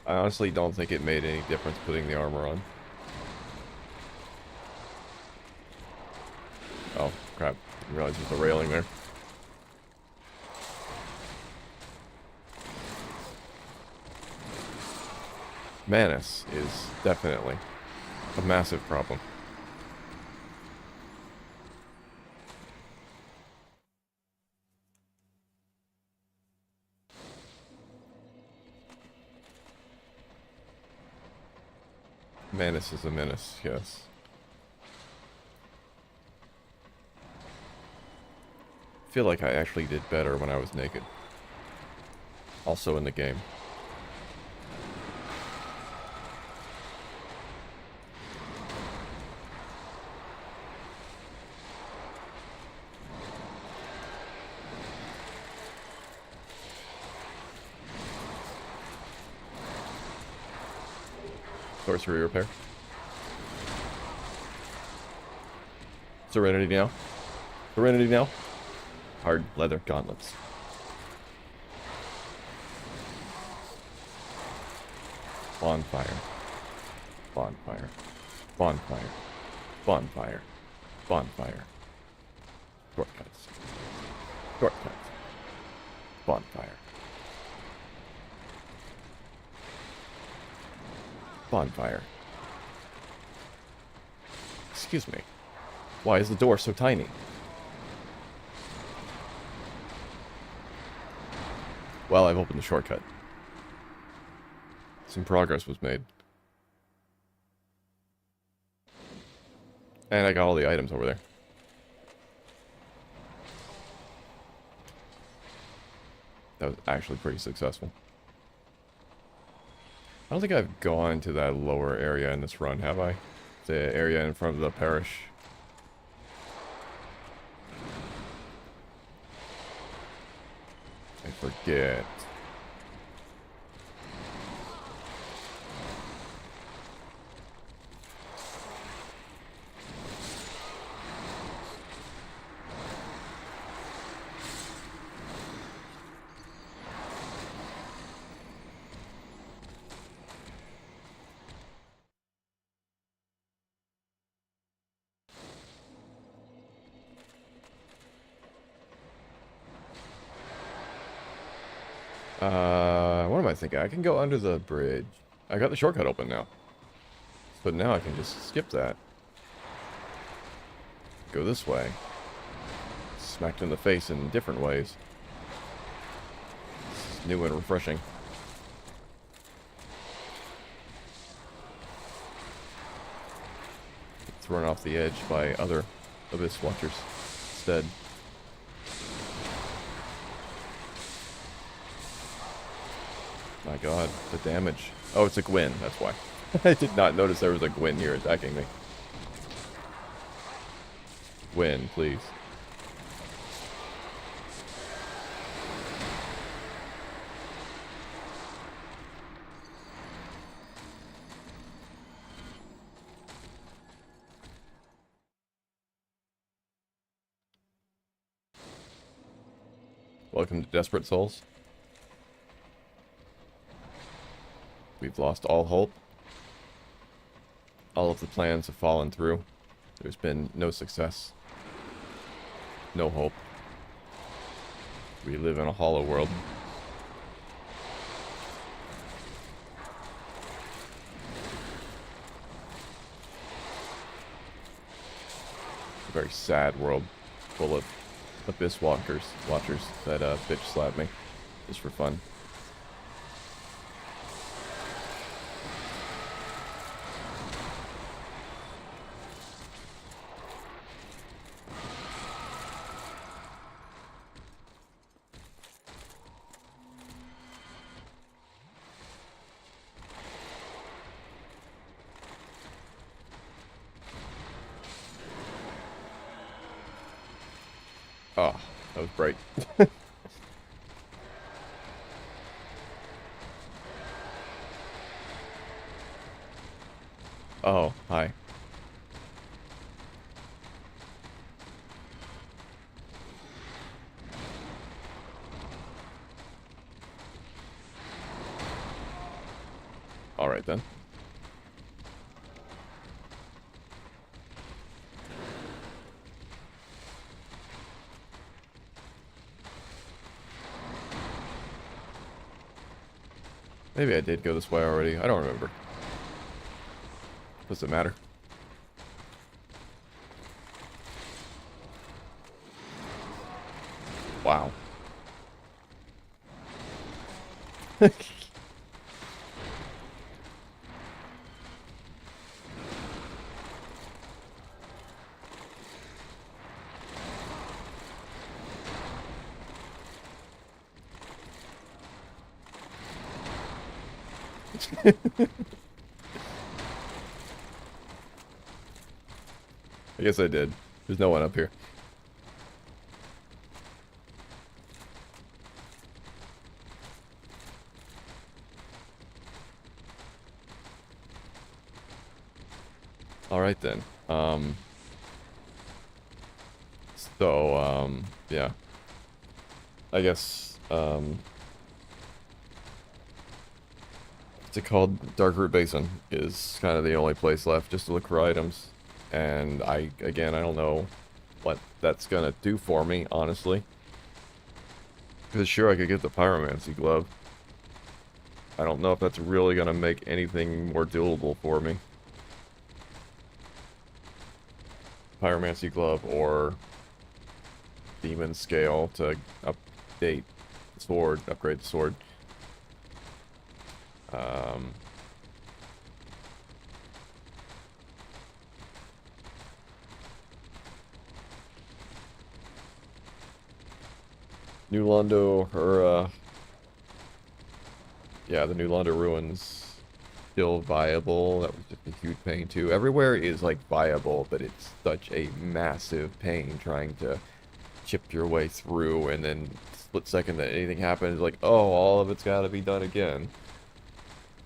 I honestly don't think it made any difference putting the armor on. Oh, crap. Didn't realize there's a railing there. Manus is definitely a massive problem. Manus is a menace, yes. I feel like I actually did better when I was naked. Also in the game. Sorcery repair. Serenity now. Serenity now. Hard leather gauntlets. Bonfire. Bonfire. Bonfire. Bonfire. Bonfire. Shortcuts. Shortcuts. Bonfire. Bonfire. Excuse me. Why is the door so tiny? Well, I've opened the shortcut. Some progress was made. And I got all the items over there. That was actually pretty successful. I don't think I've gone to that lower area in this run, have I? The area in front of the parish. I forget. What am I thinking? I can go under the bridge. I got the shortcut open now. But now I can just skip that. Go this way. Smacked in the face in different ways. It's new and refreshing. Thrown off the edge by other Abyss Watchers instead. My god, the damage. Oh, it's a Gwyn, that's why. I did not notice there was a Gwyn here attacking me. Gwyn, please. Welcome to Desperate Souls. We've lost all hope. All of the plans have fallen through. There's been no success. No hope. We live in a hollow world. A very sad world, full of Abyss watchers that bitch slap me just for fun. Oh, that was bright. Oh, hi. Alright then. Maybe I did go this way already. I don't remember. Does it matter? Wow. I guess I did. There's no one up here. Alright then. Yeah. I guess, what's it called? Darkroot Basin is kind of the only place left just to look for items. And again, I don't know what that's gonna do for me, honestly. Because sure, I could get the Pyromancy Glove. I don't know if that's really gonna make anything more doable for me. Pyromancy Glove or Demon Scale to update the sword, upgrade the sword. New Londo, or, yeah, the New Londo Ruins still viable. That was just a huge pain, too. Everywhere is, like, viable, but it's such a massive pain trying to chip your way through, and then split second that anything happens, like, oh, all of it's got to be done again.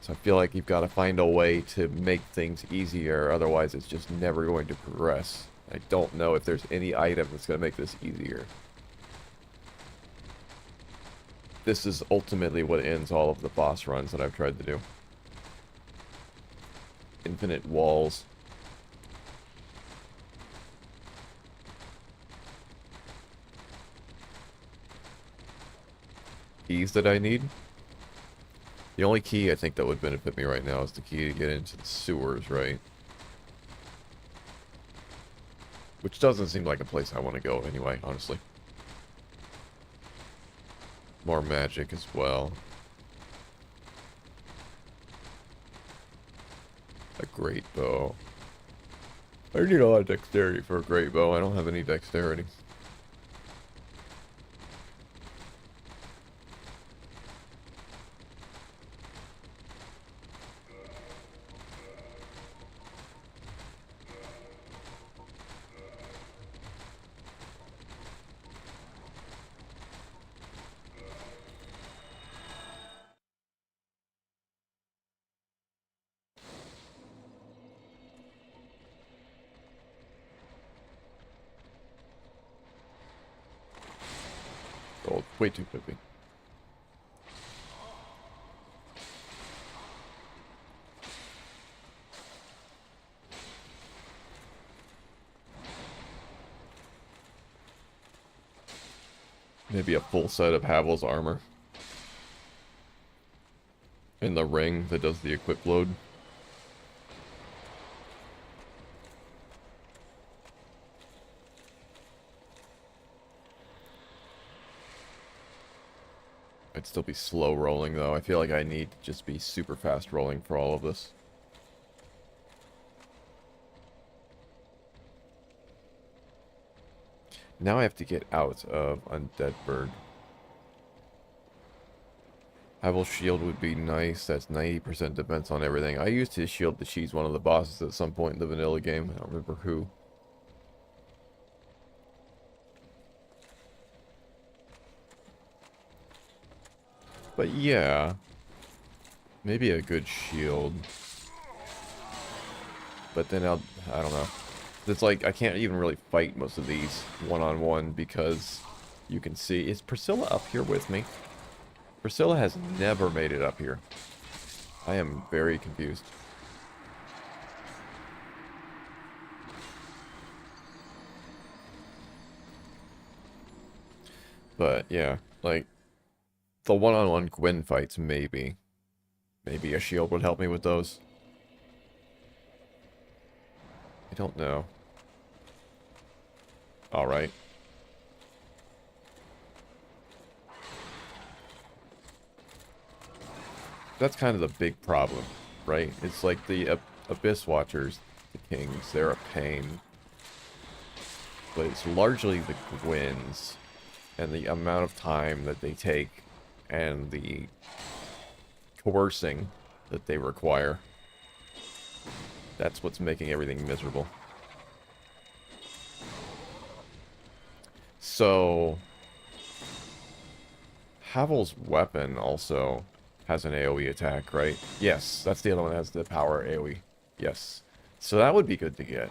So I feel like you've got to find a way to make things easier, otherwise it's just never going to progress. I don't know if there's any item that's going to make this easier. This is ultimately what ends all of the boss runs that I've tried to do. Infinite walls. Keys that I need? The only key I think that would benefit me right now is the key to get into the sewers, right? Which doesn't seem like a place I want to go anyway, honestly. More magic as well. A great bow. I need a lot of dexterity for a great bow. I don't have any dexterity. Gold. Way too quickly. Maybe a full set of Havel's armor. And the ring that does the equip load. I'd still be slow rolling though. I feel like I need to just be super fast rolling for all of this. Now I have to get out of Undeadburg. Havel's shield would be nice. That's 90% defense on everything. I used his shield to cheese one of the bosses at some point in the vanilla game. I don't remember who. But yeah. Maybe a good shield. But then I don't know. It's like, I can't even really fight most of these one-on-one because you can see... Is Priscilla up here with me? Priscilla has never made it up here. I am very confused. But, yeah, like, the one-on-one Gwen fights, maybe. Maybe a shield would help me with those. I don't know. Alright. That's kind of the big problem, right? It's like the Abyss Watchers, the Kings, they're a pain. But it's largely the Gwyn's and the amount of time that they take and the coercing that they require. That's what's making everything miserable. So, Havel's weapon also has an AoE attack, right? Yes, that's the other one that has the power AoE. Yes. So that would be good to get.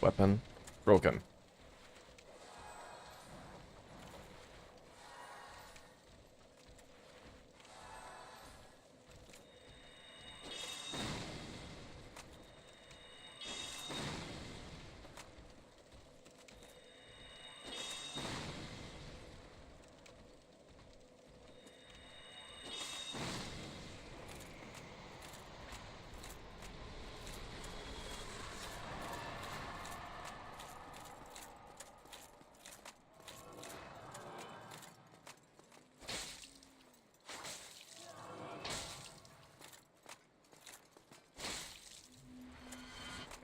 Weapon broken.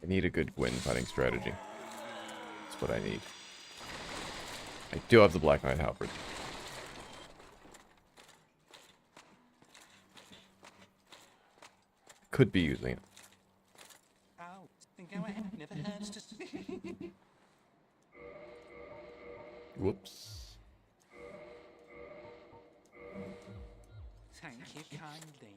I need a good Gwyn fighting strategy. That's what I need. I do have the Black Knight Halberd. Could be using it. Oh, then go ahead. Never hurts to... Whoops. Thank you kindly.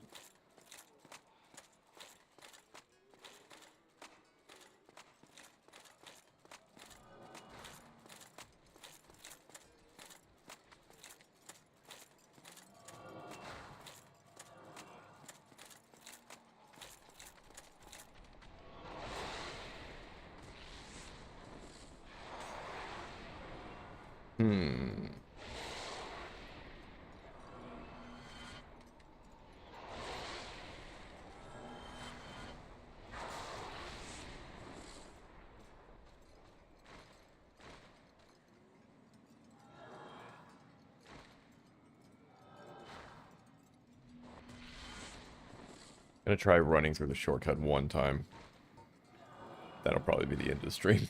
Gonna try running through the shortcut one time. That'll probably be the end of the stream.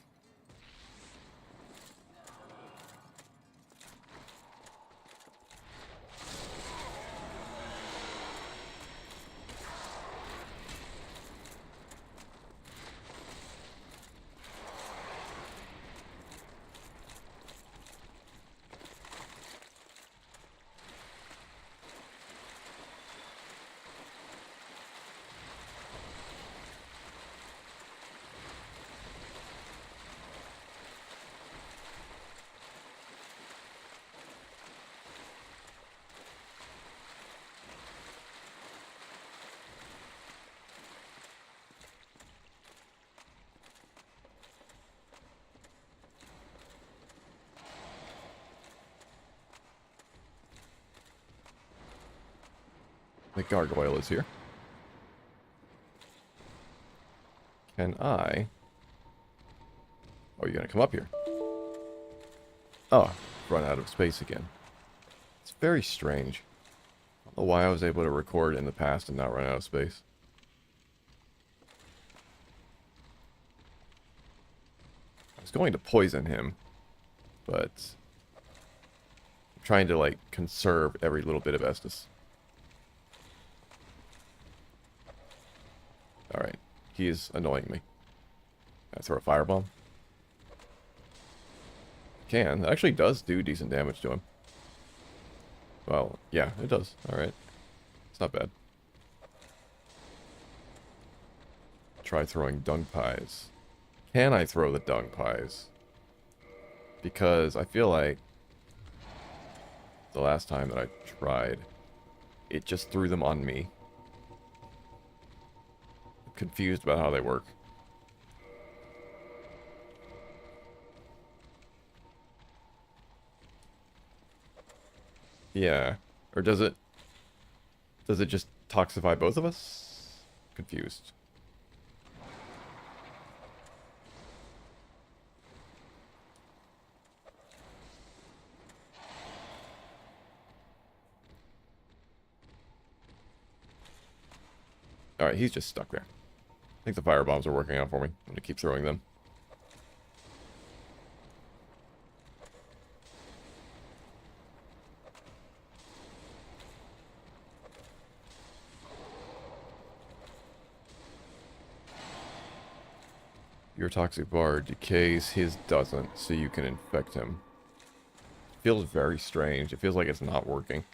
The gargoyle is here. Can I... Oh, you're gonna come up here. Oh, run out of space again. It's very strange. I don't know why I was able to record in the past and not run out of space. I was going to poison him, but I'm trying to, like, conserve every little bit of Estus. Alright, he is annoying me. Can I throw a firebomb? Can. That actually does do decent damage to him. Well, yeah, it does. Alright. It's not bad. Try throwing dung pies. Can I throw the dung pies? Because I feel like the last time that I tried, it just threw them on me. I'm confused about how they work. Yeah. Or does it just toxify both of us? Confused. Alright, he's just stuck there. I think the fire bombs are working out for me. I'm gonna keep throwing them. Your toxic bar decays, his doesn't, so you can infect him. Feels very strange. It feels like it's not working.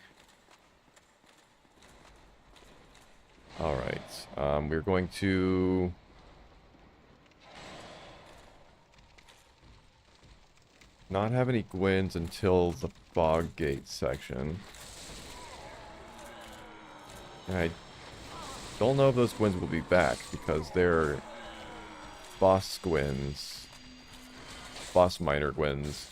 Alright. We're going to... not have any Gwens until the Bog Gate section. And I don't know if those Gwens will be back, because they're boss Gwens. Boss minor Gwens.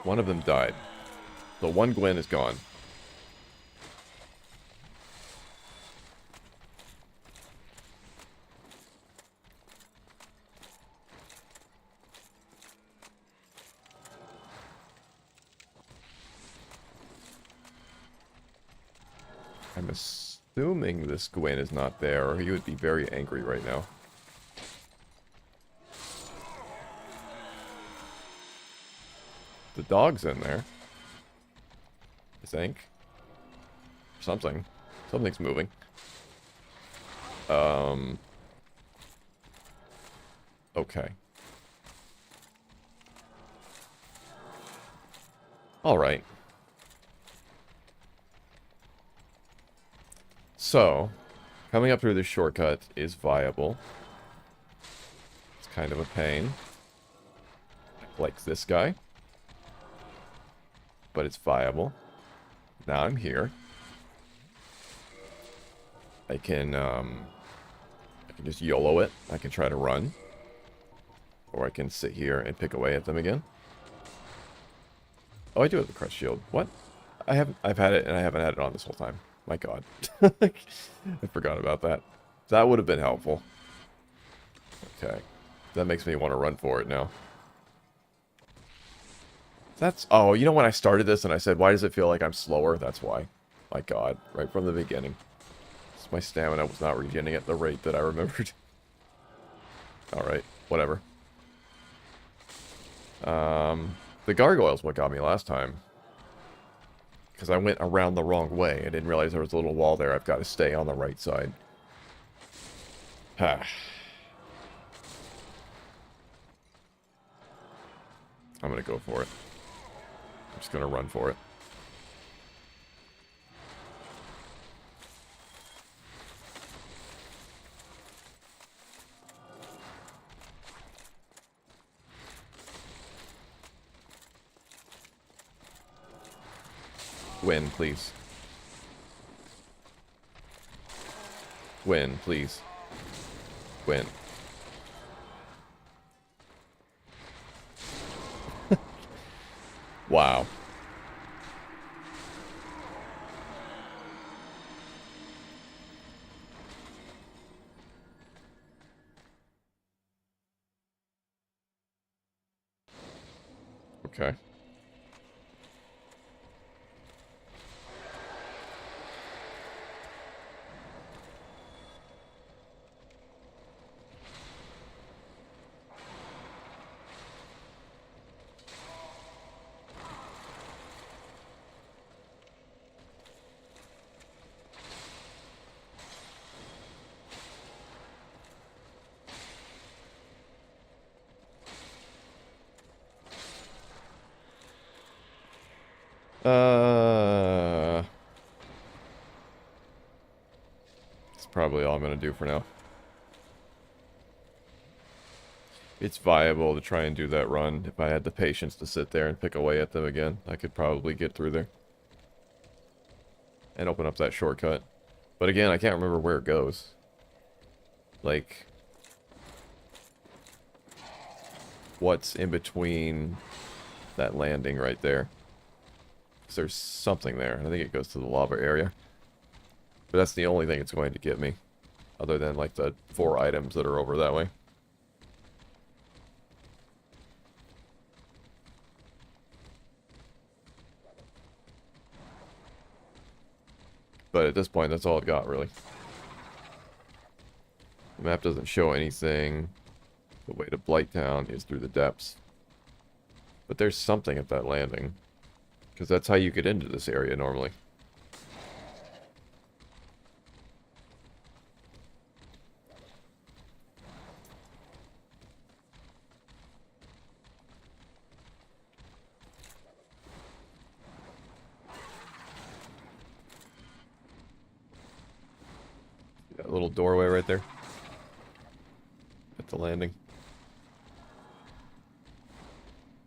One of them died. So one Gwen is gone. I'm assuming this Gwen is not there, or he would be very angry right now. The dog's in there. I think. Something. Something's moving. Okay. Alright. So, coming up through this shortcut is viable. It's kind of a pain. Like this guy. But it's viable. Now I'm here. I can just YOLO it. I can try to run. Or I can sit here and pick away at them again. Oh, I do have the crutch shield. What? I've had it and I haven't had it on this whole time. My god. I forgot about that. That would have been helpful. Okay. That makes me want to run for it now. That's... oh, you know when I started this and I said, why does it feel like I'm slower? That's why. My god. Right from the beginning. My stamina was not regenerating at the rate that I remembered. Alright. Whatever. The gargoyle's what got me last time. Because I went around the wrong way. I didn't realize there was a little wall there. I've got to stay on the right side. I'm going to go for it. I'm just going to run for it. Win, please. Win, please. Win. Wow. Okay. That's probably all I'm gonna do for now. It's viable to try and do that run. If I had the patience to sit there and pick away at them again, I could probably get through there. And open up that shortcut. But again, I can't remember where it goes. Like, what's in between that landing right there? 'Cause there's something there. I think it goes to the lava area. But that's the only thing it's going to get me. Other than, like, the 4 items that are over that way. But at this point, that's all I've got, really. The map doesn't show anything. The way to Blighttown is through the depths. But there's something at that landing. Because that's how you get into this area normally. That little doorway right there. At the landing.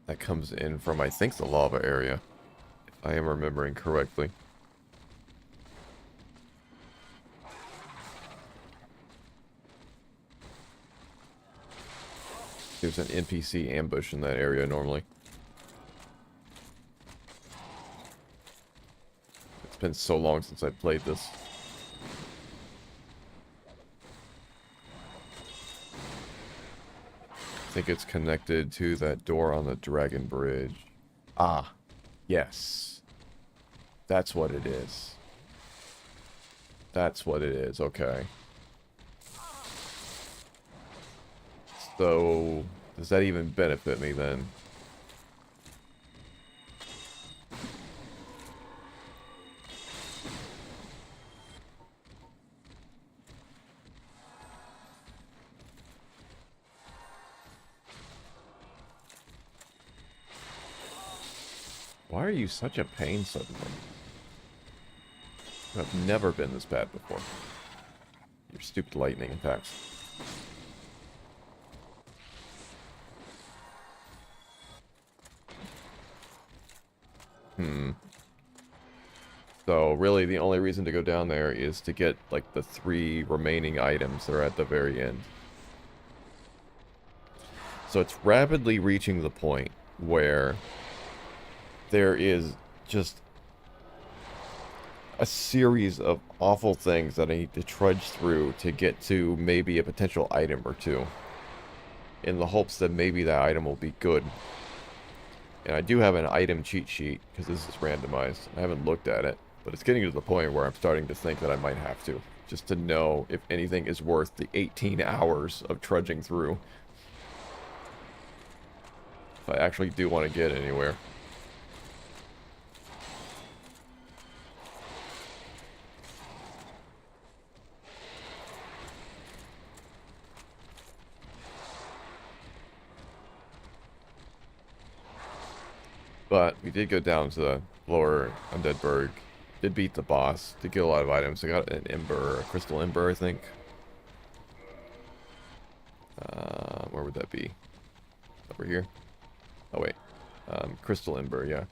That comes in from, I think, the lava area. If I am remembering correctly. There's an NPC ambush in that area normally. It's been so long since I played this. I think it's connected to that door on the Dragon Bridge. Ah, yes. That's what it is. That's what it is, okay. So, does that even benefit me then? Why are you such a pain suddenly? I've never been this bad before. Your stupid lightning attacks. So really the only reason to go down there is to get like the 3 remaining items that are at the very end. So it's rapidly reaching the point where there is just a series of awful things that I need to trudge through to get to maybe a potential item or 2. In the hopes that maybe that item will be good. And I do have an item cheat sheet, because this is randomized. I haven't looked at it, but it's getting to the point where I'm starting to think that I might have to. Just to know if anything is worth the 18 hours of trudging through. If I actually do want to get anywhere. But we did go down to the lower Undead Burg. Did beat the boss. Did get a lot of items. I got an Ember, a Crystal Ember, I think. Where would that be? Over here? Oh, wait. Crystal Ember, yeah.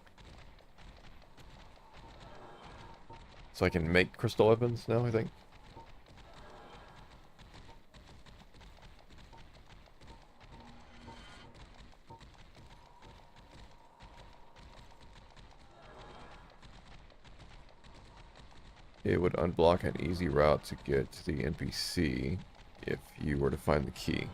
So I can make crystal weapons now, I think. It would unblock an easy route to get to the NPC if you were to find the key.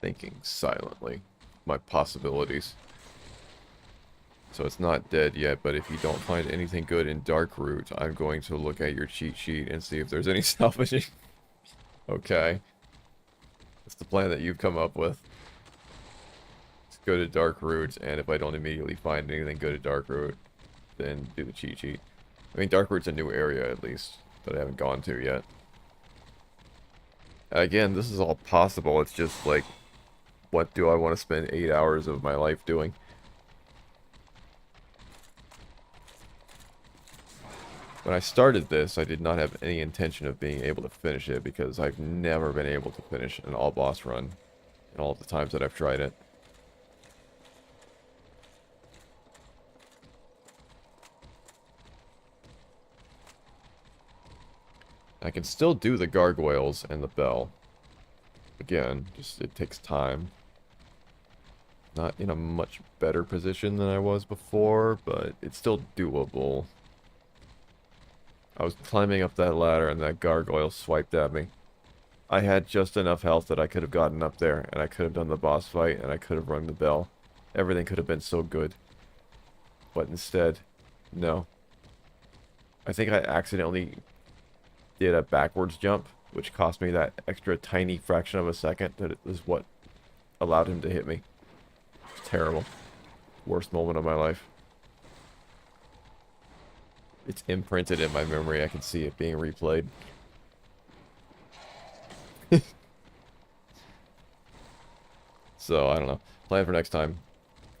thinking silently. My possibilities. So it's not dead yet, but if you don't find anything good in Dark Route, I'm going to look at your cheat sheet and see if there's any salvaging. Okay. That's the plan that you've come up with. Let's go to Dark Route, and if I don't immediately find anything good at Dark Route, then do the cheat sheet. I mean, Dark Route's a new area, at least, that I haven't gone to yet. Again, this is all possible. It's just like, what do I want to spend 8 hours of my life doing? When I started this, I did not have any intention of being able to finish it because I've never been able to finish an all-boss run in all the times that I've tried it. I can still do the gargoyles and the bell. Again, just it takes time. Not in a much better position than I was before, but it's still doable. I was climbing up that ladder and that gargoyle swiped at me. I had just enough health that I could have gotten up there, and I could have done the boss fight, and I could have rung the bell. Everything could have been so good. But instead, no. I think I accidentally did a backwards jump, which cost me that extra tiny fraction of a second that is what allowed him to hit me. It's terrible. Worst moment of my life. It's imprinted in my memory. I can see it being replayed. So, I don't know. Plan for next time.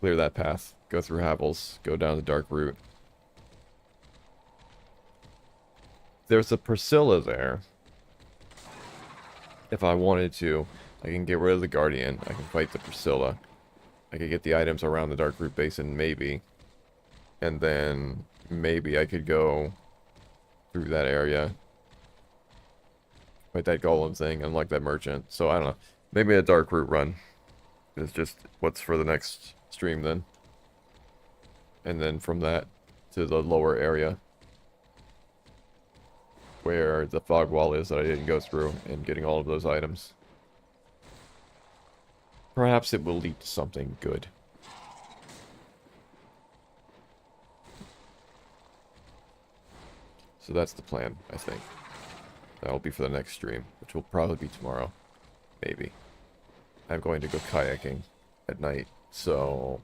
Clear that path. Go through Havels. Go down the Dark Route. There's a Priscilla there. If I wanted to, I can get rid of the Guardian. I can fight the Priscilla. I could get the items around the Dark Route Basin, maybe. And then maybe I could go through that area. Fight that golem thing, unlike that merchant. So, I don't know. Maybe a Dark Route run is just what's for the next stream then. And then from that to the lower area where the fog wall is that I didn't go through, and getting all of those items. Perhaps it will lead to something good. So that's the plan, I think. That'll be for the next stream, which will probably be tomorrow. Maybe. I'm going to go kayaking at night, so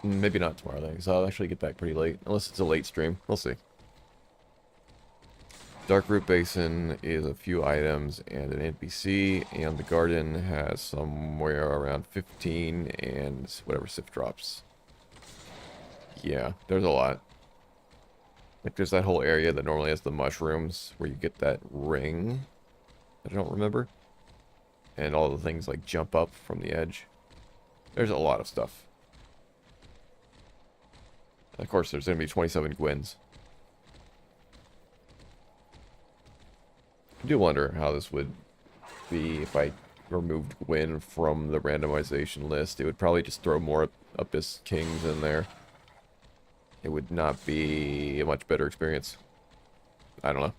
maybe not tomorrow then, because I'll actually get back pretty late, unless it's a late stream. We'll see. Dark Root Basin is a few items and an NPC, and the garden has somewhere around 15 and whatever Sif drops. Yeah, there's a lot. Like, there's that whole area that normally has the mushrooms, where you get that ring that I don't remember. And all the things, like, jump up from the edge. There's a lot of stuff. And of course, there's going to be 27 Gwens. I do wonder how this would be if I removed Gwen from the randomization list. It would probably just throw more Abyss Kings in there. It would not be a much better experience. I don't know.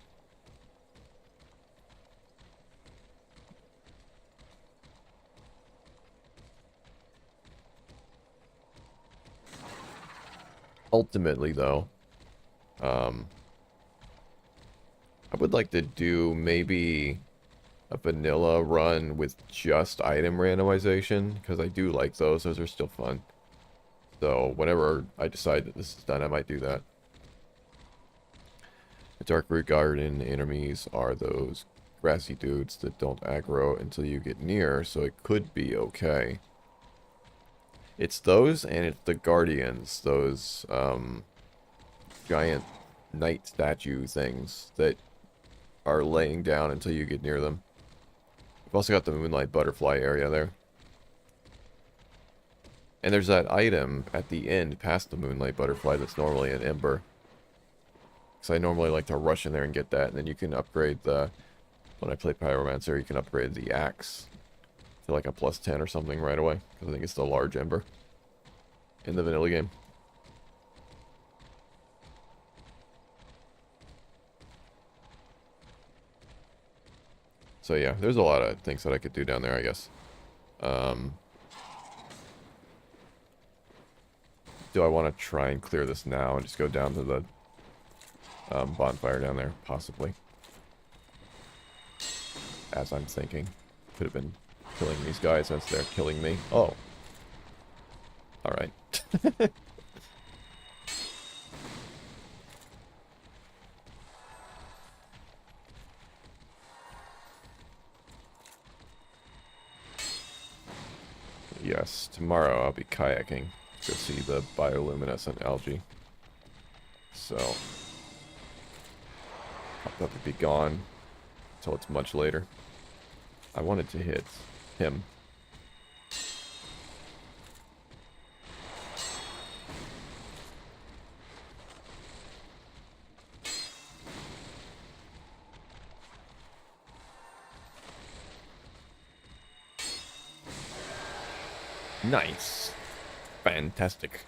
Ultimately, though, I would like to do maybe a vanilla run with just item randomization, because I do like those. Those are still fun. So whenever I decide that this is done, I might do that. The Dark Root Garden enemies are those grassy dudes that don't aggro until you get near, so it could be okay. It's those, and it's the Guardians, those giant knight statue things that are laying down until you get near them. We've also got the Moonlight Butterfly area there. And there's that item at the end past the Moonlight Butterfly that's normally an Ember. Because I normally like to rush in there and get that, and then you can upgrade the... When I play Pyromancer, you can upgrade the axe to like a plus 10 or something right away. Because I think it's the large Ember in the vanilla game. So yeah, there's a lot of things that I could do down there, I guess. Um, do I want to try and clear this now and just go down to the bonfire down there? Possibly. As I'm thinking. Could have been killing these guys as they're killing me. Oh. Alright. Yes, tomorrow I'll be kayaking to see the bioluminescent algae. So, I'll probably be gone until it's much later. I wanted to hit him. Nice. Fantastic.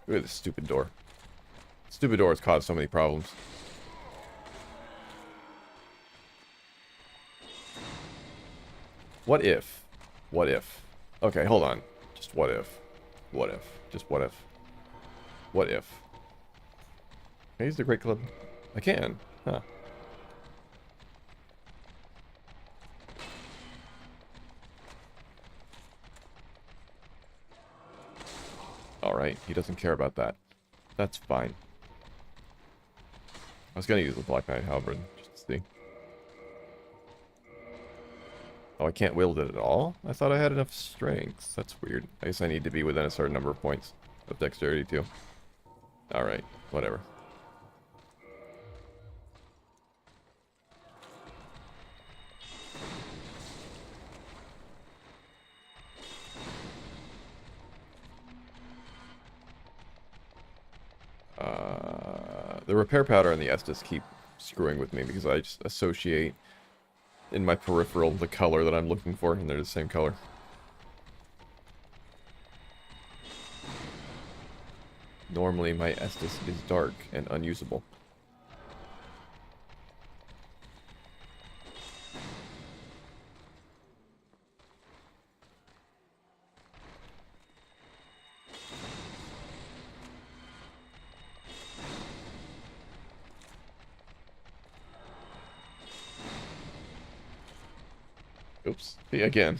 Look at this stupid door. Stupid door has caused so many problems. What if? What if? Okay, hold on. Just what if? What if? Just what if? What if? Can I use the Great Club? I can. Huh. Alright, he doesn't care about that. That's fine. I was gonna use the Black Knight Halberd, just to see. Oh, I can't wield it at all? I thought I had enough strength. That's weird. I guess I need to be within a certain number of points of dexterity, too. Alright, whatever. The repair powder and the Estus keep screwing with me because I just associate in my peripheral the color that I'm looking for, and they're the same color. Normally my Estus is dark and unusable. Oops. See, again.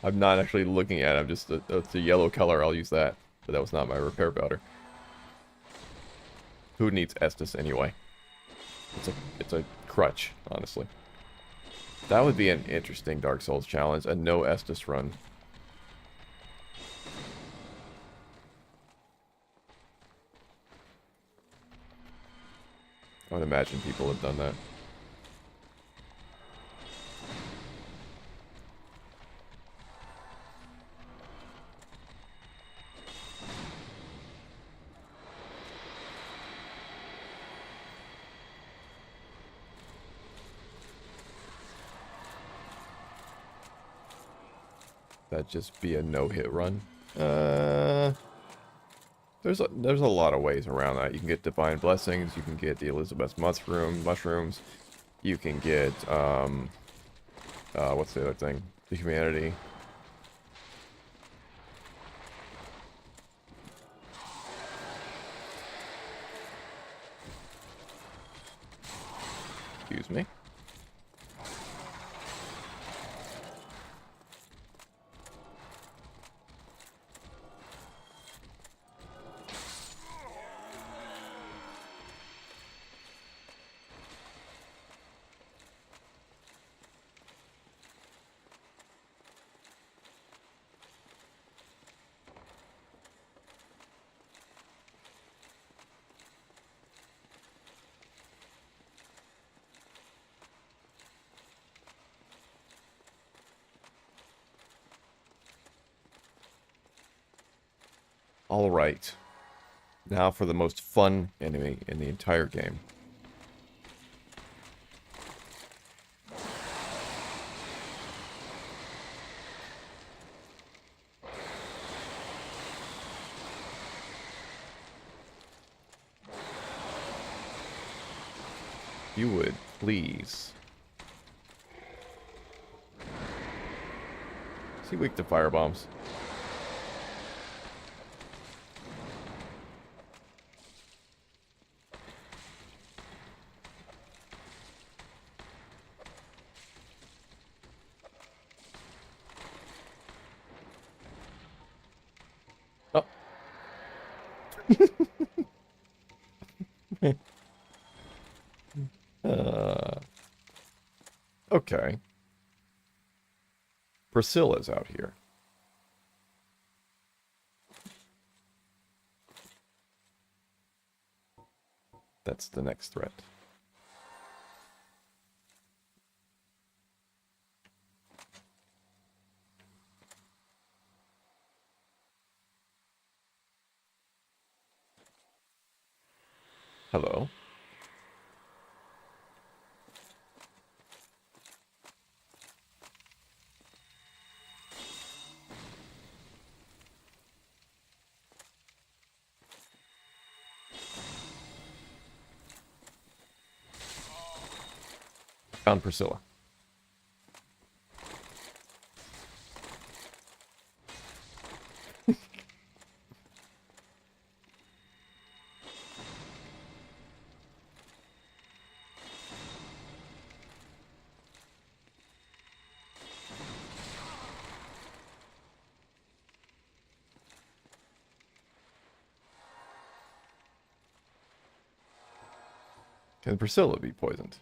I'm not actually looking at it. I'm just, it's a yellow color. I'll use that. But that was not my repair powder. Who needs Estus anyway? It's a crutch, honestly. That would be an interesting Dark Souls challenge. A no Estus run. I would imagine people have done that. That'd just be a no-hit run. There's a lot of ways around that. You can get Divine Blessings, you can get the Elizabeth's mushrooms, you can get, what's the other thing? The Humanity. Excuse me. Alright. Now for the most fun enemy in the entire game. You would please Is he weak to fire bombs? Oh. Okay. Priscilla's out here. That's the next threat. Hello. Found Priscilla. Can Priscilla be poisoned?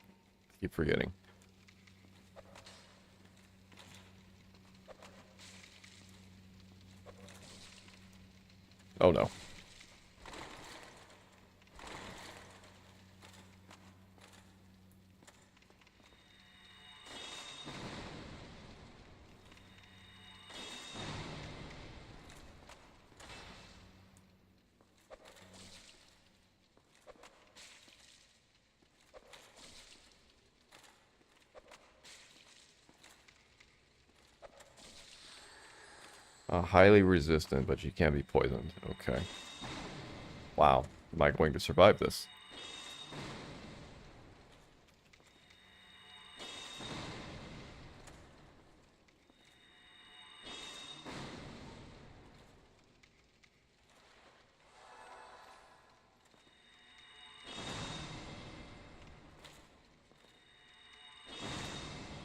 Keep forgetting. Oh no. Highly resistant, but she can't be poisoned. Okay. Wow. Am I going to survive this?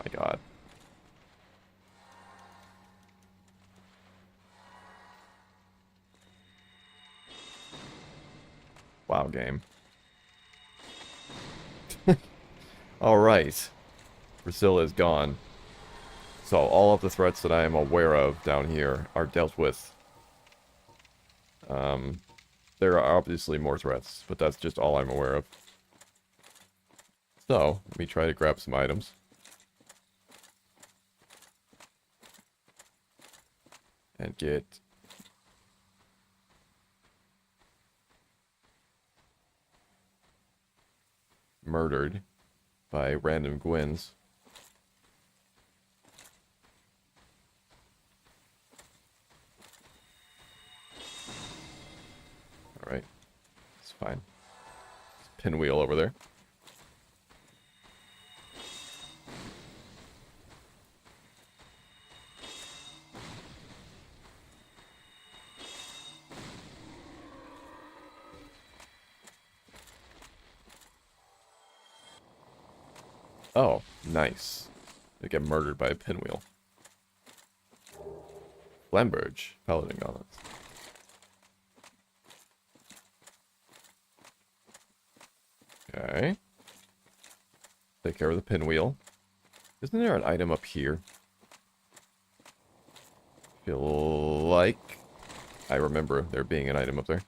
My god. Wow, game. Alright. Priscilla is gone. So all of the threats that I am aware of down here are dealt with. There are obviously more threats, but that's just all I'm aware of. So, let me try to grab some items. And get murdered by random Gwens. Alright. It's fine. It's pinwheel over there. Oh, nice. They get murdered by a pinwheel. Flamberge, Paladin Gauntlets. Okay. Take care of the pinwheel. Isn't there an item up here? Feel like I remember there being an item up there.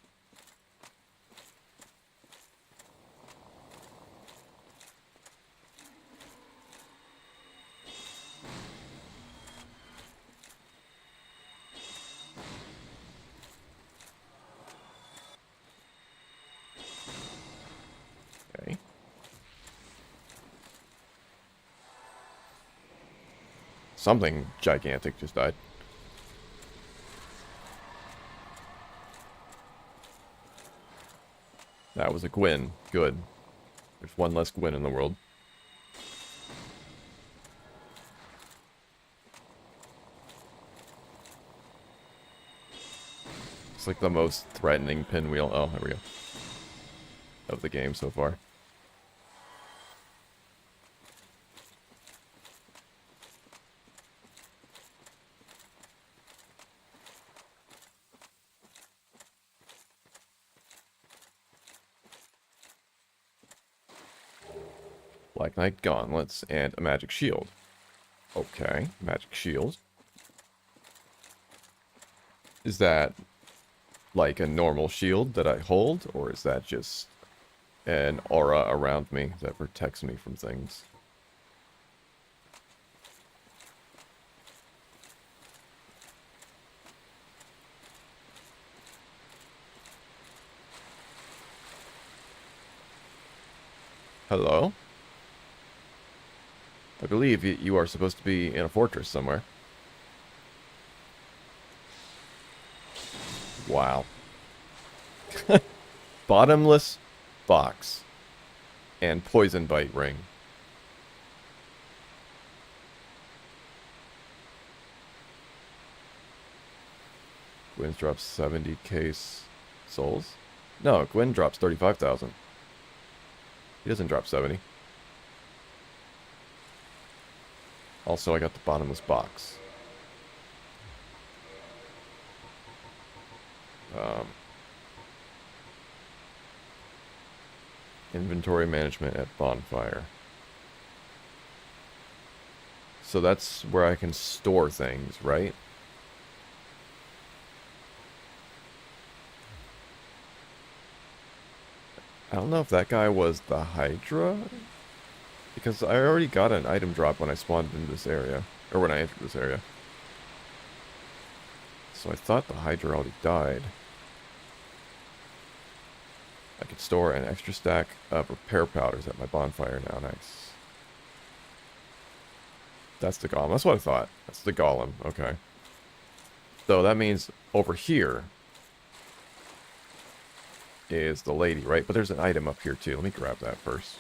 Okay. Something gigantic just died. That was a Gwyn. Good. There's one less Gwyn in the world. It's like the most threatening pinwheel. Oh, there we go. Of the game so far. Black Knight gauntlets and a magic shield. Okay, magic shield. Is that like a normal shield that I hold, or is that just an aura around me that protects me from things? Hello? I believe you are supposed to be in a fortress somewhere. Wow. Bottomless box. And poison bite ring. Gwyn drops 70 case souls? No, Gwyn drops 35,000. He doesn't drop 70. Also, I got the bottomless box. Inventory management at bonfire. So that's where I can store things, right? I don't know if that guy was the Hydra, because I already got an item drop when I spawned into this area, or when I entered this area. So I thought the Hydra already died. I could store an extra stack of repair powders at my bonfire now. Nice. That's the golem. That's what I thought. That's the golem. Okay. So that means over here is the lady, right? But there's an item up here too. Let me grab that first.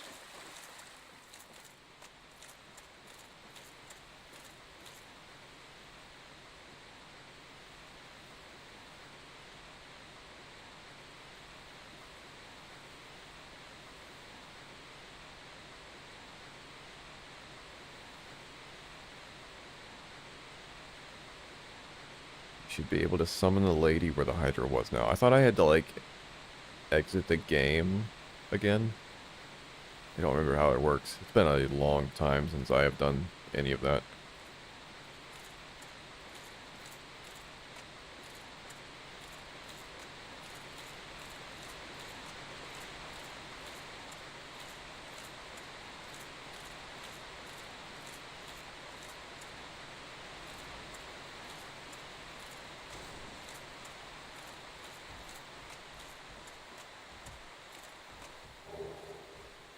Should be able to summon the lady where the Hydra was now. I thought I had to, like, exit the game again. I don't remember how it works. It's been a long time since I have done any of that.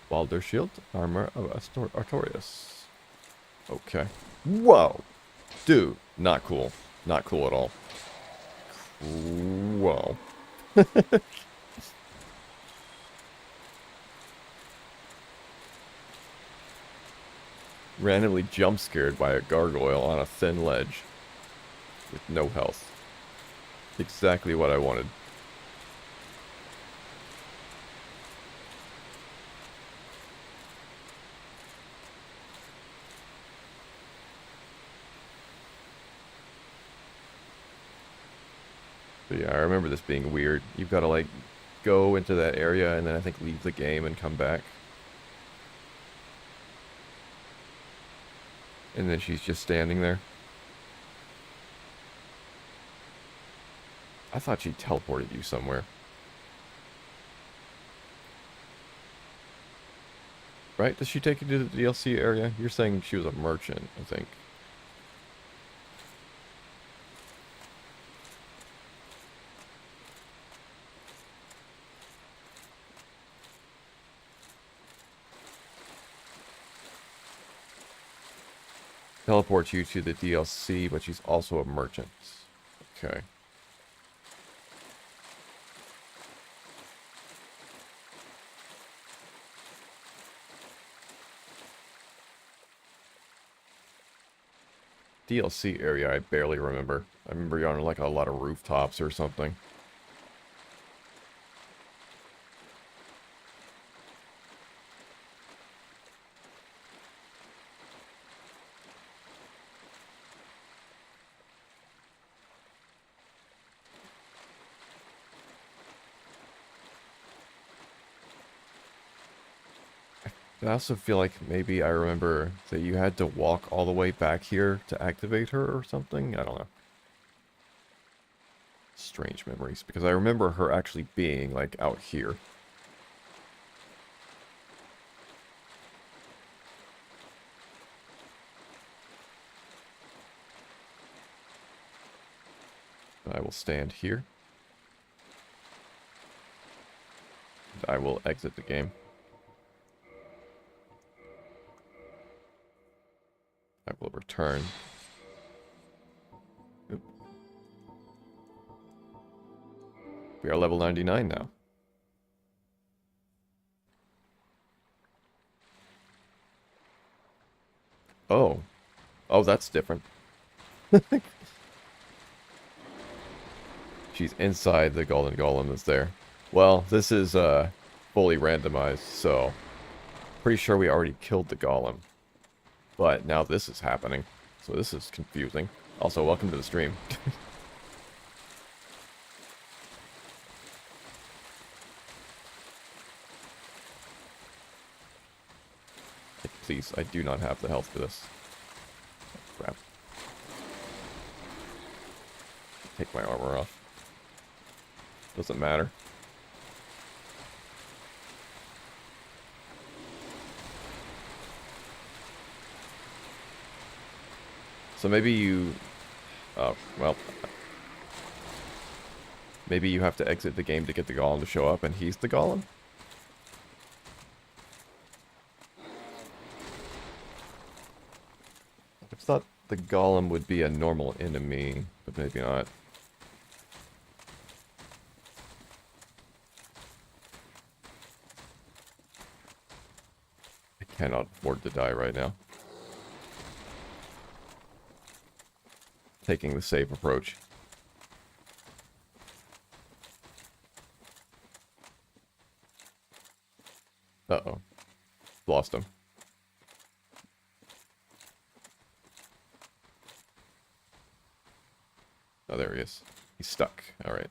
Balder shield, armor of Artorias. Okay. Whoa! Dude, not cool. Not cool at all. Whoa. Randomly jump scared by a gargoyle on a thin ledge with no health. Exactly what I wanted. But yeah, I remember this being weird. You've got to, like, go into that area and then I think leave the game and come back. And then she's just standing there. I thought she teleported you somewhere. Right? Does she take you to the DLC area? You're saying she was a merchant, I think. Teleports you to the DLC, but she's also a merchant. Okay. DLC area I barely remember. I remember you're on like a lot of rooftops or something. I also feel like maybe I remember that you had to walk all the way back here to activate her or something. I don't know. Strange memories, because I remember her actually being, like, out here. I will stand here. And I will exit the game. I will return. Oop. We are level 99 now. Oh. Oh, that's different. She's inside the golden golem that's there. Well, this is fully randomized, so pretty sure we already killed the golem. But now this is happening, so this is confusing. Also, welcome to the stream. Please, I do not have the health for this. Oh, crap. Take my armor off. Doesn't matter. So maybe you... Oh, well... Maybe you have to exit the game to get the golem to show up, and he's the golem? I thought the golem would be a normal enemy, but maybe not. I cannot afford to die right now. Taking the safe approach. Uh-oh. Lost him. Oh, there he is. He's stuck. Alright.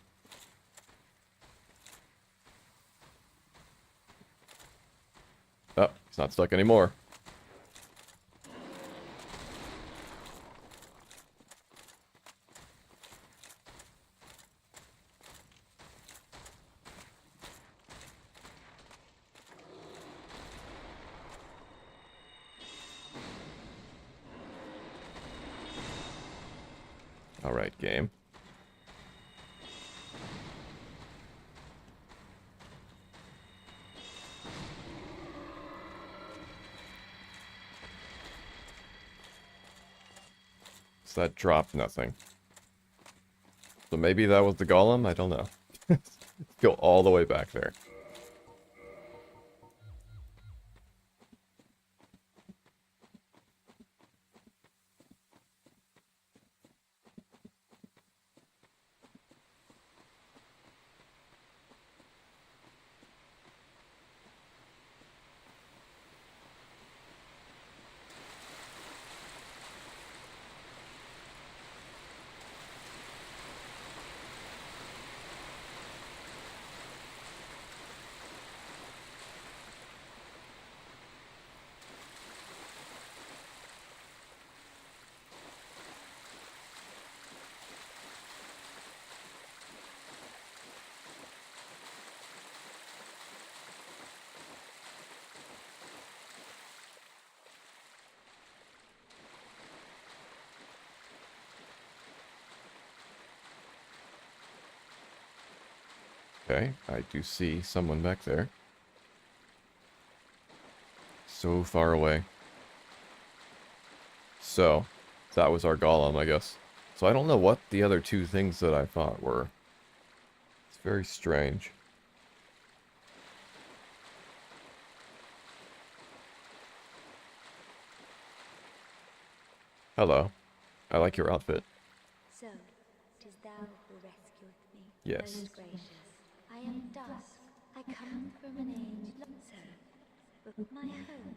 Oh, he's not stuck anymore. Alright, game. So that dropped nothing. So maybe that was the golem? I don't know. Let's go all the way back there. Okay, I do see someone back there. So far away. So, that was our golem, I guess. So I don't know what the other two things that I thought were. It's very strange. Hello. I like your outfit. So, 'tis thou who rescueth me. Yes. Most gracious. I am dusk. I come from an age long so. But my home,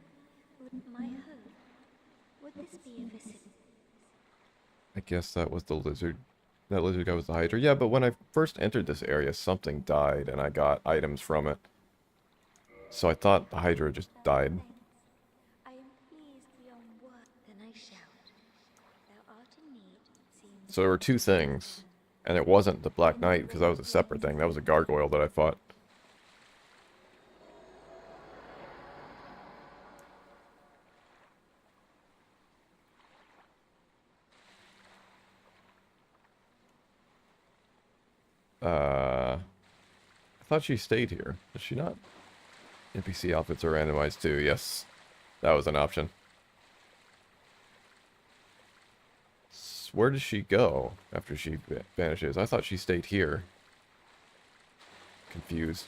would this be a visit? I guess that was the lizard. That lizard guy was the Hydra. Yeah, but when I first entered this area, something died, and I got items from it. So I thought the Hydra just died. So there were two things. And it wasn't the Black Knight, because that was a separate thing. That was a gargoyle that I fought. I thought she stayed here. Does she not? NPC outfits are randomized too. Yes. That was an option. Where does she go after she vanishes? I thought she stayed here. Confused.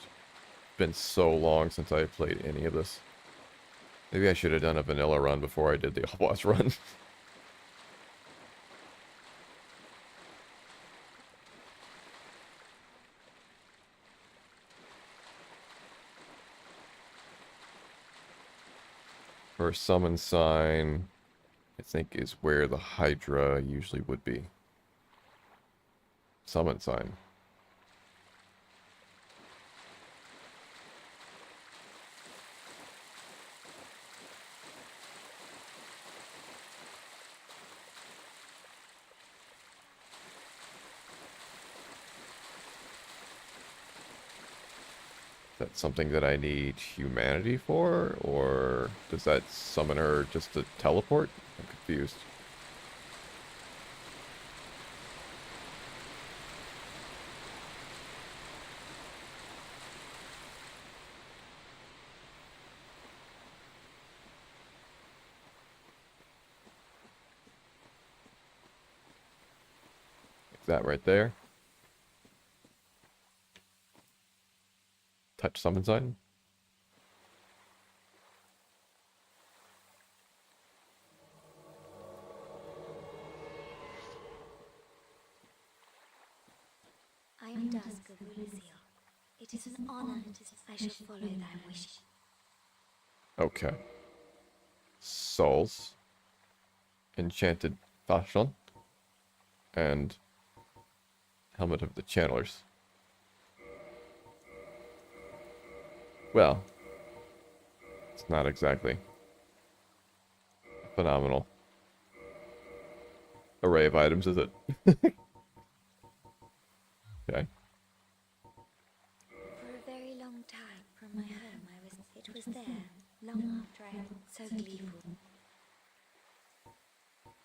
Been so long since I played any of this. Maybe I should have done a vanilla run before I did the all-boss run. Her summon sign, I think, is where the Hydra usually would be. Summon sign. Is that something that I need humanity for? Or does that summon her just to teleport? I'm confused. Is that right there? Touch summon sign? I am Dusk of Ulysses. It is an honor I shall follow thy wish. Okay. Souls. Enchanted Fashion. And Helmet of the Channelers. Well, it's not exactly phenomenal array of items, is it? Okay. For a very long time from my home it was there, long after I so gleeful.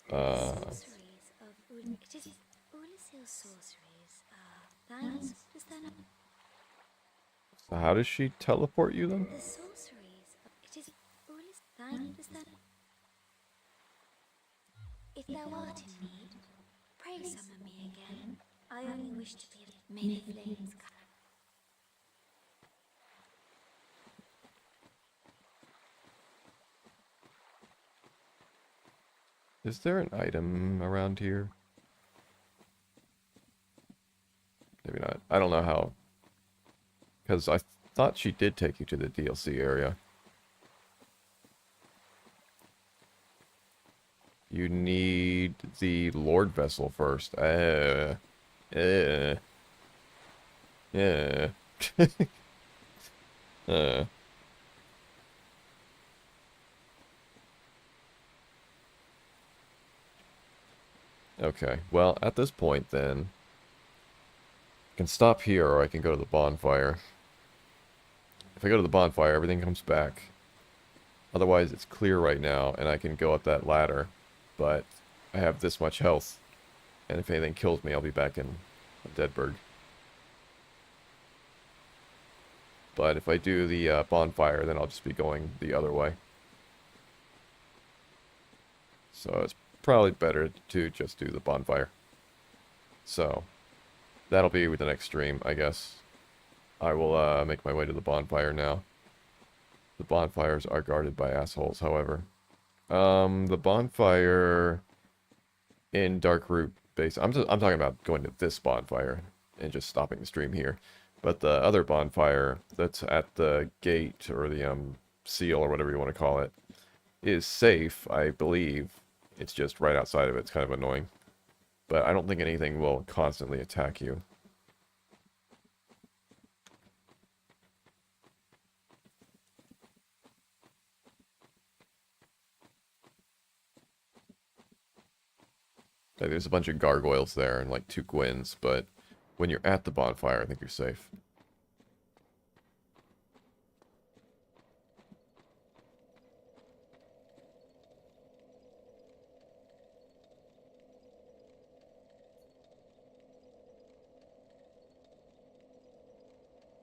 Sorceries of it is Ulysses sorceries thine does that not So how does she teleport you then? the sorceries of it is Ulysses thine does that if thou art in need, pray summon me again. I only wish to be many flames. Is there an item around here? Maybe not. I don't know how. Because I thought she did take you to the DLC area. You need the Lord Vessel first. Yeah. Okay, well, at this point then, I can stop here or I can go to the bonfire. If I go to the bonfire, everything comes back. Otherwise, it's clear right now, and I can go up that ladder. But I have this much health, and if anything kills me, I'll be back in Deadburg. But if I do the bonfire, then I'll just be going the other way. So it's probably better to just do the bonfire. So, that'll be with the next stream, I guess. I will make my way to the bonfire now. The bonfires are guarded by assholes, however. The bonfire in Darkroot base. I'm talking about going to this bonfire and just stopping the stream here. But the other bonfire that's at the gate or the seal or whatever you want to call it is safe, I believe. It's just right outside of it. It's kind of annoying. But I don't think anything will constantly attack you. Like, there's a bunch of gargoyles there and like 2 Gwens, but when you're at the bonfire, I think you're safe.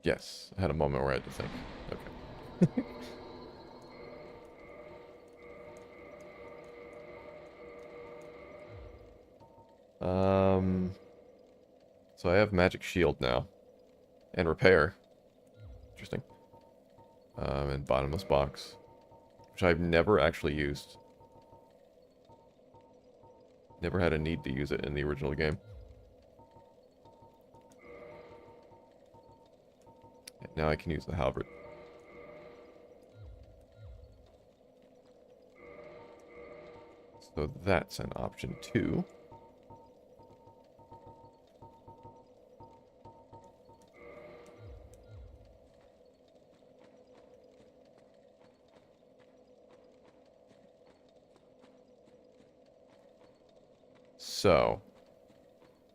Yes, I had a moment where I had to think. Okay. So I have magic shield now. And repair. Interesting. And bottomless box. Which I've never actually used. Never had a need to use it in the original game. And now I can use the halberd. So that's an option 2. So,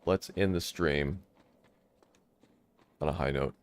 let's end the stream on a high note.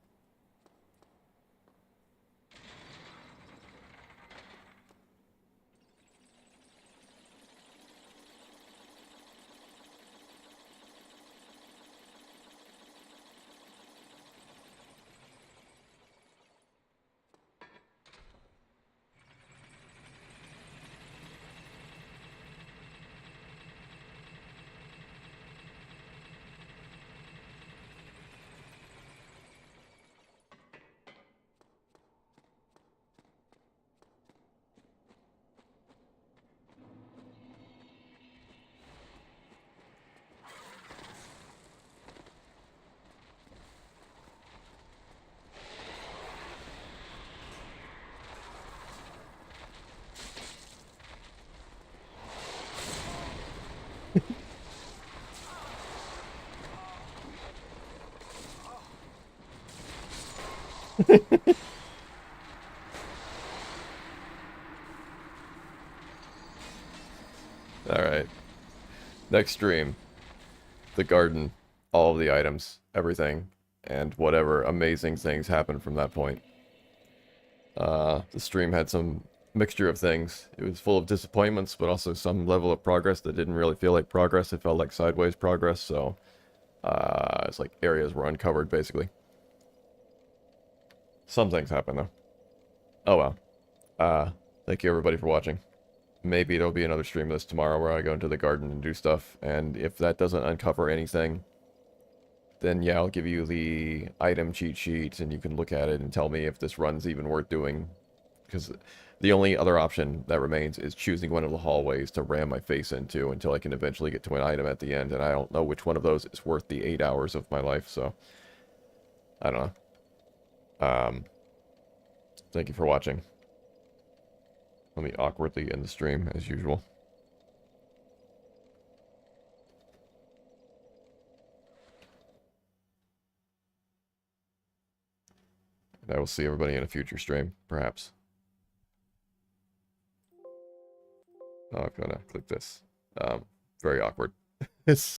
Alright. Next stream. The garden. All of the items. Everything. And whatever amazing things happen from that point. The stream had some mixture of things. It was full of disappointments, but also some level of progress that didn't really feel like progress. It felt like sideways progress, so... it's like areas were uncovered, basically. Some things happen, though. Oh well. Thank you everybody for watching. Maybe there'll be another stream of this tomorrow where I go into the garden and do stuff, and if that doesn't uncover anything, then yeah, I'll give you the item cheat sheet, and you can look at it and tell me if this run's even worth doing. Because the only other option that remains is choosing one of the hallways to ram my face into until I can eventually get to an item at the end, and I don't know which one of those is worth the 8 hours of my life, so... I don't know. Thank you for watching. Let me awkwardly end the stream, as usual. And I will see everybody in a future stream, perhaps. Oh, I'm gonna click this. Very awkward. It's